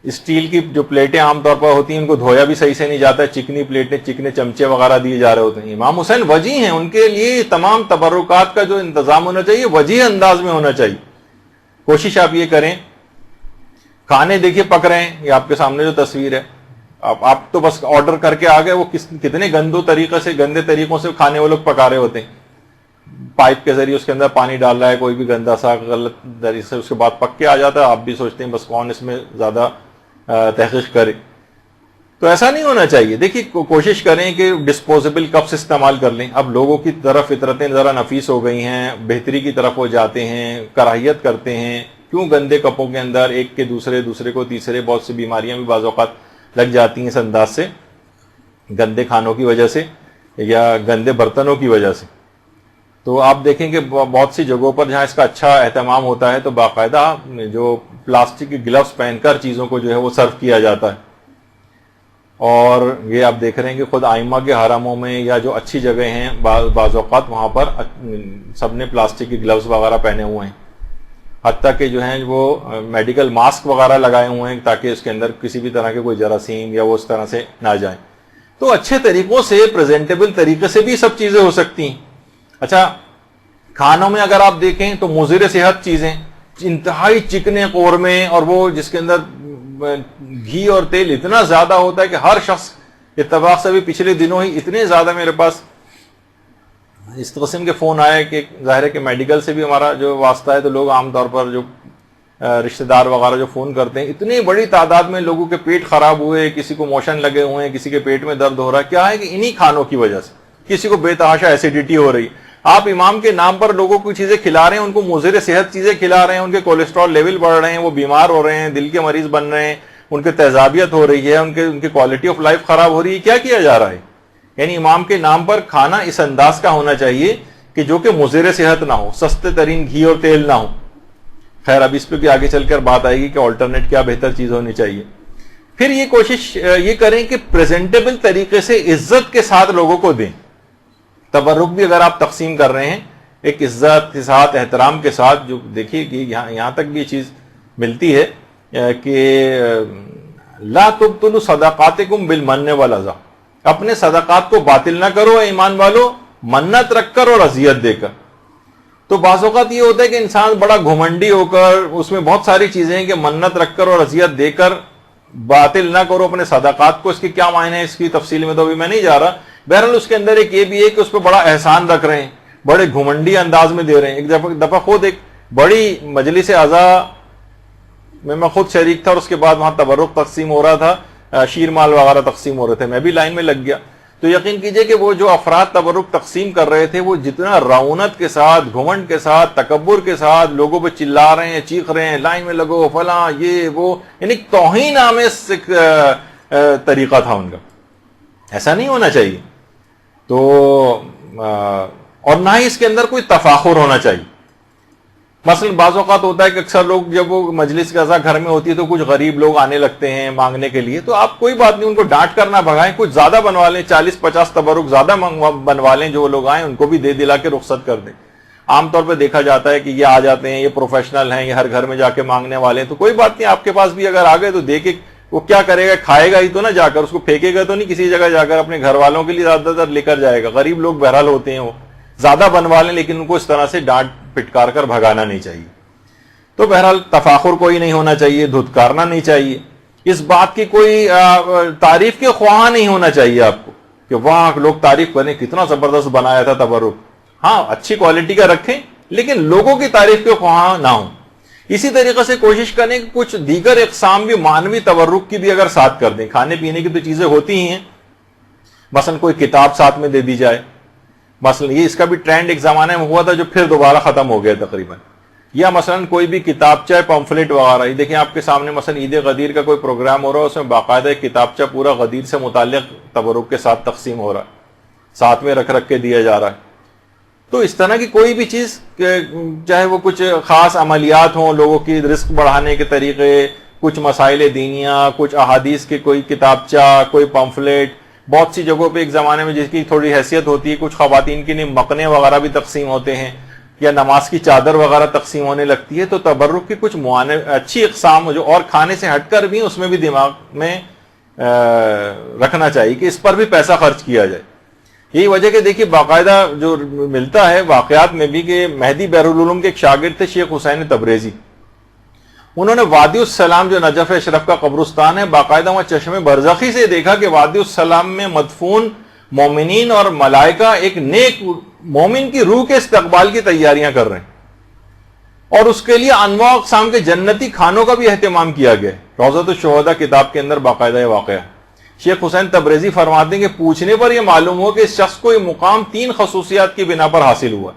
اسٹیل کی جو پلیٹیں عام طور پر ہوتی ہیں ان کو دھویا بھی صحیح سے نہیں جاتا ہے، چکنی پلیٹیں چکنے چمچے وغیرہ دیے جا رہے ہوتے ہیں. امام حسین وجی ہیں، ان کے لیے تمام تبرکات کا جو انتظام ہونا چاہیے وجی انداز میں ہونا چاہیے. کوشش آپ یہ کریں، کھانے دیکھیے پک رہے ہیں، یہ آپ کے سامنے جو تصویر ہے، آپ تو بس آرڈر کر کے آ گئے، وہ کتنے گندے طریقوں سے کھانے وہ لوگ پکا رہے ہوتے ہیں. پائپ کے ذریعے اس کے اندر پانی ڈال رہا ہے کوئی بھی گندا سا غلط طریقے سے، اس کے بعد پک کے آ جاتا ہے، آپ بھی سوچتے ہیں بس کون اس میں زیادہ تحقیق کرے. تو ایسا نہیں ہونا چاہیے. دیکھیے کوشش کریں کہ ڈسپوزیبل کپس استعمال کر لیں. اب لوگوں کی طرف فطرتیں ذرا نفیس ہو گئی ہیں، بہتری کی طرف وہ جاتے ہیں، کراہیت کرتے ہیں. کیوں گندے کپوں کے اندر ایک کے دوسرے کو تیسرے، بہت سی بیماریاں بھی بعض اوقات لگ جاتی ہیں اس انداز سے، گندے کھانوں کی وجہ سے یا گندے برتنوں کی وجہ سے. تو آپ دیکھیں کہ بہت سی جگہوں پر جہاں اس کا اچھا اہتمام ہوتا ہے تو باقاعدہ جو پلاسٹک کے گلوز پہن کر چیزوں کو جو ہے وہ سرو کیا جاتا ہے. اور یہ آپ دیکھ رہے ہیں کہ خود ائمہ کے حرموں میں یا جو اچھی جگہ ہیں بعض اوقات وہاں پر سب نے پلاسٹک کے گلوز وغیرہ پہنے ہوئے ہیں، حتیٰ کہ جو ہیں وہ میڈیکل ماسک وغیرہ لگائے ہوئے ہیں تاکہ اس کے اندر کسی بھی طرح کے کوئی جراثیم یا وہ اس طرح سے نہ جائیں. تو اچھے طریقوں سے، پریزنٹیبل طریقے سے بھی سب چیزیں ہو سکتی ہیں. اچھا، کھانوں میں اگر آپ دیکھیں تو مضر صحت چیزیں، انتہائی چکنے قورمے، اور وہ جس کے اندر گھی اور تیل اتنا زیادہ ہوتا ہے کہ ہر شخص، اتفاق سے بھی پچھلے دنوں ہی اتنے زیادہ میرے پاس اس قسم کے فون آئے کہ ظاہر ہے کہ میڈیکل سے بھی ہمارا جو واسطہ ہے، تو لوگ عام طور پر جو رشتہ دار وغیرہ جو فون کرتے ہیں، اتنی بڑی تعداد میں لوگوں کے پیٹ خراب ہوئے، کسی کو موشن لگے ہوئے ہیں، کسی کے پیٹ میں درد ہو رہا ہے. کیا ہے کہ انہی کھانوں کی وجہ سے کسی کو بے تحاشا ایسیڈیٹی ہو رہی. آپ امام کے نام پر لوگوں کو چیزیں کھلا رہے ہیں، ان کو مضر صحت چیزیں کھلا رہے ہیں، ان کے کولیسٹرول لیول بڑھ رہے ہیں، وہ بیمار ہو رہے ہیں، دل کے مریض بن رہے ہیں، ان کے تیزابیت ہو رہی ہے، ان کی کوالٹی آف لائف خراب ہو رہی ہے. کیا کیا جا رہا ہے؟ یعنی امام کے نام پر کھانا اس انداز کا ہونا چاہیے کہ جو کہ مضر صحت نہ ہو، سستے ترین گھی اور تیل نہ ہو. خیر، اب اس پہ بھی آگے چل کر بات آئے گی کہ آلٹرنیٹ کیا بہتر چیز ہونی چاہیے. پھر یہ کوشش یہ کریں کہ پریزنٹیبل طریقے سے عزت کے ساتھ لوگوں کو دیں. تبرک بھی اگر آپ تقسیم کر رہے ہیں ایک عزت کے ساتھ، احترام کے ساتھ، جو دیکھیے کہ یہاں تک بھی یہ چیز ملتی ہے کہ لا تبطلوا صدقاتکم بالمن والاذى، اپنے صدقات کو باطل نہ کرو اے ایمان والو، منت رکھ کر اور اذیت دے کر. تو بعض اوقات یہ ہوتا ہے کہ انسان بڑا گھمنڈی ہو کر، اس میں بہت ساری چیزیں ہیں کہ منت رکھ کر اور اذیت دے کر باطل نہ کرو اپنے صدقات کو. اس کے کیا معنی ہے، اس کی تفصیل میں تو ابھی میں نہیں جا رہا. بہرحال اس کے اندر ایک یہ بھی ہے کہ اس پہ بڑا احسان رکھ رہے ہیں، بڑے گھمنڈی انداز میں دے رہے ہیں. ایک دفعہ خود ایک بڑی مجلس اعضاء میں خود شریک تھا، اور اس کے بعد وہاں تبرک تقسیم ہو رہا تھا، شیر مال وغیرہ تقسیم ہو رہے تھے، میں بھی لائن میں لگ گیا. تو یقین کیجئے کہ وہ جو افراد تبرک تقسیم کر رہے تھے، وہ جتنا رعونت کے ساتھ، گھمنڈ کے ساتھ، تکبر کے ساتھ لوگوں پہ چلا رہے ہیں، چیخ رہے ہیں، لائن میں لگو فلاں یہ وہ، یعنی توہین آمیز ایک طریقہ تھا ان کا. ایسا نہیں ہونا چاہیے. تو اور نہ ہی اس کے اندر کوئی تفاخر ہونا چاہیے. مثلا بعض اوقات ہوتا ہے کہ اکثر لوگ جب وہ مجلس قضا گھر میں ہوتی ہے تو کچھ غریب لوگ آنے لگتے ہیں مانگنے کے لیے، تو آپ کوئی بات نہیں، ان کو ڈانٹ کر نہ بھگائیں، کچھ زیادہ بنوا لیں، 40-50 تبرک زیادہ بنوا لیں، جو لوگ آئیں ان کو بھی دے دلا کے رخصت کر دیں. عام طور پہ دیکھا جاتا ہے کہ یہ آ جاتے ہیں، یہ پروفیشنل ہیں، یہ ہر گھر میں جا کے مانگنے والے ہیں، تو کوئی بات نہیں، آپ کے پاس بھی اگر آ گئے تو دے کے وہ کیا کرے گا، کھائے گا ہی تو نہ جا کر، اس کو پھینکے گا تو نہیں کسی جگہ جا کر، اپنے گھر والوں کے لیے زیادہ تر لے کر جائے گا. غریب لوگ بہرحال ہوتے ہیں، وہ زیادہ بنوا لیں، لیکن ان کو اس طرح سے ڈانٹ پٹکار کر بھگانا نہیں چاہیے. تو بہرحال تفاخر کوئی نہیں ہونا چاہیے، دھتکارنا نہیں چاہیے، اس بات کی کوئی تعریف کے خواہاں نہیں ہونا چاہیے آپ کو کہ وہاں لوگ تعریف کریں کتنا زبردست بنایا تھا تبرک. ہاں، اچھی کوالٹی کا رکھیں، لیکن لوگوں کی تعریف کے خواہاں نہ ہوں. اسی طریقے سے کوشش کریں کہ کچھ دیگر اقسام بھی مانوی تبرک کی بھی اگر ساتھ کر دیں. کھانے پینے کی تو چیزیں ہوتی ہی ہیں، مثلا کوئی کتاب ساتھ میں دے دی جائے. مثلا یہ اس کا بھی ٹرینڈ ایک زمانے میں ہوا تھا جو پھر دوبارہ ختم ہو گیا تقریباً. یا مثلا کوئی بھی کتابچہ پمفلٹ وغیرہ، یہ دیکھیں آپ کے سامنے مثلا عید غدیر کا کوئی پروگرام ہو رہا ہے، اس میں باقاعدہ ایک کتابچہ پورا غدیر سے متعلق تبرک کے ساتھ تقسیم ہو رہا ہے، ساتھ میں رکھ کے دیا جا رہا ہے. تو اس طرح کی کوئی بھی چیز، چاہے وہ کچھ خاص عملیات ہوں، لوگوں کی رزق بڑھانے کے طریقے، کچھ مسائل دینیاں، کچھ احادیث کے کوئی کتابچہ، کوئی پمفلٹ. بہت سی جگہوں پہ ایک زمانے میں جس کی تھوڑی حیثیت ہوتی ہے، کچھ خواتین کے لیے مقنے وغیرہ بھی تقسیم ہوتے ہیں، یا نماز کی چادر وغیرہ تقسیم ہونے لگتی ہے. تو تبرک کی کچھ اچھی اقسام جو اور کھانے سے ہٹ کر بھی، اس میں بھی دماغ میں رکھنا چاہیے کہ اس پر بھی پیسہ خرچ کیا جائے. یہی وجہ کہ دیکھیے باقاعدہ جو ملتا ہے واقعات میں بھی کہ مہدی بحرالعلوم کے ایک شاگرد تھے شیخ حسین تبریزی. انہوں نے وادی السلام جو نجف اشرف کا قبرستان ہے، باقاعدہ وہاں چشم برزخی سے دیکھا کہ وادی السلام میں مدفون مومنین اور ملائکہ ایک نیک مومن کی روح کے استقبال کی تیاریاں کر رہے ہیں، اور اس کے لیے انواع اقسام کے جنتی کھانوں کا بھی اہتمام کیا گیا ہے۔ روضۃ الشہداء کتاب کے اندر باقاعدہ یہ واقعہ ہے۔ شیخ حسین تبریزی فرماتے ہیں کہ پوچھنے پر یہ معلوم ہو کہ اس شخص کو یہ مقام 3 خصوصیات کی بنا پر حاصل ہوا۔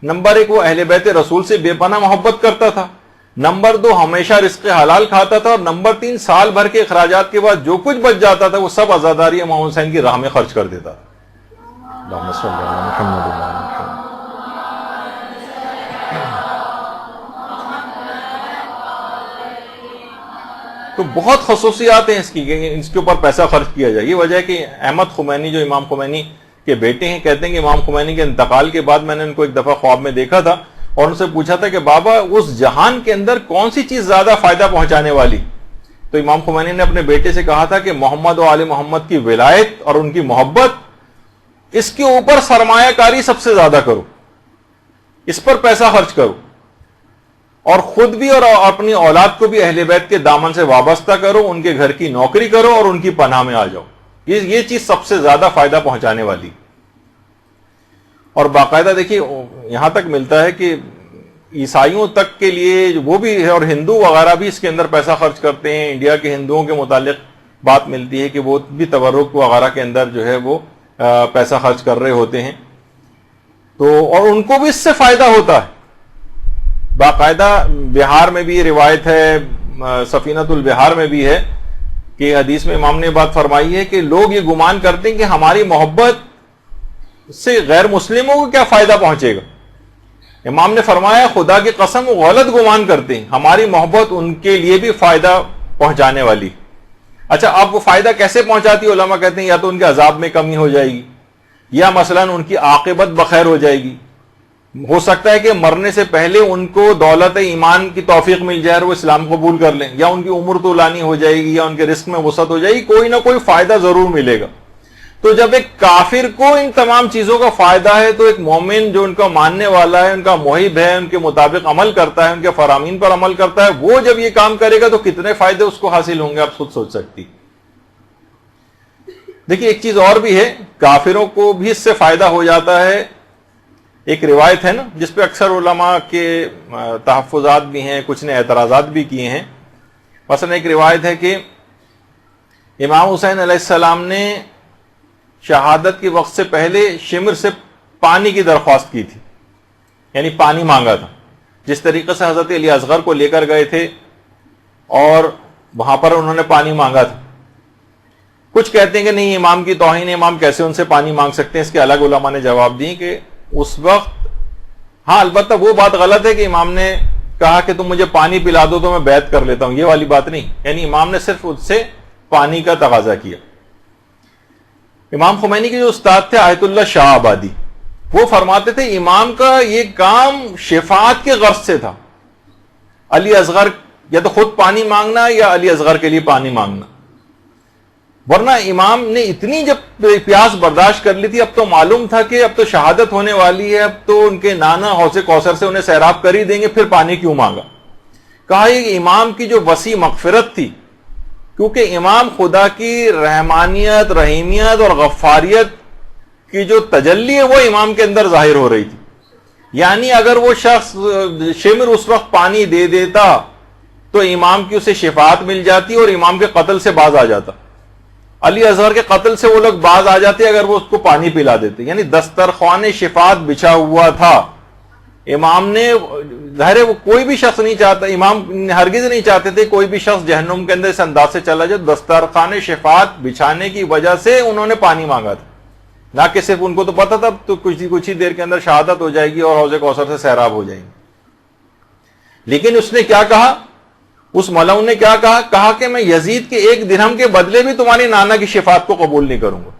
نمبر 1، وہ اہل بیت رسول سے بے پناہ محبت کرتا تھا۔ نمبر 2، ہمیشہ رزق حلال کھاتا تھا۔ اور نمبر 3، سال بھر کے اخراجات کے بعد جو کچھ بچ جاتا تھا وہ سب عزاداری امام حسین کی راہ میں خرچ کر دیتا تھا۔ اللہم صلی علی محمد وعلی آل محمد۔ تو بہت خصوصیات ہیں اس کی کہ اس کے اوپر پیسہ خرچ کیا جائے۔ یہ وجہ ہے کہ احمد خمینی جو امام خمینی کے بیٹے ہیں کہتے ہیں کہ امام خمینی کے انتقال کے بعد میں نے ان کو ایک دفعہ خواب میں دیکھا تھا اور ان سے پوچھا تھا کہ بابا اس جہان کے اندر کون سی چیز زیادہ فائدہ پہنچانے والی؟ تو امام خمینی نے اپنے بیٹے سے کہا تھا کہ محمد و آل محمد کی ولایت اور ان کی محبت، اس کے اوپر سرمایہ کاری سب سے زیادہ کرو، اس پر پیسہ خرچ کرو، اور خود بھی اور اپنی اولاد کو بھی اہل بیت کے دامن سے وابستہ کرو، ان کے گھر کی نوکری کرو اور ان کی پناہ میں آ جاؤ۔ یہ چیز سب سے زیادہ فائدہ پہنچانے والی۔ اور باقاعدہ دیکھیے یہاں تک ملتا ہے کہ عیسائیوں تک کے لیے وہ بھی ہے، اور ہندو وغیرہ بھی اس کے اندر پیسہ خرچ کرتے ہیں۔ انڈیا کے ہندوؤں کے متعلق بات ملتی ہے کہ وہ بھی تبرک وغیرہ کے اندر جو ہے وہ پیسہ خرچ کر رہے ہوتے ہیں، تو اور ان کو بھی اس سے فائدہ ہوتا ہے۔ باقاعدہ بہار میں بھی یہ روایت ہے، سفینۃ البہار میں بھی ہے کہ حدیث میں امام نے بات فرمائی ہے کہ لوگ یہ گمان کرتے ہیں کہ ہماری محبت سے غیر مسلموں کو کیا فائدہ پہنچے گا۔ امام نے فرمایا خدا کی قسم وہ غلط گمان کرتے ہیں، ہماری محبت ان کے لیے بھی فائدہ پہنچانے والی۔ اچھا، اب وہ فائدہ کیسے پہنچاتی؟ علماء کہتے ہیں یا تو ان کے عذاب میں کمی ہو جائے گی، یا مثلا ان کی عاقبت بخیر ہو جائے گی۔ ہو سکتا ہے کہ مرنے سے پہلے ان کو دولت ایمان کی توفیق مل جائے اور وہ اسلام قبول کر لیں، یا ان کی عمر طولانی ہو جائے گی، یا ان کے رزق میں وسعت ہو جائے گی، کوئی نہ کوئی فائدہ ضرور ملے گا۔ تو جب ایک کافر کو ان تمام چیزوں کا فائدہ ہے تو ایک مومن جو ان کا ماننے والا ہے، ان کا محب ہے، ان کے مطابق عمل کرتا ہے، ان کے فرامین پر عمل کرتا ہے، وہ جب یہ کام کرے گا تو کتنے فائدے اس کو حاصل ہوں گے آپ خود سوچ سکتی۔ دیکھیے ایک چیز اور بھی ہے، کافروں کو بھی اس سے فائدہ ہو جاتا ہے۔ ایک روایت ہے نا جس پہ اکثر علماء کے تحفظات بھی ہیں، کچھ نے اعتراضات بھی کیے ہیں۔ مثلا ایک روایت ہے کہ امام حسین علیہ السلام نے شہادت کے وقت سے پہلے شمر سے پانی کی درخواست کی تھی، یعنی پانی مانگا تھا، جس طریقے سے حضرت علی اصغر کو لے کر گئے تھے اور وہاں پر انہوں نے پانی مانگا تھا۔ کچھ کہتے ہیں کہ نہیں، امام کی توہین ہے، امام کیسے ان سے پانی مانگ سکتے ہیں؟ اس کے الگ علماء نے جواب دی کہ اس وقت ہاں البتہ وہ بات غلط ہے کہ امام نے کہا کہ تم مجھے پانی پلا دو تو میں بیعت کر لیتا ہوں، یہ والی بات نہیں، یعنی امام نے صرف اس سے پانی کا تقاضا کیا۔ امام خمینی کے جو استاد تھے آیت اللہ شاہ آبادی، وہ فرماتے تھے امام کا یہ کام شفاعت کے غرض سے تھا، علی اصغر یا تو خود پانی مانگنا یا علی اصغر کے لیے پانی مانگنا، ورنہ امام نے اتنی جب پیاس برداشت کر لی تھی، اب تو معلوم تھا کہ اب تو شہادت ہونے والی ہے، اب تو ان کے نانا حوض کوثر سے انہیں سیراب کر ہی دیں گے، پھر پانی کیوں مانگا؟ کہا یہ امام کی جو وسیع مغفرت تھی، کیونکہ امام خدا کی رحمانیت، رحیمیت اور غفاریت کی جو تجلی ہے وہ امام کے اندر ظاہر ہو رہی تھی۔ یعنی اگر وہ شخص شمر اس وقت پانی دے دیتا تو امام کی اسے شفاعت مل جاتی اور امام کے قتل سے باز آ جاتا، علی اصغر کے قتل سے وہ لوگ باز آ جاتے اگر وہ اس کو پانی پلا دیتے۔ یعنی دسترخوان شفاعت بچھا ہوا تھا۔ امام نے ظاہر ہے وہ کوئی بھی شخص نہیں چاہتا، امام ہرگز نہیں چاہتے تھے کوئی بھی شخص جہنم کے اندر اس انداز سے چلا جائے، دسترخوان شفاعت بچھانے کی وجہ سے انہوں نے پانی مانگا تھا، نہ کہ صرف ان کو تو پتا تھا تو کچھ ہی دیر کے اندر شہادت ہو جائے گی اور حوض کوثر سے سیراب ہو جائیں گے۔ لیکن اس نے کیا کہا، اس ملعون نے کیا کہا؟ کہا کہ میں یزید کے 1 درہم کے بدلے بھی تمہاری نانا کی شفاعت کو قبول نہیں کروں گا۔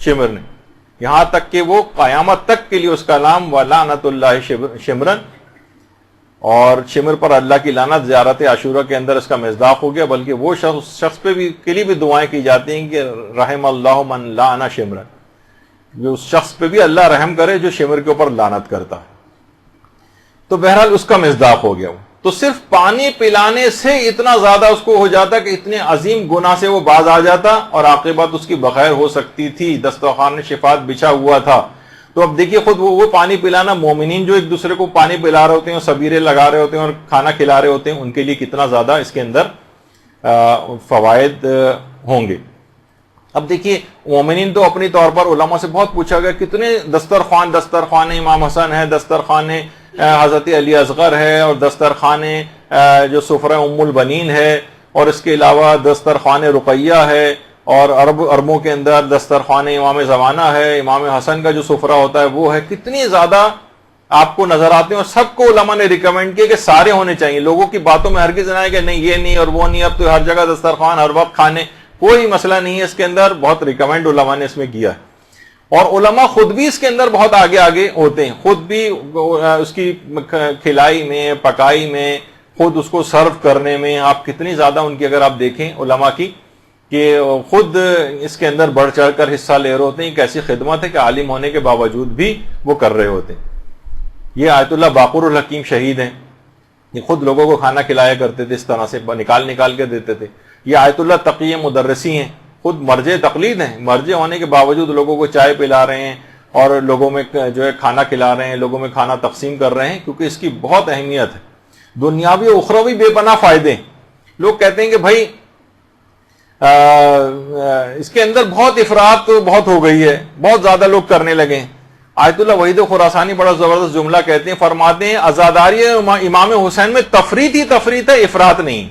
شمر نے، یہاں تک کہ وہ قیامت تک کے لیے اس کا نام وَلَعْنَةُ اللَّهِ شمرن، اور شمر پر اللہ کی لعنت زیارت عاشورہ کے اندر اس کا مصداق ہو گیا۔ بلکہ وہ شخص پہ بھی کے لیے بھی دعائیں کی جاتی ہیں کہ رحم اللہ من لعن شمرن، جو اس شخص پہ بھی اللہ رحم کرے جو شمر کے اوپر لعنت کرتا ہے۔ تو بہرحال اس کا مصداق ہو گیا وہ۔ تو صرف پانی پلانے سے اتنا زیادہ اس کو ہو جاتا کہ اتنے عظیم گناہ سے وہ باز آ جاتا اور عاقبت اس کی بخیر ہو سکتی تھی، دسترخوان شفاعت بچھا ہوا تھا۔ تو اب دیکھیے خود وہ پانی پلانا، مومنین جو ایک دوسرے کو پانی پلا رہے ہوتے ہیں اور سبیرے لگا رہے ہوتے ہیں اور کھانا کھلا رہے ہوتے ہیں، ان کے لیے کتنا زیادہ اس کے اندر فوائد ہوں گے۔ اب دیکھیے مومنین تو اپنی طور پر علماء سے بہت پوچھا گیا کتنے دسترخوان امام حسن ہے، دسترخوان حضرت علی اصغر ہے، اور دسترخوان جو سفرہ ام البنین ہے، اور اس کے علاوہ دسترخوان رقیہ ہے، اور عربوں کے اندر دسترخوان امام زمانہ ہے، امام حسن کا جو سفرہ ہوتا ہے وہ ہے، کتنی زیادہ آپ کو نظر آتے ہیں، اور سب کو علماء نے ریکمینڈ کیا کہ سارے ہونے چاہیے۔ لوگوں کی باتوں میں ہرگز نہ ہے کہ نہیں یہ نہیں اور وہ نہیں، اب تو ہر جگہ دسترخوان ہر وقت کھانے، کوئی مسئلہ نہیں ہے اس کے اندر، بہت ریکمینڈ علماء نے اس میں کیا ہے۔ اور علماء خود بھی اس کے اندر بہت آگے ہوتے ہیں، خود بھی اس کی کھلائی میں، پکائی میں، خود اس کو سرو کرنے میں، آپ کتنی زیادہ ان کی اگر آپ دیکھیں علماء کی کہ خود اس کے اندر بڑھ چڑھ کر حصہ لے رہے ہوتے ہیں، ایک ایسی خدمت ہے کہ عالم ہونے کے باوجود بھی وہ کر رہے ہوتے ہیں۔ یہ آیت اللہ باقر الحکیم شہید ہیں، یہ خود لوگوں کو کھانا کھلایا کرتے تھے، اس طرح سے نکال کے دیتے تھے۔ یہ آیت اللہ تقی مدرسی ہیں، خود مرجع تقلید ہیں، مرجع ہونے کے باوجود لوگوں کو چائے پلا رہے ہیں اور لوگوں میں جو ہے کھانا کھلا رہے ہیں، لوگوں میں کھانا تقسیم کر رہے ہیں، کیونکہ اس کی بہت اہمیت ہے، دنیاوی و اخروی بے پناہ فائدے۔ لوگ کہتے ہیں کہ بھائی اس کے اندر بہت افراط بہت ہو گئی ہے، بہت زیادہ لوگ کرنے لگے ہیں۔ آیت اللہ وحید خراسانی بڑا زبردست جملہ کہتے ہیں، فرماتے ہیں عزاداری امام حسین میں تفریط ہی تفریط ہے، افراط نہیں،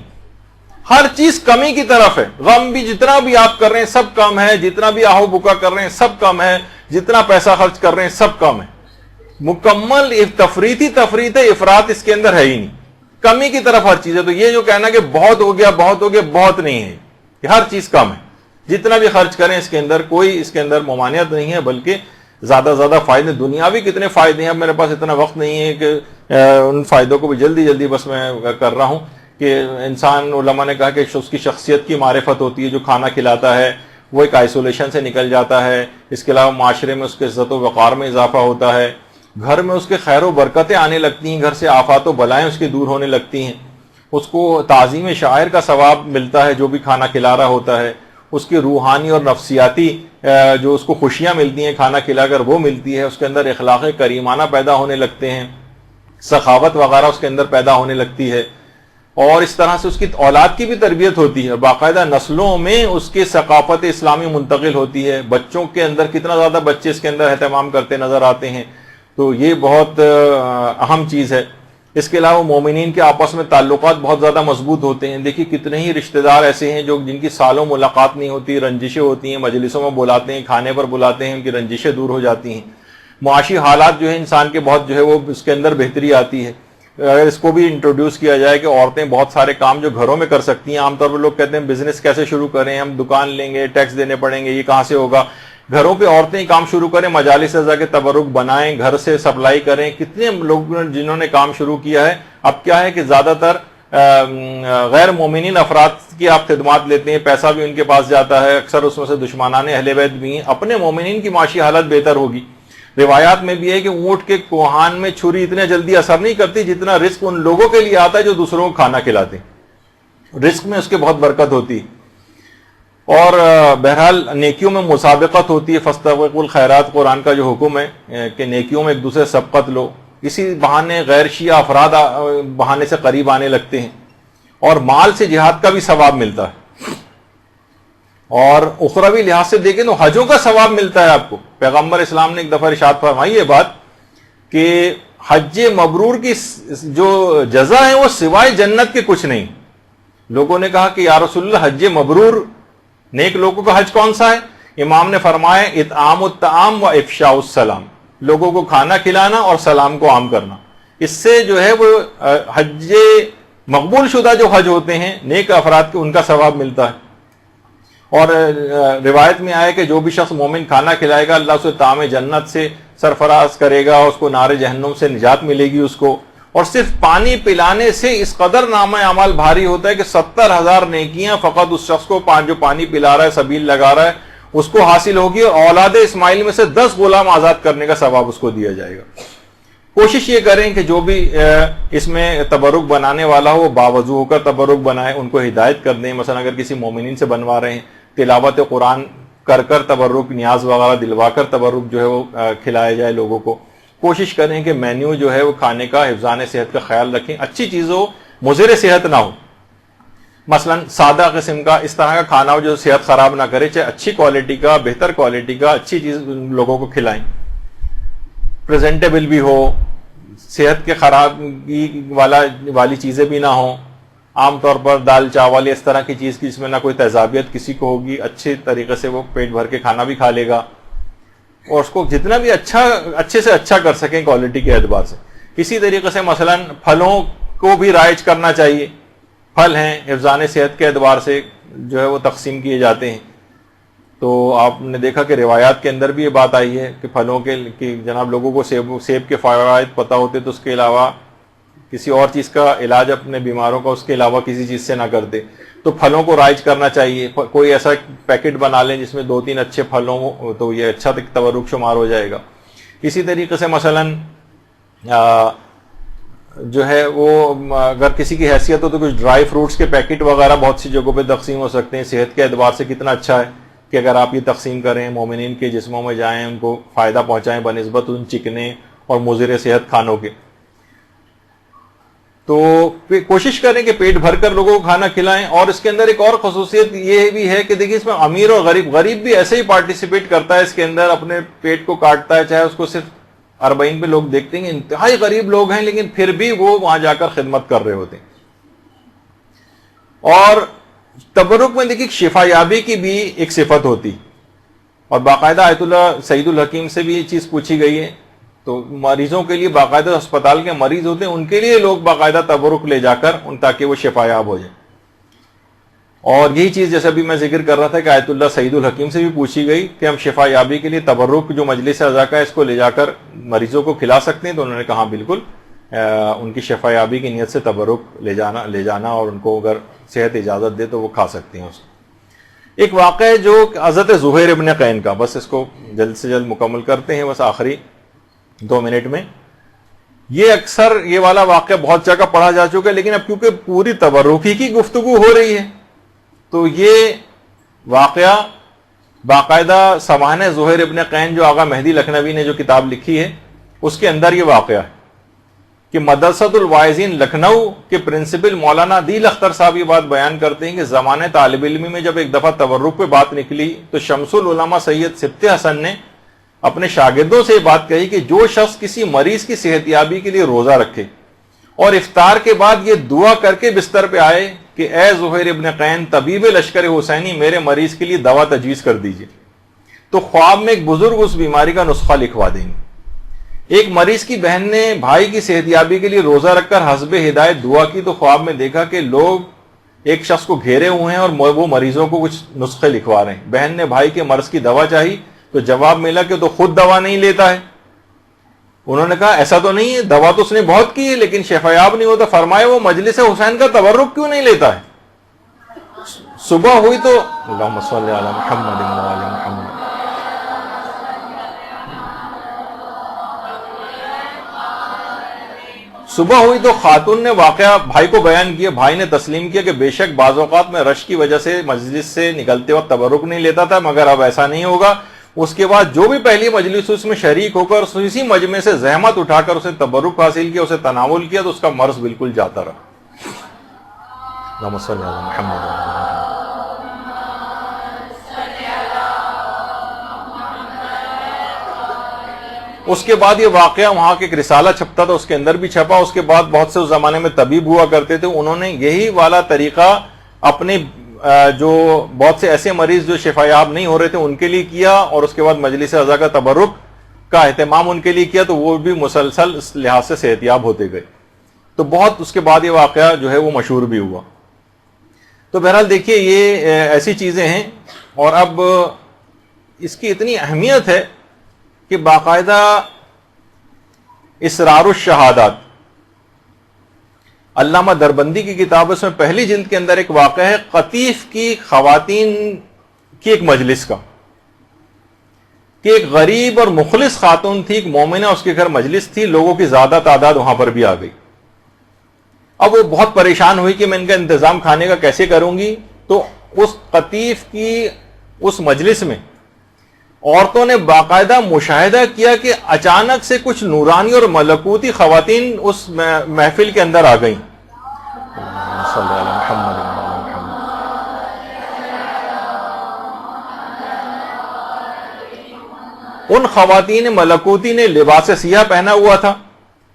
ہر چیز کمی کی طرف ہے۔ غم بھی جتنا بھی آپ کر رہے ہیں سب کم ہے، جتنا بھی آہو بکا کر رہے ہیں سب کم ہے، جتنا پیسہ خرچ کر رہے ہیں سب کم ہے، مکمل تفریط ہے، افراط اس کے اندر ہے ہی نہیں، کمی کی طرف ہر چیز ہے۔ تو یہ جو کہنا کہ بہت ہو گیا بہت نہیں ہے، کہ ہر چیز کم ہے، جتنا بھی خرچ کریں اس کے اندر کوئی اس کے اندر ممانعت نہیں ہے، بلکہ زیادہ فائدے، دنیاوی کتنے فائدے ہیں۔ اب میرے پاس اتنا وقت نہیں ہے کہ ان فائدوں کو بھی جلدی بس میں کر رہا ہوں کہ انسان، علماء نے کہا کہ اس کی شخصیت کی معرفت ہوتی ہے، جو کھانا کھلاتا ہے وہ ایک آئسولیشن سے نکل جاتا ہے، اس کے علاوہ معاشرے میں اس کے عزت و وقار میں اضافہ ہوتا ہے، گھر میں اس کے خیر و برکتیں آنے لگتی ہیں، گھر سے آفات و بلائیں اس کی دور ہونے لگتی ہیں، اس کو تعظیم شاعر کا ثواب ملتا ہے جو بھی کھانا کھلا رہا ہوتا ہے، اس کی روحانی اور نفسیاتی جو اس کو خوشیاں ملتی ہیں کھانا کھلا کر وہ ملتی ہے، اس کے اندر اخلاق کریمانہ پیدا ہونے لگتے ہیں، سخاوت وغیرہ اس کے اندر پیدا ہونے لگتی ہے، اور اس طرح سے اس کی اولاد کی بھی تربیت ہوتی ہے، اور باقاعدہ نسلوں میں اس کی ثقافت اسلامی منتقل ہوتی ہے۔ بچوں کے اندر کتنا زیادہ بچے اس کے اندر اہتمام کرتے نظر آتے ہیں، تو یہ بہت اہم چیز ہے۔ اس کے علاوہ مومنین کے آپس میں تعلقات بہت زیادہ مضبوط ہوتے ہیں۔ دیکھیے کتنے ہی رشتہ دار ایسے ہیں جو جن کی سالوں ملاقات نہیں ہوتی، رنجشیں ہوتی ہیں، مجلسوں میں بلاتے ہیں، کھانے پر بلاتے ہیں، ان کی رنجشیں دور ہو جاتی ہیں، معاشی حالات جو ہے انسان کے بہت جو ہے وہ اس کے اندر بہتری آتی ہے۔ اگر اس کو بھی انٹروڈیوس کیا جائے کہ عورتیں بہت سارے کام جو گھروں میں کر سکتی ہیں، عام طور پر لوگ کہتے ہیں بزنس کیسے شروع کریں، ہم دکان لیں گے، ٹیکس دینے پڑیں گے، یہ کہاں سے ہوگا، گھروں پہ عورتیں کام شروع کریں، مجالس رضا کے تبرک بنائیں، گھر سے سپلائی کریں۔ کتنے لوگ جنہوں نے کام شروع کیا ہے، اب کیا ہے کہ زیادہ تر غیر مومنین افراد کی آپ خدمات لیتے ہیں، پیسہ بھی ان کے پاس جاتا ہے، اکثر اس میں سے دشمنان اہل بیت بھی ہیں، اپنے مومنین کی معاشی حالت بہتر ہوگی۔ روایات میں بھی ہے کہ اونٹ کے کوہان میں چھری اتنے جلدی اثر نہیں کرتی جتنا رزق ان لوگوں کے لیے آتا ہے جو دوسروں کو کھانا کھلاتے ہیں، رزق میں اس کے بہت برکت ہوتی ہے۔ اور بہرحال نیکیوں میں مسابقت ہوتی ہے، فاستبقوا الخیرات قرآن کا جو حکم ہے کہ نیکیوں میں ایک دوسرے سبقت لو، اسی بہانے غیر شیعہ افراد بہانے سے قریب آنے لگتے ہیں، اور مال سے جہاد کا بھی ثواب ملتا ہے، اور اخروی لحاظ سے دیکھیں تو حجوں کا ثواب ملتا ہے آپ کو۔ پیغمبر اسلام نے ایک دفعہ ارشاد فرمائی یہ بات کہ حج مبرور کی جو جزا ہے وہ سوائے جنت کے کچھ نہیں۔ لوگوں نے کہا کہ یا رسول اللہ حج مبرور، نیک لوگوں کا حج کون سا ہے؟ امام نے فرمایا اطعام الطعام و افشاء السلام، لوگوں کو کھانا کھلانا اور سلام کو عام کرنا۔ اس سے جو ہے وہ حج مقبول شدہ جو حج ہوتے ہیں نیک افراد کے، ان کا ثواب ملتا ہے۔ اور روایت میں آیا کہ جو بھی شخص مومن کھانا کھلائے گا اللہ اسے طعام جنت سے سرفراز کرے گا، اس کو نار جہنم سے نجات ملے گی اس کو، اور صرف پانی پلانے سے اس قدر نامہ اعمال بھاری ہوتا ہے کہ 70,000 نیکیاں فقط اس شخص کو جو پانی پلا رہا ہے، سبیل لگا رہا ہے، اس کو حاصل ہوگی، اور اولاد اسماعیل میں سے 10 غلام آزاد کرنے کا ثواب اس کو دیا جائے گا۔ کوشش یہ کریں کہ جو بھی اس میں تبرک بنانے والا ہو وہ باوضو ہو کر تبرک بنائے، ان کو ہدایت کر دیں۔ مثلا اگر کسی مومنین سے بنوا رہے ہیں، تلاوت قرآن کر تبرک، نیاز وغیرہ دلوا کر تبرک جو ہے وہ کھلایا جائے لوگوں کو. کوشش کریں کہ مینیو جو ہے وہ کھانے کا حفظان صحت کا خیال رکھیں، اچھی چیز ہو، مضر صحت نہ ہو. مثلا سادہ قسم کا اس طرح کا کھانا ہو جو صحت خراب نہ کرے، چاہے اچھی کوالٹی کا، بہتر کوالٹی کا، اچھی چیز لوگوں کو کھلائیں. پریزنٹیبل بھی ہو، صحت کے خرابی والی چیزیں بھی نہ ہوں. عام طور پر دال چاول اس طرح کی چیز کی جس میں نہ کوئی تیزابیت کسی کو ہوگی، اچھے طریقے سے وہ پیٹ بھر کے کھانا بھی کھا لے گا اور اس کو جتنا بھی اچھے سے اچھا کر سکیں کوالٹی کے اعتبار سے. اسی طریقے سے مثلا پھلوں کو بھی رائج کرنا چاہیے. پھل ہیں حفظان صحت کے اعتبار سے جو ہے وہ تقسیم کیے جاتے ہیں. تو آپ نے دیکھا کہ روایات کے اندر بھی یہ بات آئی ہے کہ پھلوں کے جناب لوگوں کو سیب کے فوائد پتہ ہوتے تو اس کے علاوہ کسی اور چیز کا علاج اپنے بیماروں کا اس کے علاوہ کسی چیز سے نہ کرتے. تو پھلوں کو رائج کرنا چاہیے. کوئی ایسا پیکٹ بنا لیں جس میں 2-3 اچھے پھل ہوں تو یہ اچھا تبرک شمار ہو جائے گا. اسی طریقے سے مثلا جو ہے وہ اگر کسی کی حیثیت ہو تو کچھ ڈرائی فروٹس کے پیکٹ وغیرہ بہت سی جگہوں پہ تقسیم ہو سکتے ہیں. صحت کے اعتبار سے کتنا اچھا ہے کہ اگر آپ یہ تقسیم کریں، مومنین کے جسموں میں جائیں، ان کو فائدہ پہنچائیں بنسبت ان چکنے اور مضر صحت کھانوں کے. تو کوشش کریں کہ پیٹ بھر کر لوگوں کو کھانا کھلائیں. اور اس کے اندر ایک اور خصوصیت یہ بھی ہے کہ دیکھیے اس میں امیر اور غریب بھی ایسے ہی پارٹیسپیٹ کرتا ہے اس کے اندر، اپنے پیٹ کو کاٹتا ہے. چاہے اس کو صرف اربعین پہ لوگ دیکھتے ہیں انتہائی غریب لوگ ہیں لیکن پھر بھی وہ وہاں جا کر خدمت کر رہے ہوتے ہیں. اور تبرک میں دیکھیے شفا یابی کی بھی ایک صفت ہوتی اور باقاعدہ آیت اللہ سعید الحکیم سے بھی یہ چیز پوچھی گئی ہے. تو مریضوں کے لیے باقاعدہ اسپتال کے مریض ہوتے ہیں ان کے لیے لوگ باقاعدہ تبرک لے جا کر تاکہ وہ شفا یاب ہو جائے. اور یہی چیز جیسے بھی میں ذکر کر رہا تھا کہ آیت اللہ سعید الحکیم سے بھی پوچھی گئی کہ ہم شفا یابی کے لیے تبرک جو مجلس اعضاء کا ہے اس کو لے جا کر مریضوں کو کھلا سکتے ہیں. تو انہوں نے کہا بالکل، ان کی شفا یابی کی نیت سے تبرک لے جانا اور ان کو اگر صحت اجازت دے تو وہ کھا سکتے ہیں اس کو. ایک واقعہ ہے جو حضرت زہیر ابن قین کا، بس اس کو جلد سے جلد مکمل کرتے ہیں بس آخری 2 منٹ میں. یہ اکثر یہ والا واقعہ بہت جگہ پڑھا جا چکا ہے لیکن اب کیونکہ پوری تبرکی کی گفتگو ہو رہی ہے تو یہ واقعہ باقاعدہ سوانح زہیر ابن قین جو آغا مہدی لکھنوی نے جو کتاب لکھی ہے اس کے اندر یہ واقعہ ہے کہ مدرسۃ الواعظین لکھنؤ کے پرنسپل مولانا دل اختر صاحب یہ بات بیان کرتے ہیں کہ زمانے طالب علمی میں جب ایک دفعہ تبرک پہ بات نکلی تو شمس العلماء سید سبط حسن نے اپنے شاگردوں سے یہ بات کہی کہ جو شخص کسی مریض کی صحت یابی کے لیے روزہ رکھے اور افطار کے بعد یہ دعا کر کے بستر پہ آئے کہ اے زہیر ابن قین طبیب لشکر حسینی میرے مریض کے لیے دوا تجویز کر دیجئے، تو خواب میں ایک بزرگ اس بیماری کا نسخہ لکھوا دیں گے. ایک مریض کی بہن نے بھائی کی صحت یابی کے لیے روزہ رکھ کر حسب ہدایت دعا کی تو خواب میں دیکھا کہ لوگ ایک شخص کو گھیرے ہوئے ہیں اور وہ مریضوں کو کچھ نسخے لکھوا رہے ہیں. بہن نے بھائی کے مرض کی دوا چاہی تو جواب ملا کہ تو خود دوا نہیں لیتا ہے. انہوں نے کہا ایسا تو نہیں ہے، دوا تو اس نے بہت کی ہے لیکن شفا یاب نہیں ہوتا. فرمائے وہ مجلس حسین کا تبرک کیوں نہیں لیتا ہے؟ صبح ہوئی تو اللہم صلی علی محمد و علی محمد. صبح ہوئی تو خاتون نے واقعہ بھائی کو بیان کیا. بھائی نے تسلیم کیا کہ بے شک بعض اوقات میں رش کی وجہ سے مجلس سے نکلتے وقت تبرک نہیں لیتا تھا مگر اب ایسا نہیں ہوگا. اس کے بعد جو بھی پہلی مجلس اس میں شریک ہو کر اسی مجمع سے زحمت اٹھا کر اسے تبرک حاصل کیا، اسے تناول کیا تو اس کا مرض بالکل جاتا رہا. اللہم صلی علی محمد. اس کے بعد یہ واقعہ وہاں کے ایک رسالہ چھپتا تھا اس کے اندر بھی چھپا. اس کے بعد بہت سے اس زمانے میں طبیب ہوا کرتے تھے، انہوں نے یہی والا طریقہ اپنے جو بہت سے ایسے مریض جو شفا یاب نہیں ہو رہے تھے ان کے لیے کیا اور اس کے بعد مجلس اعضاء کا تبرک کا اہتمام ان کے لیے کیا تو وہ بھی مسلسل اس لحاظ سے صحت یاب ہوتے گئے. تو بہت اس کے بعد یہ واقعہ جو ہے وہ مشہور بھی ہوا. تو بہرحال دیکھیے یہ ایسی چیزیں ہیں. اور اب اس کی اتنی اہمیت ہے کہ باقاعدہ اسرار الشہادات علامہ دربندی کی کتاب ہے، اس میں پہلی جلد کے اندر ایک واقعہ ہے قطیف کی خواتین کی ایک مجلس کا کہ ایک غریب اور مخلص خاتون تھی، ایک مومنہ، اس کے گھر مجلس تھی، لوگوں کی زیادہ تعداد وہاں پر بھی آ گئی. اب وہ بہت پریشان ہوئی کہ میں ان کا انتظام کھانے کا کیسے کروں گی. تو اس قطیف کی اس مجلس میں عورتوں نے باقاعدہ مشاہدہ کیا کہ اچانک سے کچھ نورانی اور ملکوتی خواتین اس محفل کے اندر آ گئیں. ان خواتین ملکوتی نے لباس سیاہ پہنا ہوا تھا.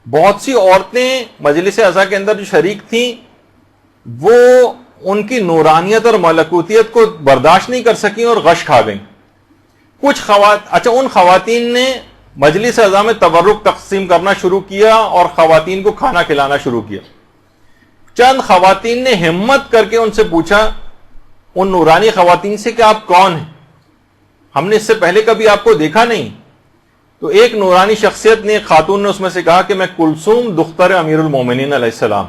بہت سی عورتیں مجلس عزا کے اندر جو شریک تھیں وہ ان کی نورانیت اور ملکوتیت کو برداشت نہیں کر سکیں اور غش کھا گئیں. کچھ ان خواتین نے مجلس عزا میں تبرک تقسیم کرنا شروع کیا اور خواتین کو کھانا کھلانا شروع کیا. چند خواتین نے ہمت کر کے ان سے پوچھا، ان نورانی خواتین سے، کہ آپ کون ہیں؟ ہم نے اس سے پہلے کبھی آپ کو دیکھا نہیں. تو ایک نورانی شخصیت نے، ایک خاتون نے اس میں سے کہا کہ میں کلثوم دختر امیر المومنین علیہ السلام.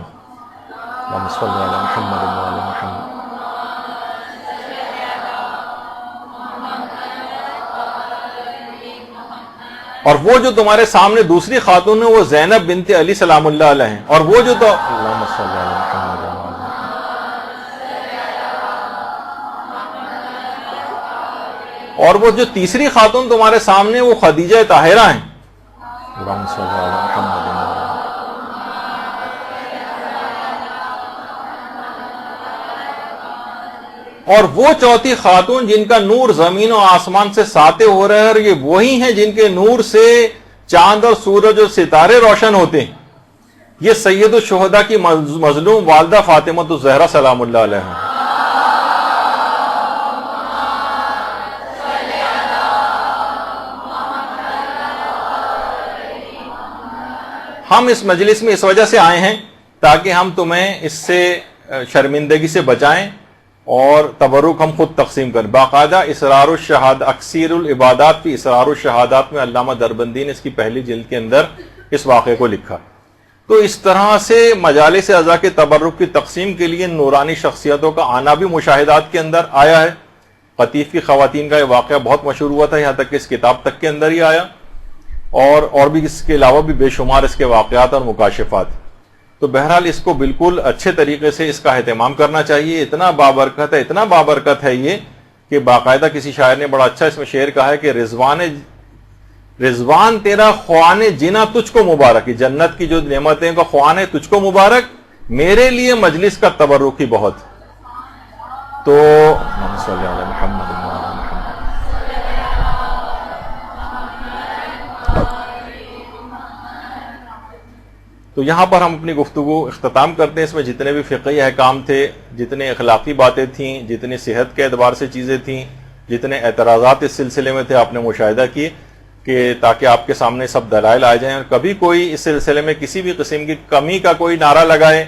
اور وہ جو تمہارے سامنے دوسری خاتون ہے وہ زینب بنت علی سلام اللہ علیہ ہیں. اور وہ جو تو اور وہ جو تیسری خاتون تمہارے سامنے وہ خدیجہ طاہرہ ہیں. اور وہ چوتھی خاتون جن کا نور زمین و آسمان سے ساطع ہو رہا ہے، اور یہ وہی ہیں جن کے نور سے چاند اور سورج اور ستارے روشن ہوتے ہیں. یہ سید الشہداء کی مظلوم والدہ فاطمہ الزہرا سلام اللہ علیہ ہیں. ہم اس مجلس میں اس وجہ سے آئے ہیں تاکہ ہم تمہیں اس سے شرمندگی سے بچائیں اور تبرک ہم خود تقسیم کریں. باقاعدہ اسرار الشہاد اکثیر العبادات فی اسرار الشہادات میں علامہ دربندی نے اس کی پہلی جلد کے اندر اس واقعے کو لکھا. تو اس طرح سے مجالس عزا کے تبرک کی تقسیم کے لیے نورانی شخصیتوں کا آنا بھی مشاہدات کے اندر آیا ہے. قطیف کی خواتین کا یہ واقعہ بہت مشہور ہوا تھا، یہاں تک کہ اس کتاب تک کے اندر ہی آیا، اور بھی اس کے علاوہ بھی بے شمار اس کے واقعات اور مکاشفات. تو بہرحال اس کو بالکل اچھے طریقے سے اس کا اہتمام کرنا چاہیے. اتنا بابرکت ہے یہ کہ باقاعدہ کسی شاعر نے بڑا اچھا اس میں شعر کہا ہے کہ رضوان تیرا خوان جنا تجھ کو مبارک، جنت کی جو نعمتیں کا خوان ہے تجھ کو مبارک، میرے لیے مجلس کا تبرک ہی بہت. تو تو یہاں پر ہم اپنی گفتگو اختتام کرتے ہیں. اس میں جتنے بھی فقہی احکام تھے، جتنے اخلاقی باتیں تھیں، جتنی صحت کے اعتبار سے چیزیں تھیں، جتنے اعتراضات اس سلسلے میں تھے، آپ نے مشاہدہ کیے کہ تاکہ آپ کے سامنے سب دلائل آ جائیں. اور کبھی کوئی اس سلسلے میں کسی بھی قسم کی کمی کا کوئی نعرہ لگائے،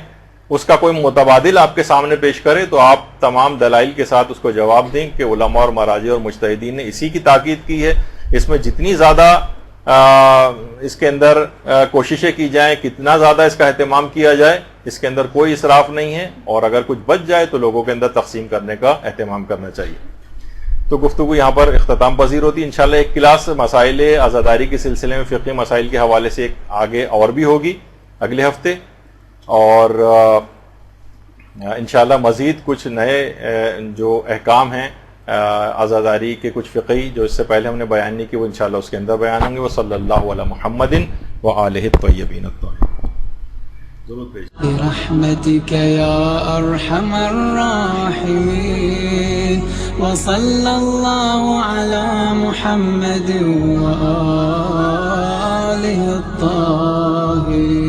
اس کا کوئی متبادل آپ کے سامنے پیش کرے، تو آپ تمام دلائل کے ساتھ اس کو جواب دیں کہ علماء اور مراجع اور مجتہدین نے اسی کی تاکید کی ہے. اس میں جتنی زیادہ اس کے اندر کوششیں کی جائیں، کتنا زیادہ اس کا اہتمام کیا جائے، اس کے اندر کوئی اسراف نہیں ہے. اور اگر کچھ بچ جائے تو لوگوں کے اندر تقسیم کرنے کا اہتمام کرنا چاہیے. تو گفتگو یہاں پر اختتام پذیر ہوتی ہے. انشاءاللہ ایک کلاس مسائل عزاداری کے سلسلے میں فقہی مسائل کے حوالے سے ایک آگے اور بھی ہوگی اگلے ہفتے. اور انشاءاللہ مزید کچھ نئے جو احکام ہیں عزاداری کے، کچھ فقہی جو اس سے پہلے ہم نے بیان نہیں کی، وہ انشاءاللہ اس کے اندر بیان ہوں گے. وہ صلی اللہ علی محمد وآلہ الطیبین الطاہرین. برحمتك يا أرحم الراحمين وصلى الله على محمد وآله الطاهرين.